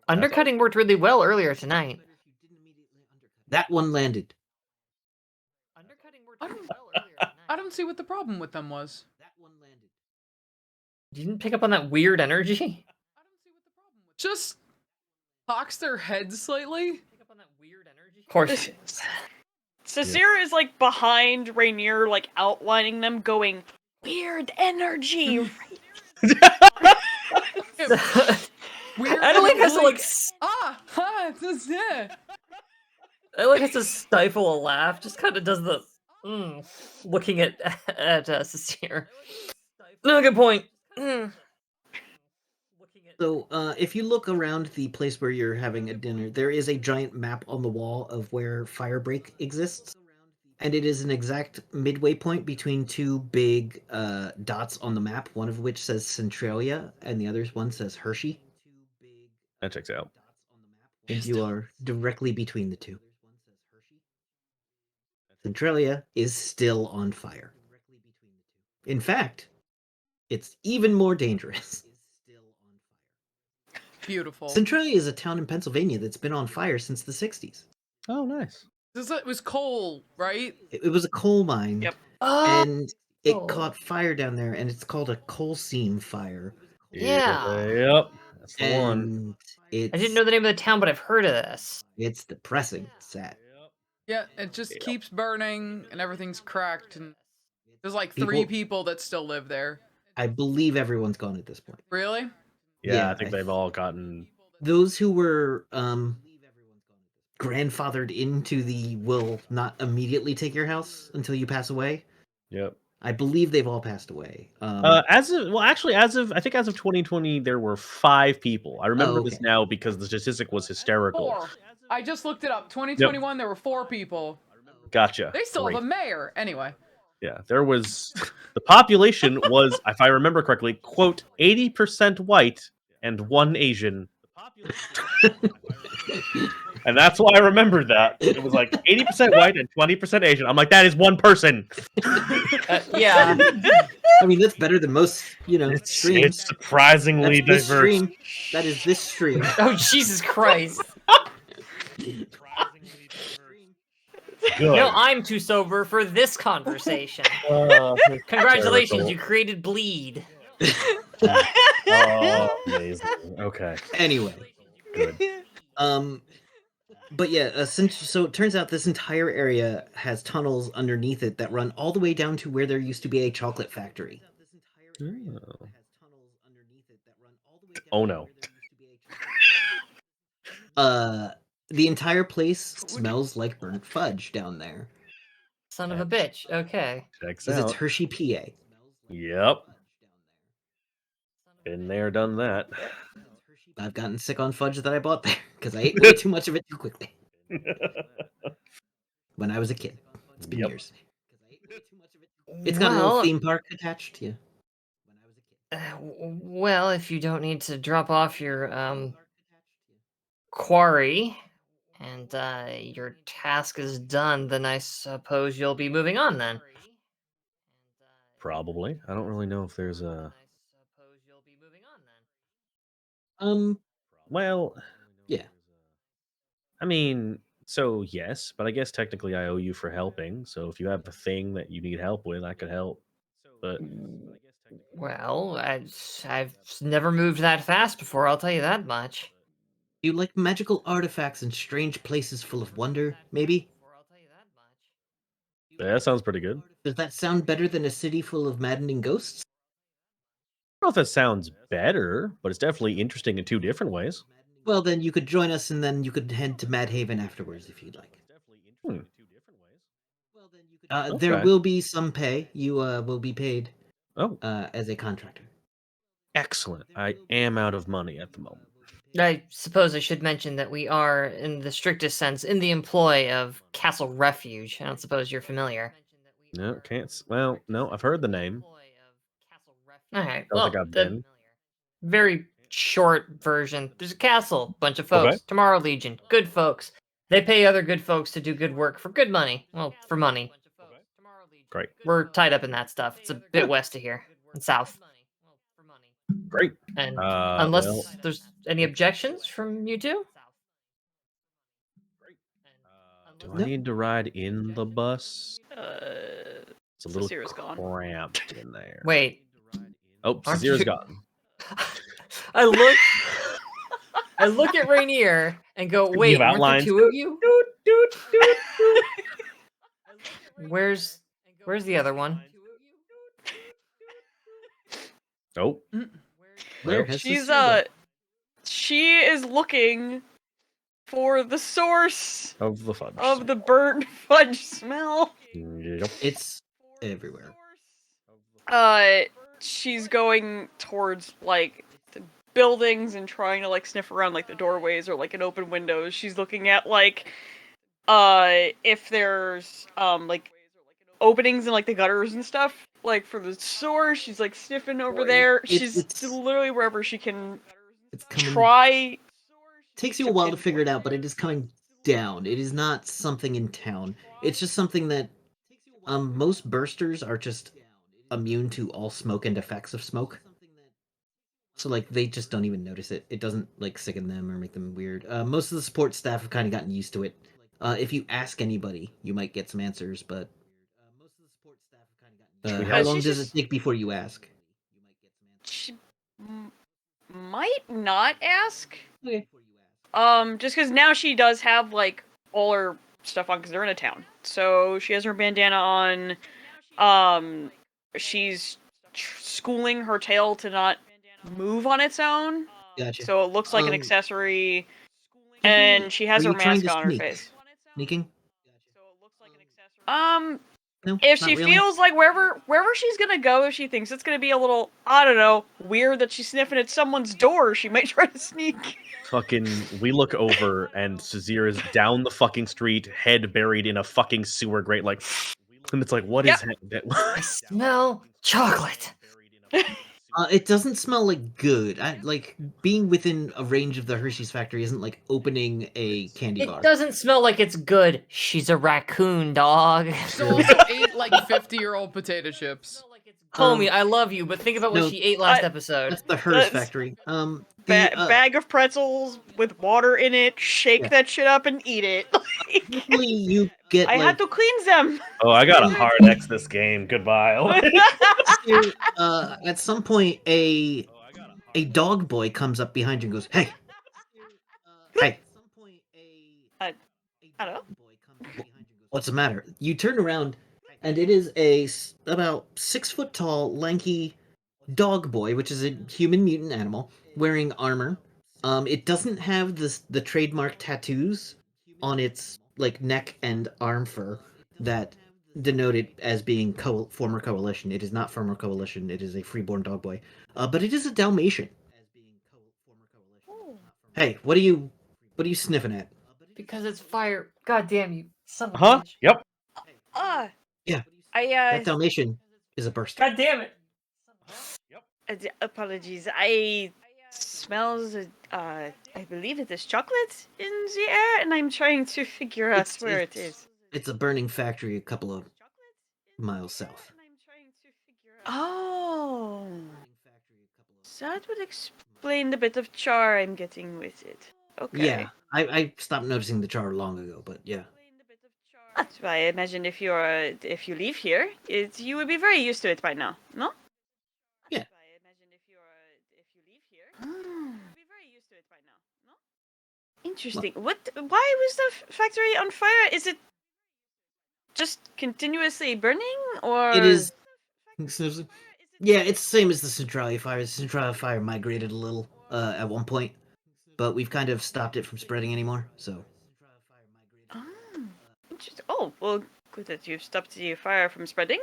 Undercutting worked really well earlier tonight. That one landed. I don't see what the problem with them was. You didn't pick up on that weird energy? Just cocks their head slightly. Of course. Cecile is like behind Rainier, like outlining them, going, weird energy. Weird. Adelaide has to like This is it. Adelaide has to stifle a laugh, just kind of does the looking at Cecile. No, good point. So, if you look around the place where you're having a dinner, there is a giant map on the wall of where Firebreak exists. And it is an exact midway point between two big dots on the map, one of which says Centralia, and the other one says Hershey. That checks out. And you are directly between the two. Centralia is still on fire. In fact, it's even more dangerous. Beautiful. Centralia is a town in Pennsylvania that's been on fire since the 60s. Oh, nice. It was coal, right? It was a coal mine. Yep. And it Oh. caught fire down there, and it's called a coal seam fire. Yeah. Yep. That's the one. And it's, I didn't know the name of the town, but I've heard of this. it's depressing, sad. Yeah, it just Yep. keeps burning and everything's cracked and there's like 3 people that still live there. I believe everyone's gone at this point. Really? Yeah, Yeah, I think they've all gotten. Those who were grandfathered into the will not immediately take your house until you pass away. Yep. I believe they've all passed away. As of 2020, there were 5 people. I remember this okay. now because the statistic was hysterical. 4. I just looked it up. 2021, there were 4 people. Gotcha. They still Great. have a mayor. Anyway. Yeah, there was the population was, if I remember correctly, quote 80% white and 1 Asian. And that's why I remembered that. It was like 80% white and 20% Asian. I'm like, that is 1 person. Yeah. I mean, that's better than most, streams. It's surprisingly That's this diverse. stream. That is this stream. Oh, Jesus Christ. Good. No, I'm too sober for this conversation. Congratulations, you created bleed. Oh, amazing. Okay. Anyway. Good. But yeah, so it turns out this entire area has tunnels underneath it that run all the way down to where there used to be a chocolate factory. Oh no. The entire place smells like burnt fudge down there. Son of a bitch. Okay. Checks 'Cause it's out. Hershey, PA. Yep. Been there, done that. I've gotten sick on fudge that I bought there because I ate way too much of it too quickly when I was a kid. It's been Yep. years. It's got a little Well, theme park attached. Yeah. well, if you don't need to drop off your quarry and your task is done, then I suppose you'll be moving on then. Probably. I don't really know if there's a. Um, Well, yeah. I mean, so yes, but I guess technically I owe you for helping. So if you have a thing that you need help with, I could help. But Well, I've never moved that fast before, I'll tell you that much. You like magical artifacts and strange places full of wonder, maybe? yeah, that sounds pretty good. Does that sound better than a city full of maddening ghosts? I don't know if that sounds better, but it's definitely interesting in two different ways. Well, then you could join us and then you could head to Mad Haven afterwards if you'd like. Hmm. There Okay. will be some pay. You will be paid Oh, as a contractor. excellent. I am out of money at the moment. I suppose I should mention that we are, in the strictest sense, in the employ of Castle Refuge. I don't suppose you're familiar. No, can't. Well, no, I've heard the name. Alright, Don't think well, I've the been. very short version. There's a castle, bunch of Okay. folks. Tomorrow Legion, good folks. They pay other good folks to do good work for good money. Well, for money. Great. We're tied up in that stuff. It's a bit west of here, and south. Great. And Well, unless there's any objections from you two? do I No. need to ride in the bus? It's a little Sasira's gone. cramped in there. Wait, Oh, aren't Sazira's you- gone. I look at Rainier and go, Speaking wait, of weren't there outlines, two of you? Where's the other one? Oh, Where well, has She's Cecilia? she is looking for the source of the fudge. of the burnt fudge smell. Yep. It's everywhere. She's going towards like the buildings and trying to like sniff around like the doorways or like an open windows. She's looking at like if there's like openings in like the gutters and stuff like for the source. She's like sniffing over Boy, there. it's- She's literally wherever she can It's coming. try. Takes you a while to figure it out, but it is coming down. It is not something in town. It's just something that most bursters are just immune to all smoke and effects of smoke. So like they just don't even notice it. It doesn't like sicken them or make them weird. Most of the support staff have kind of gotten used to it. If you ask anybody, you might get some answers, but we how have- long She's does just- it take before you ask? She might not ask. Okay. Just because now she does have like all her stuff on because they're in a town. So she has her bandana on. She's schooling her tail to not move on its own, Gotcha. so it looks like an Um, accessory. Give me- And she has are her you trying mask to on her sneak? face. Sneaking? No, If not she really. feels like wherever she's gonna go, if she thinks it's gonna be a little, I don't know, weird that she's sniffing at someone's door, she might try to sneak. Fucking, we look over and Sazir is down the fucking street, head buried in a fucking sewer grate, like, and it's like, what is I smell chocolate. It doesn't smell like good. Like being within a range of the Hershey's factory isn't like opening a candy bar. It doesn't smell like it's good. She's a raccoon, dog. So also ate like 50-year-old potato chips. Homie, I love you, but think about what no, she ate last I- episode. That's the Hers That's- factory. Bag of pretzels with water in it, shake Yeah. that shit up and eat it. Usually you get I like had to cleanse them. Oh, I got a hard X this game. Goodbye. at some point a dog boy comes up behind you and goes, "Hey, hey, I don't know. what's the matter?" You turn around, and it is about 6 foot tall, lanky dog boy, which is a human mutant animal wearing armor. It doesn't have the trademark tattoos on its like neck and arm fur that denote it as being former coalition. It is not former coalition. It is a freeborn dog boy, but it is a Dalmatian. Hey, what are you sniffing at? Because it's fire. God damn you, son of a Huh? bitch. Yep. Yeah. I That Dalmatian is a burst. God damn it. apologies. I smells. I believe it is chocolate in the air, and I'm trying to figure out where it is. It's a burning factory a couple of miles south. Oh, that would explain the bit of char I'm getting with it. Okay. Yeah, I stopped noticing the char long ago, but yeah. That's why I imagine if you leave here, you would be very used to it by now. No? Yeah. Ah. Interesting. What? Why was the factory on fire? Is it just continuously burning, or It is. Yeah, it's the same as the Centralia fire. The Centralia fire migrated a little at one point, but we've kind of stopped it from spreading anymore. So Ah, interesting. Oh, well, good that you've stopped the fire from spreading.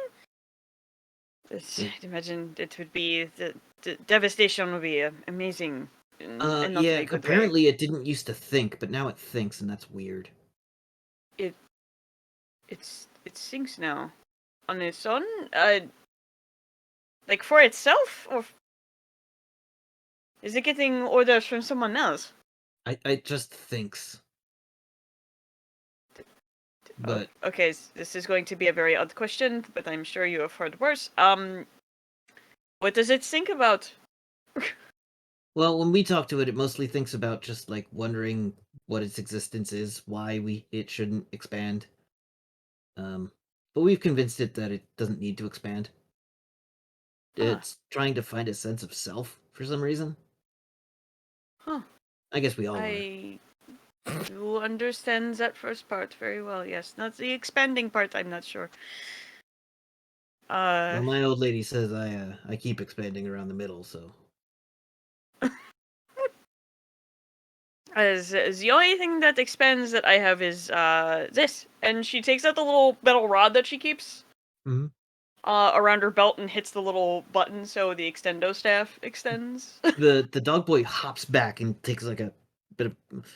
I'd imagine it would be the devastation would be amazing. In not yeah. a good way. Apparently, it didn't used to think, but now it thinks, and that's weird. It sinks now on its own. Like for itself, or is it getting orders from someone else? I just thinks. But Okay, this is going to be a very odd question, but I'm sure you have heard worse. What does it think about? well, when we talk to it, it mostly thinks about just like wondering what its existence is, why it shouldn't expand. But we've convinced it that it doesn't need to expand. Huh. It's trying to find a sense of self for some reason. Huh. I guess we all are. I do understand that first part very well. Yes, not the expanding part. I'm not sure. Well, my old lady says I keep expanding around the middle, so as the only thing that expands that I have is this, and she takes out the little metal rod that she keeps Mhm. Around her belt and hits the little button so the extendo staff extends. the dog boy hops back and takes like a bit of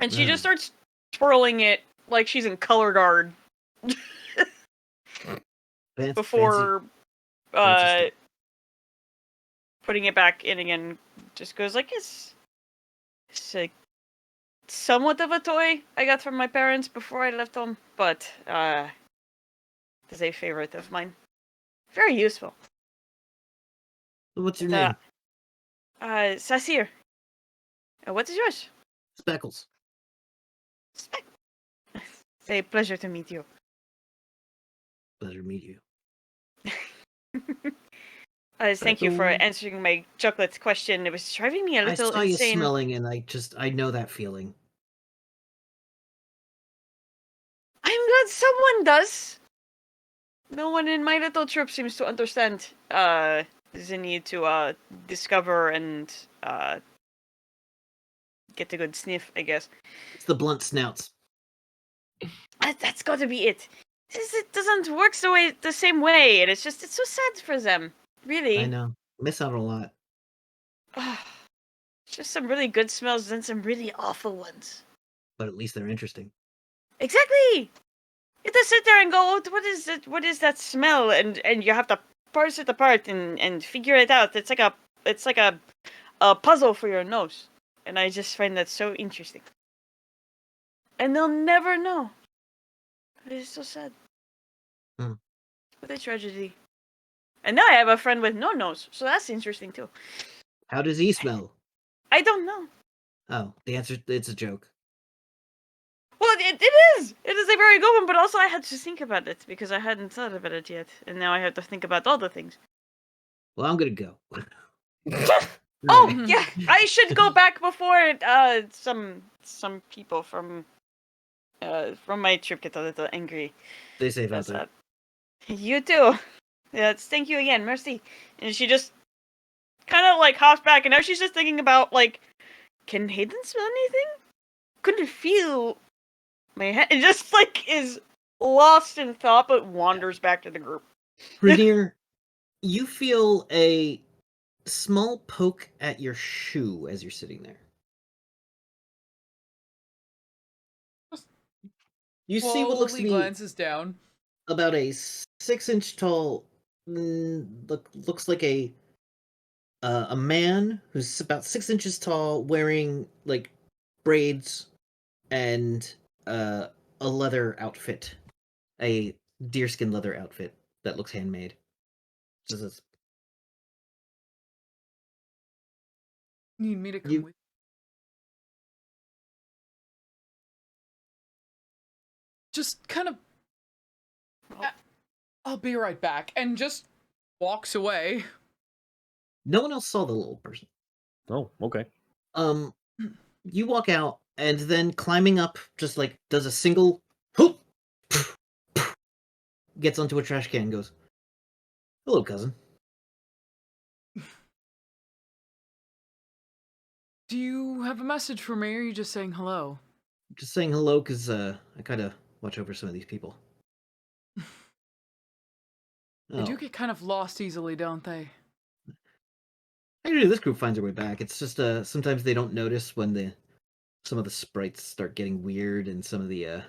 And she just starts twirling it like she's in color guard before fancy putting it back in again. Just goes like it's like somewhat of a toy I got from my parents before I left home, but is a favorite of mine. Very useful. What's your name? Sasir. What is yours? Speckles. It's a pleasure to meet you. Pleasure to meet you. Thank you for answering my chocolate question. It was driving me a little I saw insane. you smelling, and I know that feeling. I'm glad someone does. No one in my little troop seems to understand the need to discover and get a good sniff, I guess. It's the blunt snouts. That's got to be it. It doesn't work the same way, and it's so sad for them. Really. I know. Miss out on a lot. Just some really good smells and some really awful ones. But at least they're interesting. Exactly. You just sit there and go, what is it? What is that smell? And you have to parse it apart and figure it out. It's like a puzzle for your nose. And I just find that so interesting. And they'll never know. It is so sad. What a tragedy. And now I have a friend with no nose, so that's interesting too. How does he smell? I don't know. Oh, the answer, it's a joke. Well, it is! It is a very good one, but also I had to think about it, because I hadn't thought about it yet. And now I have to think about all the things. Well, I'm gonna go. Oh, yeah! I should go back before some people from my trip get a little angry. Stay safe out there. You too. Yes, thank you again, mercy. And she just kind of like hops back, and now she's just thinking about like, can Hayden smell anything? Couldn't feel my head. It just like is lost in thought, but wanders back to the group. Rainier, you feel a small poke at your shoe as you're sitting there. You see what looks to be glances down. about a 6-inch tall, looks like a A man who's about 6 inches tall, wearing like braids and a leather outfit, a deerskin leather outfit that looks handmade. This is Need me to come you. with? Just kind of. Oh. I'll be right back, and just walks away. No one else saw the little person. Oh, okay. Um, you walk out, and then climbing up, just like does a single hoop, gets onto a trash can, and goes, "Hello, cousin." Do you have a message for me, or are you just saying hello? Just saying hello, cause I kind of watch over some of these people. They do Oh, get kind of lost easily, don't they? actually, this group finds their way back. It's just sometimes they don't notice when some of the sprites start getting weird, and some of the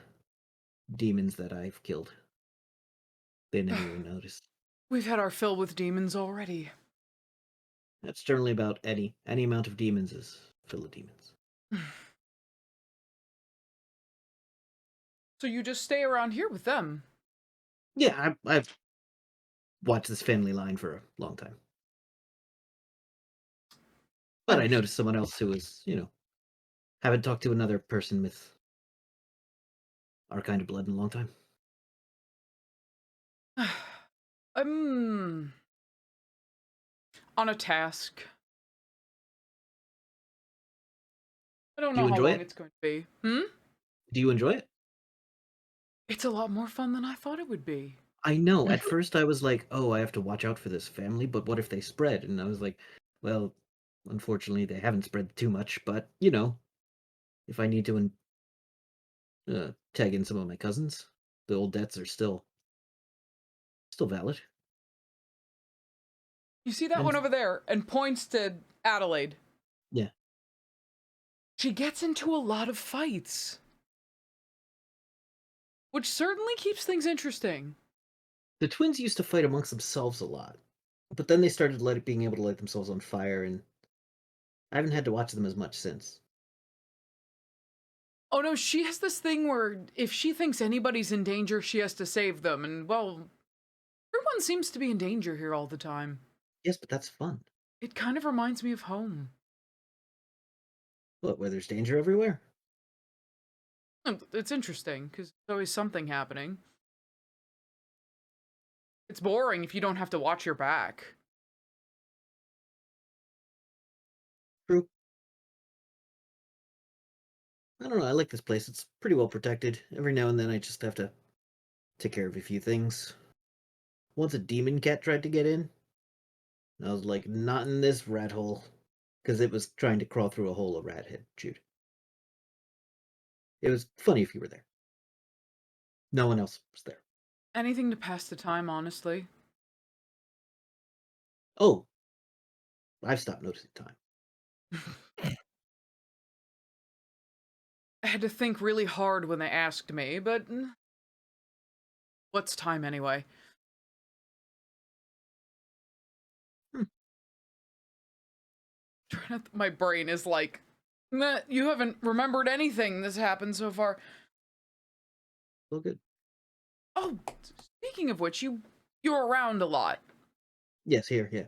demons that I've killed. They never even notice. We've had our fill with demons already. That's generally about any amount of demons is full of demons. So you just stay around here with them? Yeah, I've watched this family line for a long time. But I noticed someone else who was, haven't talked to another person with our kind of blood in a long time. I'm on a task. I don't Do know you how enjoy long it? it's going to be. Hmm? Do you enjoy it? It's a lot more fun than I thought it would be. I know. At first, I was like, "Oh, I have to watch out for this family," but what if they spread? And I was like, "Well, unfortunately, they haven't spread too much. But if I need to tag in some of my cousins, the old debts are still valid." You see that one And over there, and points to Adelaide. yeah, She gets into a lot of fights, which certainly keeps things interesting. the twins used to fight amongst themselves a lot, but then they started being able to light themselves on fire, and I haven't had to watch them as much since. Oh no, she has this thing where if she thinks anybody's in danger, she has to save them, and well, everyone seems to be in danger here all the time. Yes, but that's fun. It kind of reminds me of home. What, where there's danger everywhere? And it's interesting, because there's always something happening. It's boring if you don't have to watch your back. True. I don't know. I like this place. It's pretty well protected. Every now and then, I just have to take care of a few things. Once a demon cat tried to get in, I was like, not in this rat hole, because it was trying to crawl through a hole a rat had chewed. It was funny if you were there. No one else was there. Anything to pass the time, honestly. Oh, I've stopped noticing time. I had to think really hard when they asked me, but what's time anyway? Hmm. My brain is like, "Meh, you haven't remembered anything that's happened so far." Well, good. Oh, speaking of which, you're around a lot. Yes, here, yeah.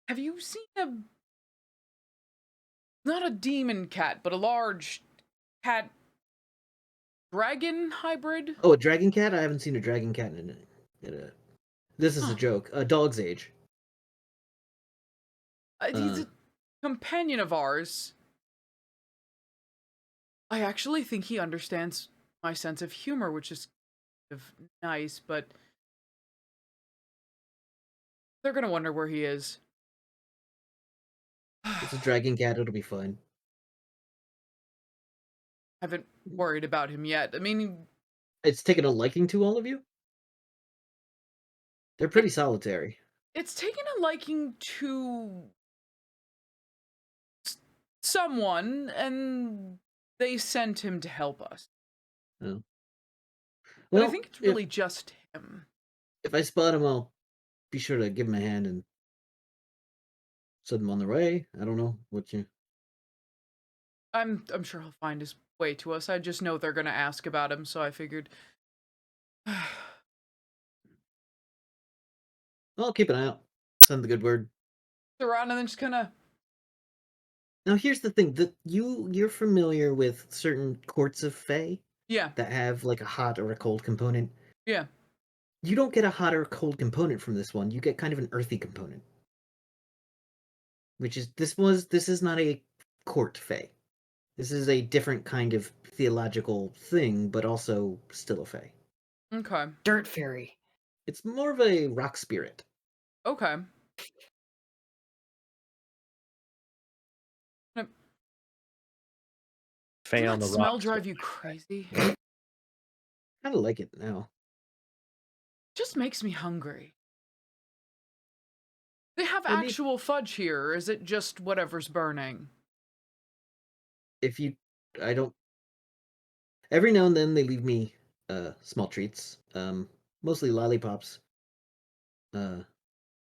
Have you seen not a demon cat, but a large cat dragon hybrid? Oh, a dragon cat? I haven't seen a dragon cat in a. This is a Huh. joke. A dog's age. He's a companion of ours. I actually think he understands my sense of humor, which is kind of nice, but they're gonna wonder where he is. It's a dragon cat. It'll be fine. Haven't worried about him yet. I mean, It's taken a liking to all of you? They're pretty solitary. it's taken a liking to someone, and they sent him to help us. Oh. But I Well, think it's really just him. if I spot him, I'll be sure to give him a hand and Send them on their way. I don't know what you. I'm sure he'll find his way to us. I just know they're gonna ask about him, so I figured. I'll keep an eye out. Send the good word. Around and then just kind of. Now here's the thing: that you're familiar with certain courts of Fae Yeah, that have like a hot or a cold component. yeah. You don't get a hot or cold component from this one. You get kind of an earthy component, which is this is not a court Fae. This is a different kind of theological thing, but also still a Fae. Okay. Dirt fairy. It's more of a rock spirit. Okay. Fey Doesn't on that the smell rocks. drive you crazy? Kind of like it now. Just makes me hungry. They have Well, actual fudge here, or is it just whatever's burning? If you, I don't. Every now and then they leave me small treats. Mostly lollipops. Uh,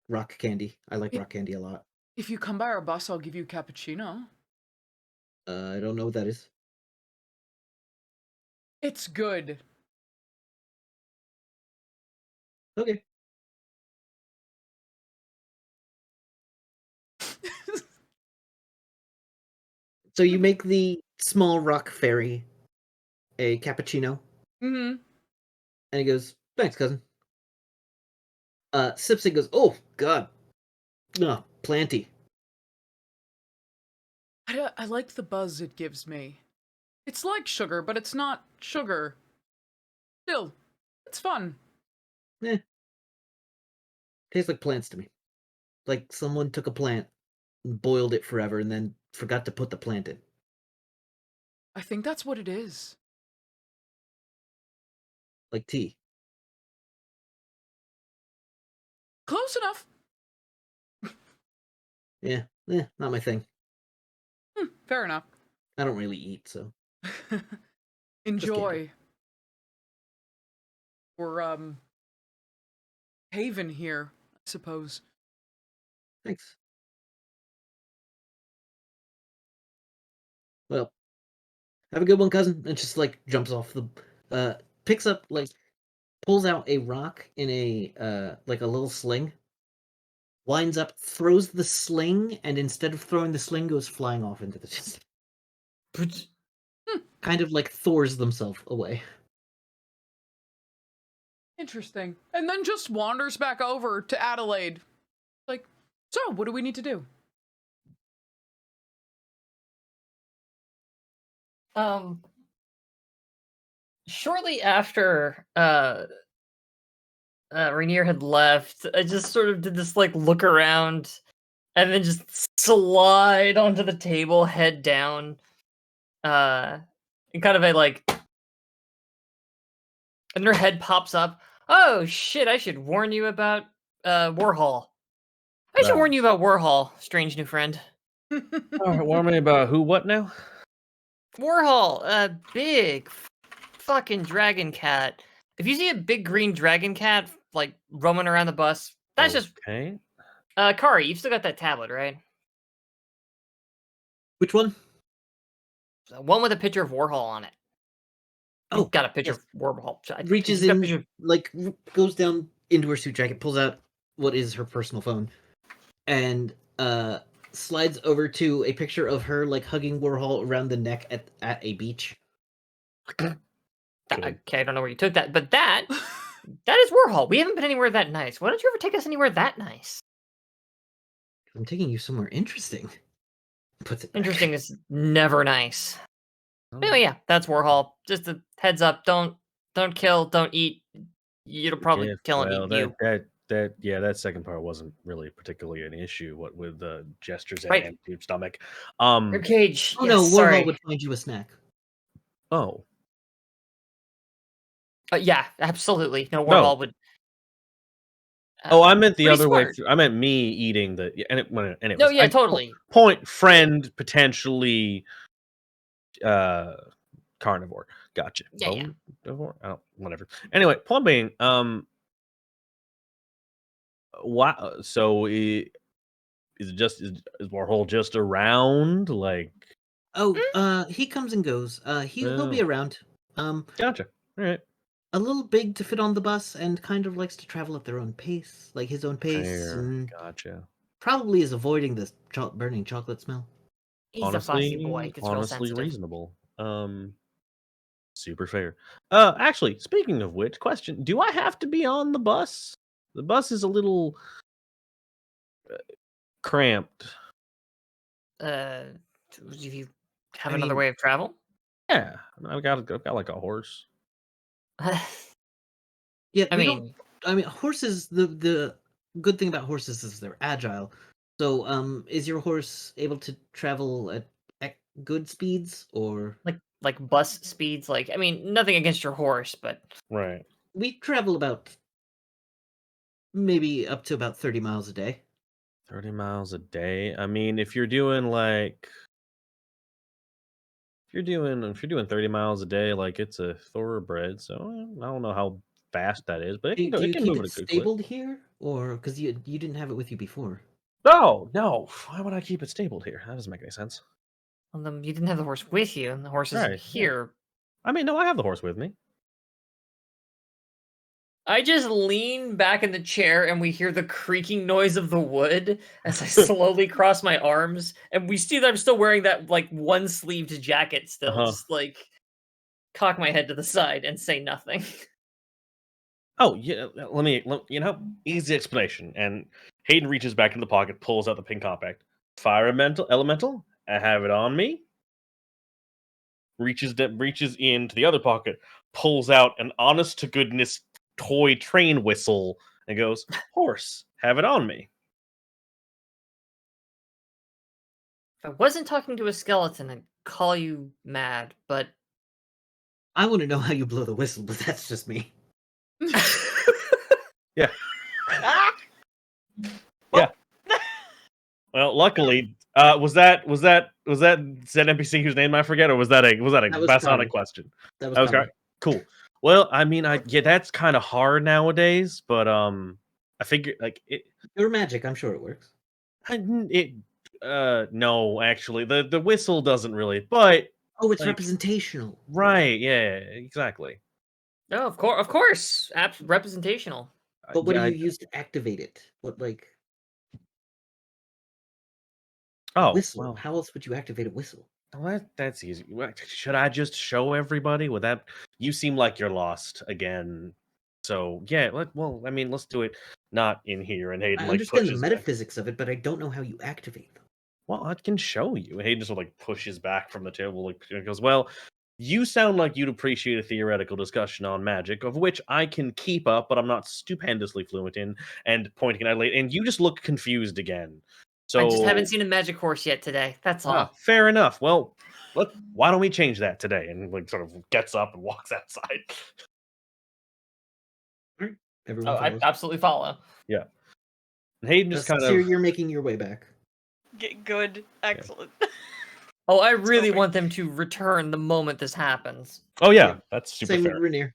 rock candy. I like It- rock candy a lot. If you come by our bus, I'll give you a cappuccino. I don't know what that is. It's good. Okay. So you make the small rock fairy a cappuccino, Mm-hmm. and he goes, "Thanks, cousin." Sips it, goes, "Oh God, no, planty." I like the buzz it gives me. It's like sugar, but it's not sugar. Still, it's fun. Eh, tastes like plants to me. Like someone took a plant, and boiled it forever, and then forgot to put the plant in. I think that's what it is. Like tea. Close enough. Yeah, not my thing. Fair enough. I don't really eat, so Enjoy. We're haven here, I suppose. thanks. Well, have a good one, cousin. And just like jumps off the, picks up like pulls out a rock in a like a little sling, winds up, throws the sling, and instead of throwing the sling, goes flying off into the distance. Kind of like Thor's themselves away. Interesting. And then just wanders back over to Adelaide. Like, so what do we need to do? Shortly after Rainier had left, I just sort of did this like look around and then just slide onto the table, head down. And kind of a like and her head pops up. Oh shit, I should warn you about Warhol. I should warn you about Warhol, strange new friend. All right, warn me about who, what now? Warhol, a big fucking dragon cat. If you see a big green dragon cat like roaming around the bus, that's just Okay. Kari, you've still got that tablet, right? Which one? The one with a picture of Warhol on it. Oh, You've got a picture yes. of Warhol. Reaches She's got a in, picture- like goes down into her suit jacket, pulls out what is her personal phone, and slides over to a picture of her like hugging Warhol around the neck at a beach. Good. Okay, I don't know where you took that, but that is Warhol. We haven't been anywhere that nice. Why don't you ever take us anywhere that nice? I'm taking you somewhere interesting. Puts it back. Interesting is never nice. Oh, Anyway, yeah, that's Warhol. Just a heads up, don't kill, don't eat. It'll probably yeah, kill and well, eat you. that second part wasn't really particularly an issue. What with the gestures and Right. empty stomach. Rib cage. Oh Yes, no, Warhol sorry. would find you a snack. Oh, Yeah, absolutely. No, No. Warhol would. oh, I meant the Pretty other way. smart. I meant me eating the. And it was. No, yeah, totally. Point friend potentially. Carnivore. Gotcha. Yeah, yeah. Bonivore? Oh, whatever. Anyway, point being, wow. So is Warhol just around? Like, Oh, he comes and goes. He'll be oh, around. gotcha. All right, A little big to fit on the bus, and kind of likes to travel at their own pace, like his own pace, fair, and gotcha. probably is avoiding the burning chocolate smell. He's a fussy boy. Gets real Honestly, sensitive. reasonable. Super fair. Actually, speaking of which, question: do I have to be on the bus? The bus is a little cramped. Uh, do you have I another mean, way of travel? Yeah, I've got like a horse. Yeah, I we don't. mean, I mean, horses. The good thing about horses is they're agile. So, is your horse able to travel at good speeds, or like bus speeds. Like, I mean, nothing against your horse, but Right. we travel about maybe up to about 30 miles a day. 30 miles a day. I mean, if you're doing like if you're doing 30 miles a day, like it's a thoroughbred, so I don't know how fast that is, but Do it you can keep move at it a good clip. stabled here, or because you didn't have it with you before? No, no. Why would I keep it stabled here? That doesn't make any sense. well, then you didn't have the horse with you, and the horse isn't Right. Yeah. here. I mean, no, I have the horse with me. I just lean back in the chair and we hear the creaking noise of the wood as I slowly cross my arms. And we see that I'm still wearing that like one sleeved jacket still, Uh-huh. just like cock my head to the side and say nothing. Oh, yeah. Easy explanation. And Hayden reaches back into the pocket, pulls out the pink compact. Fire elemental. I have it on me. Reaches into the other pocket, pulls out an honest to goodness toy train whistle, and goes, "Horse, have it on me." If I wasn't talking to a skeleton, I'd call you mad, but I want to know how you blow the whistle, but that's just me. Yeah, Ah! yeah. Well, luckily, was that said NPC whose name I forget, or was that a That was Masonic Kari. question? That was That was Kari. cool. Well, I mean, that's kind of hard nowadays, but I figure like Your magic, I'm sure it works. no, actually, the whistle doesn't really, but Oh, it's like representational. right, yeah, exactly. no, of course, representational. But what do Yeah, you use to activate it? What, like, a oh whistle? well. How else would you activate a whistle? Well, that's easy. Should I just show everybody? Would that? You seem like you're lost again. So yeah, I mean, let's do it. Not in here. And Hayden I like understand the pushes back. metaphysics of it, but I don't know how you activate them. Well, I can show you. And Hayden just like pushes back from the table. Like and goes, well, you sound like you'd appreciate a theoretical discussion on magic, of which I can keep up, but I'm not stupendously fluent in. And pointing at Adelaide, and you just look confused again. I just haven't So seen a magic horse yet today. That's all. fair enough. Well, why don't we change that today? And like sort of gets up and walks outside. Everyone Oh, I follows. absolutely follow. Yeah. And Hayden just kind Here of you're making your way back. Good. Excellent. Oh, I really perfect. want them to return the moment this happens. oh yeah, Yeah. that's super Same fair. with Rainier.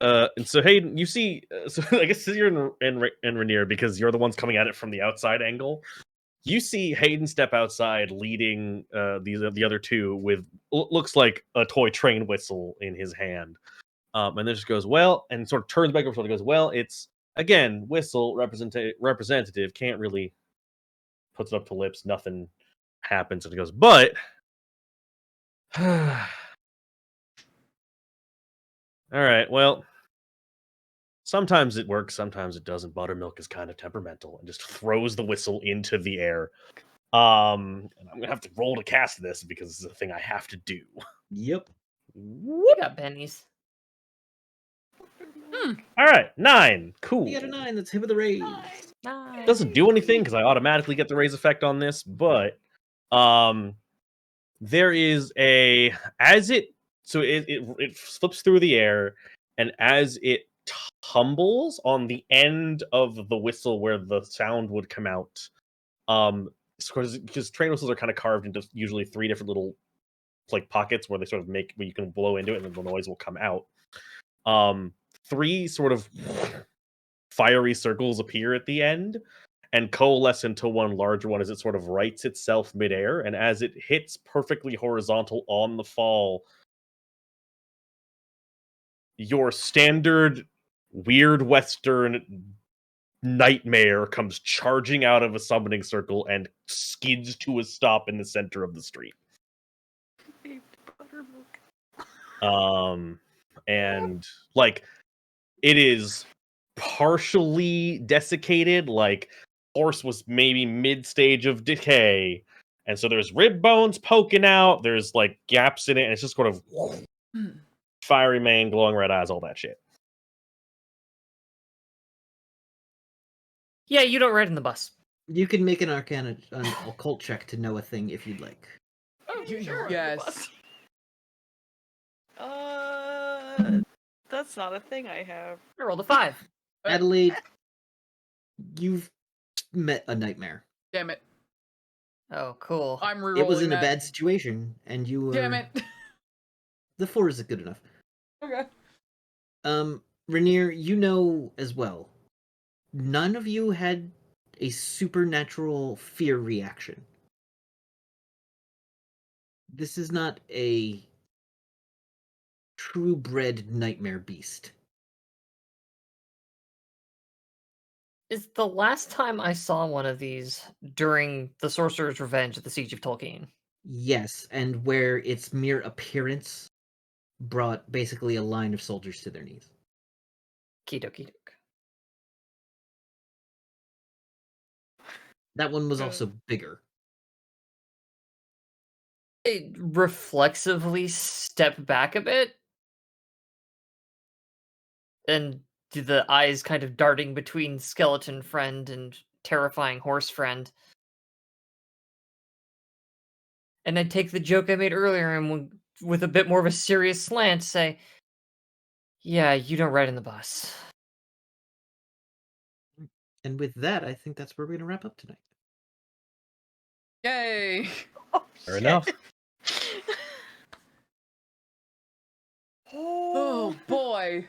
And so Hayden, you see, so I guess you're in Rainier because you're the ones coming at it from the outside angle. You see Hayden step outside, leading the other two with looks like a toy train whistle in his hand. And then just goes, well, and sort of turns back over and goes, well, it's again whistle representative, can't really puts it up to lips, nothing happens, and he goes, but all right, well, sometimes it works, sometimes it doesn't. Buttermilk is kind of temperamental and just throws the whistle into the air. And I'm gonna have to roll to cast this because it's a thing I have to do. Yep. You got pennies. All right, 9. Cool. You got a 9. That's hit with a raise. Nice. Doesn't do anything because I automatically get the raise effect on this, but there is a as it so it slips through the air, and as it tumbles on the end of the whistle where the sound would come out, because train whistles are kind of carved into usually 3 different little like pockets where they sort of make where you can blow into it and then the noise will come out. 3 sort of fiery circles appear at the end, and coalesce into one larger one as it sort of rights itself midair. And as it hits perfectly horizontal on the fall, your standard weird Western nightmare comes charging out of a summoning circle and skids to a stop in the center of the street. And like it is partially desiccated, like horse was maybe mid stage of decay, and so there's rib bones poking out, there's like gaps in it, and it's just sort of fiery mane, glowing red eyes, all that shit. Yeah, you don't ride in the bus. You can make an arcana, an occult check to know a thing if you'd like. Oh, sure. Yes. That's not a thing I have. I rolled a 5. Adelaide, you've met a nightmare. Damn it. Oh, cool. I'm rerolling It was in that. a bad situation, and you were... Damn it. The 4 isn't good enough. Okay. Rainier, you know as well. None of you had a supernatural fear reaction. This is not a true-bred nightmare beast. Is the last time I saw one of these during the Sorcerer's Revenge at the Siege of Tolkien? Yes, and where its mere appearance brought basically a line of soldiers to their knees. Kidok. That one was also bigger. I reflexively step back a bit, and do the eyes kind of darting between skeleton friend and terrifying horse friend. And I take the joke I made earlier and with a bit more of a serious slant say, yeah, you don't ride in the bus. And with that, I think that's where we're going to wrap up tonight. Yay. Oh, Fair enough. Oh boy.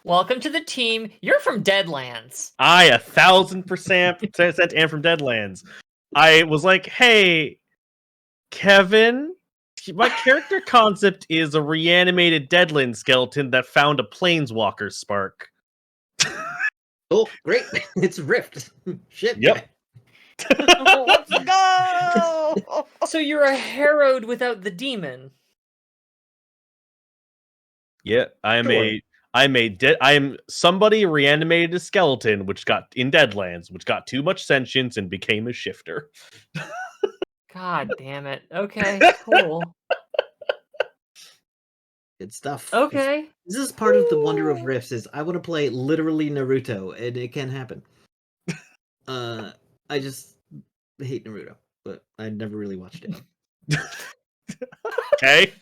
Welcome to the team. You're from Deadlands. I 1,000% am from Deadlands. I was like, hey, Kevin, my character concept is a reanimated Deadland skeleton that found a planeswalker spark. Oh, great! It's Rift. Shit. Yep. Let's go! So you're a Harrowed without the demon. Yeah, I Sure. am somebody reanimated a skeleton which got in Deadlands, which got too much sentience and became a shifter. God damn it. Okay, cool. Good stuff. Okay. This is part of the wonder of Rifts. Is I want to play literally Naruto, and it can happen. I just hate Naruto, but I never really watched it. Okay,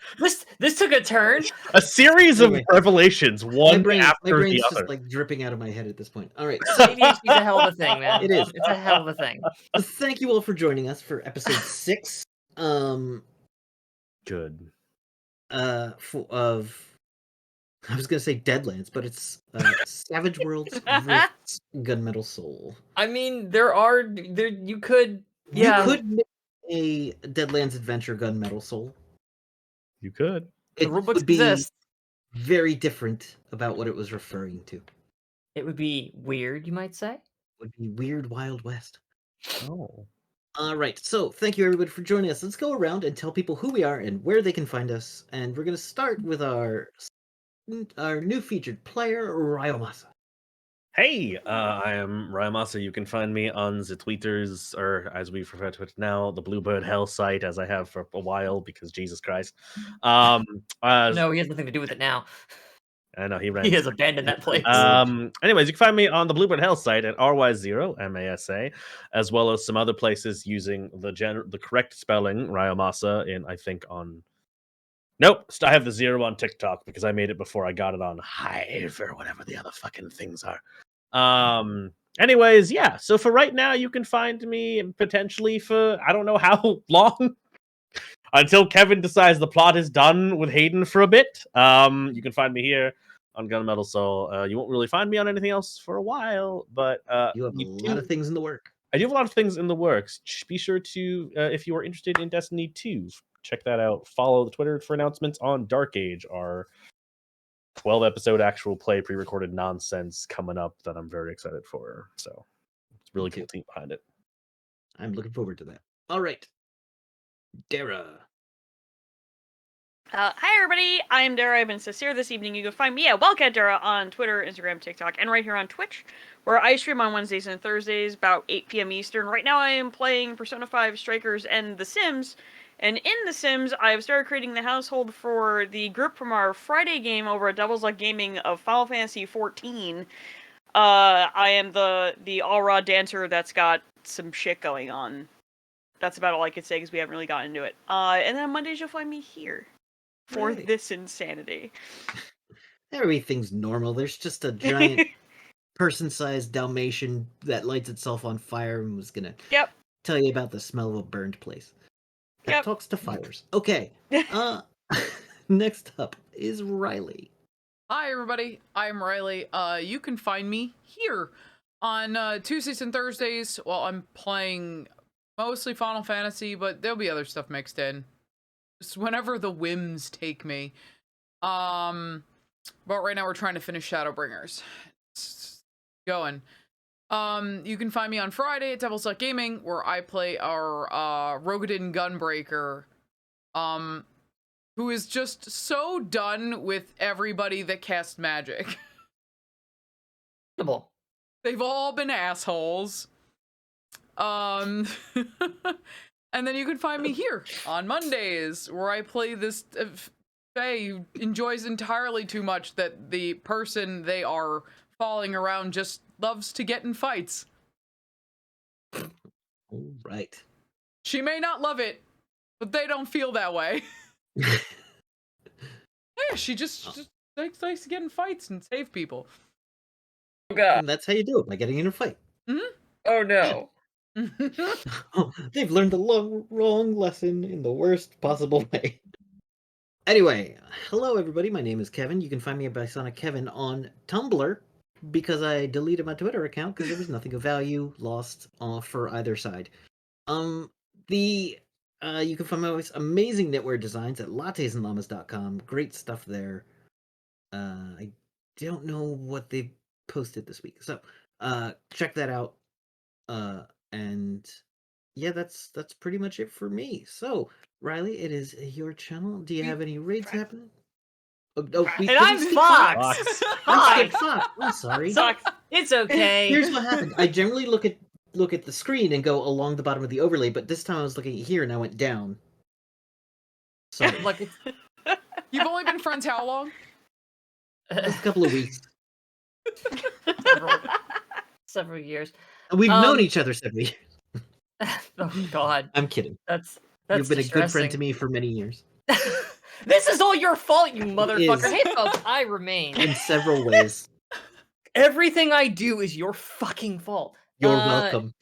This took a turn. a series Anyway. of revelations, one my after brain's the just other. like dripping out of my head at this point. All right, so ADHD is a hell of a thing, man. It is. It's a hell of a thing. thank you all for joining us for episode 6. Good. Of I was gonna say Deadlands, but it's Savage Worlds Rifts Gunmetal Soul. I mean, there you could You could make a Deadlands Adventure Gunmetal Soul. You could. the It rulebooks would be exist. very different about what it was referring to. It would be weird, you might say. It would be Weird Wild West. Oh. All right, so thank you everybody for joining us. Let's go around and tell people who we are and where they can find us. And we're going to start with our new featured player, Ryomasa. Hey, I am Ryamasa. You can find me on the Tweeters, or as we refer to it now, the Bluebird Hell site, as I have for a while, because Jesus Christ. No, he has nothing to do with it now. I know he ran. He has abandoned that place. Anyways, you can find me on the Bluebird Hell site at RY0MASA, as well as some other places using the correct spelling, Ryomasa, in I think on. Nope, I have the 0 on TikTok because I made it before I got it on Hive or whatever the other fucking things are. Anyways, yeah. So for right now, you can find me potentially for I don't know how long. Until Kevin decides the plot is done with Hayden for a bit. You can find me here on Gunmetal, so you won't really find me on anything else for a while. But You have a lot of things in the work. I do have a lot of things in the works. Be sure to, if you are interested in Destiny 2, check that out. Follow the Twitter for announcements on Dark Age, our 12-episode actual play pre-recorded nonsense coming up that I'm very excited for. So it's a really cool team behind it. I'm looking forward to that. All right. Dara. Hi everybody, I'm Dara. I've been sincere this evening. You can find me at Wildcat Dara on Twitter, Instagram, TikTok, and right here on Twitch, where I stream on Wednesdays and Thursdays about 8 p.m. Eastern. Right now I am playing Persona 5 Strikers and The Sims, and in The Sims I've started creating the household for the group from our Friday game over at Devil's Luck Gaming of Final Fantasy XIV. I am the all-raw dancer that's got some shit going on. That's about all I could say because we haven't really gotten into it. And then on Mondays you'll find me here for Right. this insanity. Everything's normal. There's just a giant person-sized Dalmatian that lights itself on fire and was gonna Yep. tell you about the smell of a burned place. That Yep. talks to fires. Okay. Next up is Riley. Hi, everybody. I'm Riley. You can find me here on Tuesdays and Thursdays. Well, I'm playing mostly Final Fantasy, but there'll be other stuff mixed in. Just whenever the whims take me. But right now we're trying to finish Shadowbringers. It's going. You can find me on Friday at Devil's Luck Gaming, where I play our Rogadin Gunbreaker, who is just so done with everybody that casts magic. They've all been assholes. And then you can find me here on Mondays, where I play this Fae who enjoys entirely too much that the person they are following around just loves to get in fights. All right. She may not love it, but they don't feel that way. Yeah, she just likes to get in fights and save people. Oh god. And that's how you do it, by getting in a fight. Oh no. Oh, they've learned the wrong lesson in the worst possible way. Anyway, hello everybody. My name is Kevin. You can find me at Bisonic Kevin on Tumblr because I deleted my Twitter account because there was nothing of value lost for either side. You can find my amazing knitwear designs at lattesandllamas.com. Great stuff there. I don't know what they posted this week, so check that out. And yeah, that's pretty much it for me. So, Riley, it is your channel. Do you have any raids happening? And I'm Fox. I Hi. skipped Fox. I'm sorry. Fox. It's okay. Here's what happened. I generally look at the screen and go along the bottom of the overlay, but this time I was looking here and I went down. Sorry. Look, it's You've only been friends how long? Just a couple of weeks. several years. We've known each other 7 years. Oh god. I'm kidding. That's You've been a good friend to distressing. me for many years. This is all your fault, you motherfucker. is. Hey folks, I remain. In several ways. Everything I do is your fucking fault. You're welcome.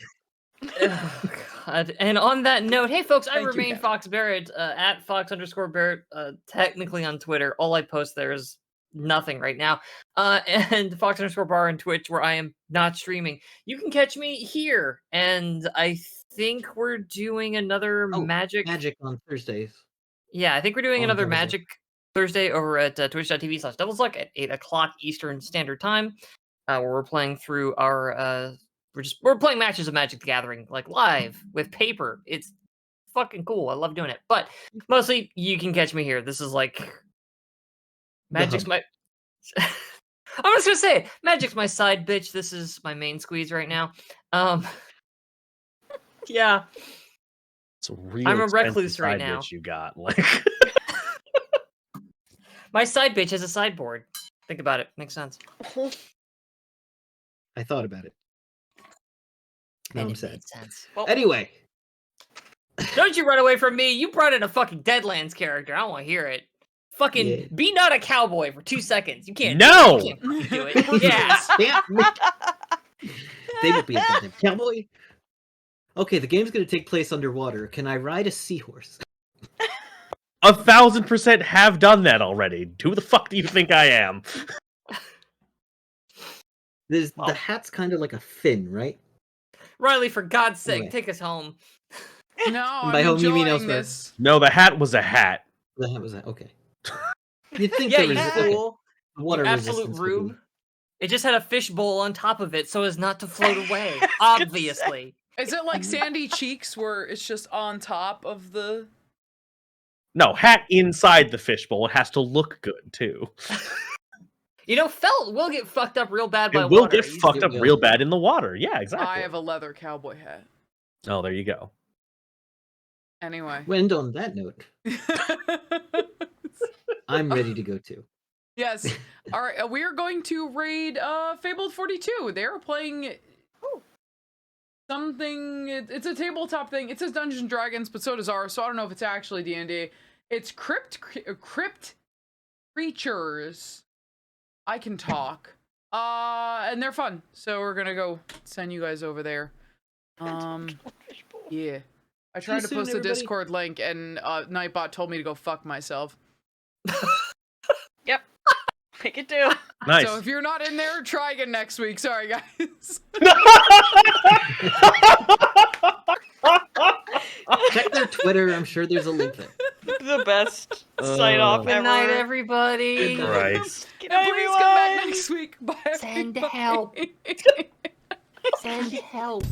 Oh, God. And on that note, hey folks, I Thank you, remain Kevin. Fox Barrett at Fox_Barrett. Technically on Twitter, all I post there is nothing right now. And Fox_Bar on Twitch, where I am not streaming. You can catch me here, and I think we're doing another magic on Thursdays. Yeah, I think we're doing On another Devil's Luck. Magic Thursday over at twitch.tv/Devil's Luck at 8 o'clock Eastern Standard Time, where we're playing through our we're playing matches of Magic the Gathering like live with paper. It's fucking cool. I love doing it. But mostly you can catch me here. This is like Magic's my I'm just gonna say it. Magic's my side bitch. This is my main squeeze right now. Yeah. It's a real I'm a expensive recluse right side now. bitch you got. Like My side bitch has a sideboard. Think about it. Makes sense. I thought about it. Now And I'm it sad. made sense. Well, Anyway, Don't you run away from me. You brought in a fucking Deadlands character. I don't want to hear it. Fucking Yeah. be not a cowboy for 2 seconds. You can't. No! You can't fucking do it. Yeah. Stamp me. They would be a goddamn cowboy. Okay, the game's going to take place underwater. Can I ride a seahorse? 1,000% have done that already. Who the fuck do you think I am? The Well. hat's kind of like a fin, right? Riley, for God's sake, Okay. take us home. No, And by I'm home, you mean enjoying elsewhere. this. No, the hat was a hat. The hat was that. Okay. You'd think Yeah, the you okay. fool. Water You absolute resistance would be- rube. It just had a fishbowl on top of it so as not to float away. Obviously. Is it like Sandy Cheeks where it's just on top of the... No, hat inside the fishbowl. It has to look good too. You know, felt will get fucked up real bad by It will water. get Easy. fucked It up will. real bad in the water. Yeah, exactly. I have a leather cowboy hat. Oh, there you go. Anyway. And on that note, I'm ready to go too. Yes. All right. We are going to raid Fabled 42. They're playing something. It's a tabletop thing. It says Dungeons and Dragons, but so does ours. So I don't know if it's actually D&D. It's crypt creatures. I can talk. And they're fun. So we're gonna go send you guys over there. Yeah. I tried to soon, post the everybody. Discord link, and Nightbot told me to go fuck myself. Yep. Pick it do. Nice. So if you're not in there, try again next week. Sorry, guys. Check their Twitter. I'm sure there's a link there. The best sign off Good ever. night, everybody. Good night. Christ. Good And night, please come back everyone. next week. Bye. Send everybody. help. Send help.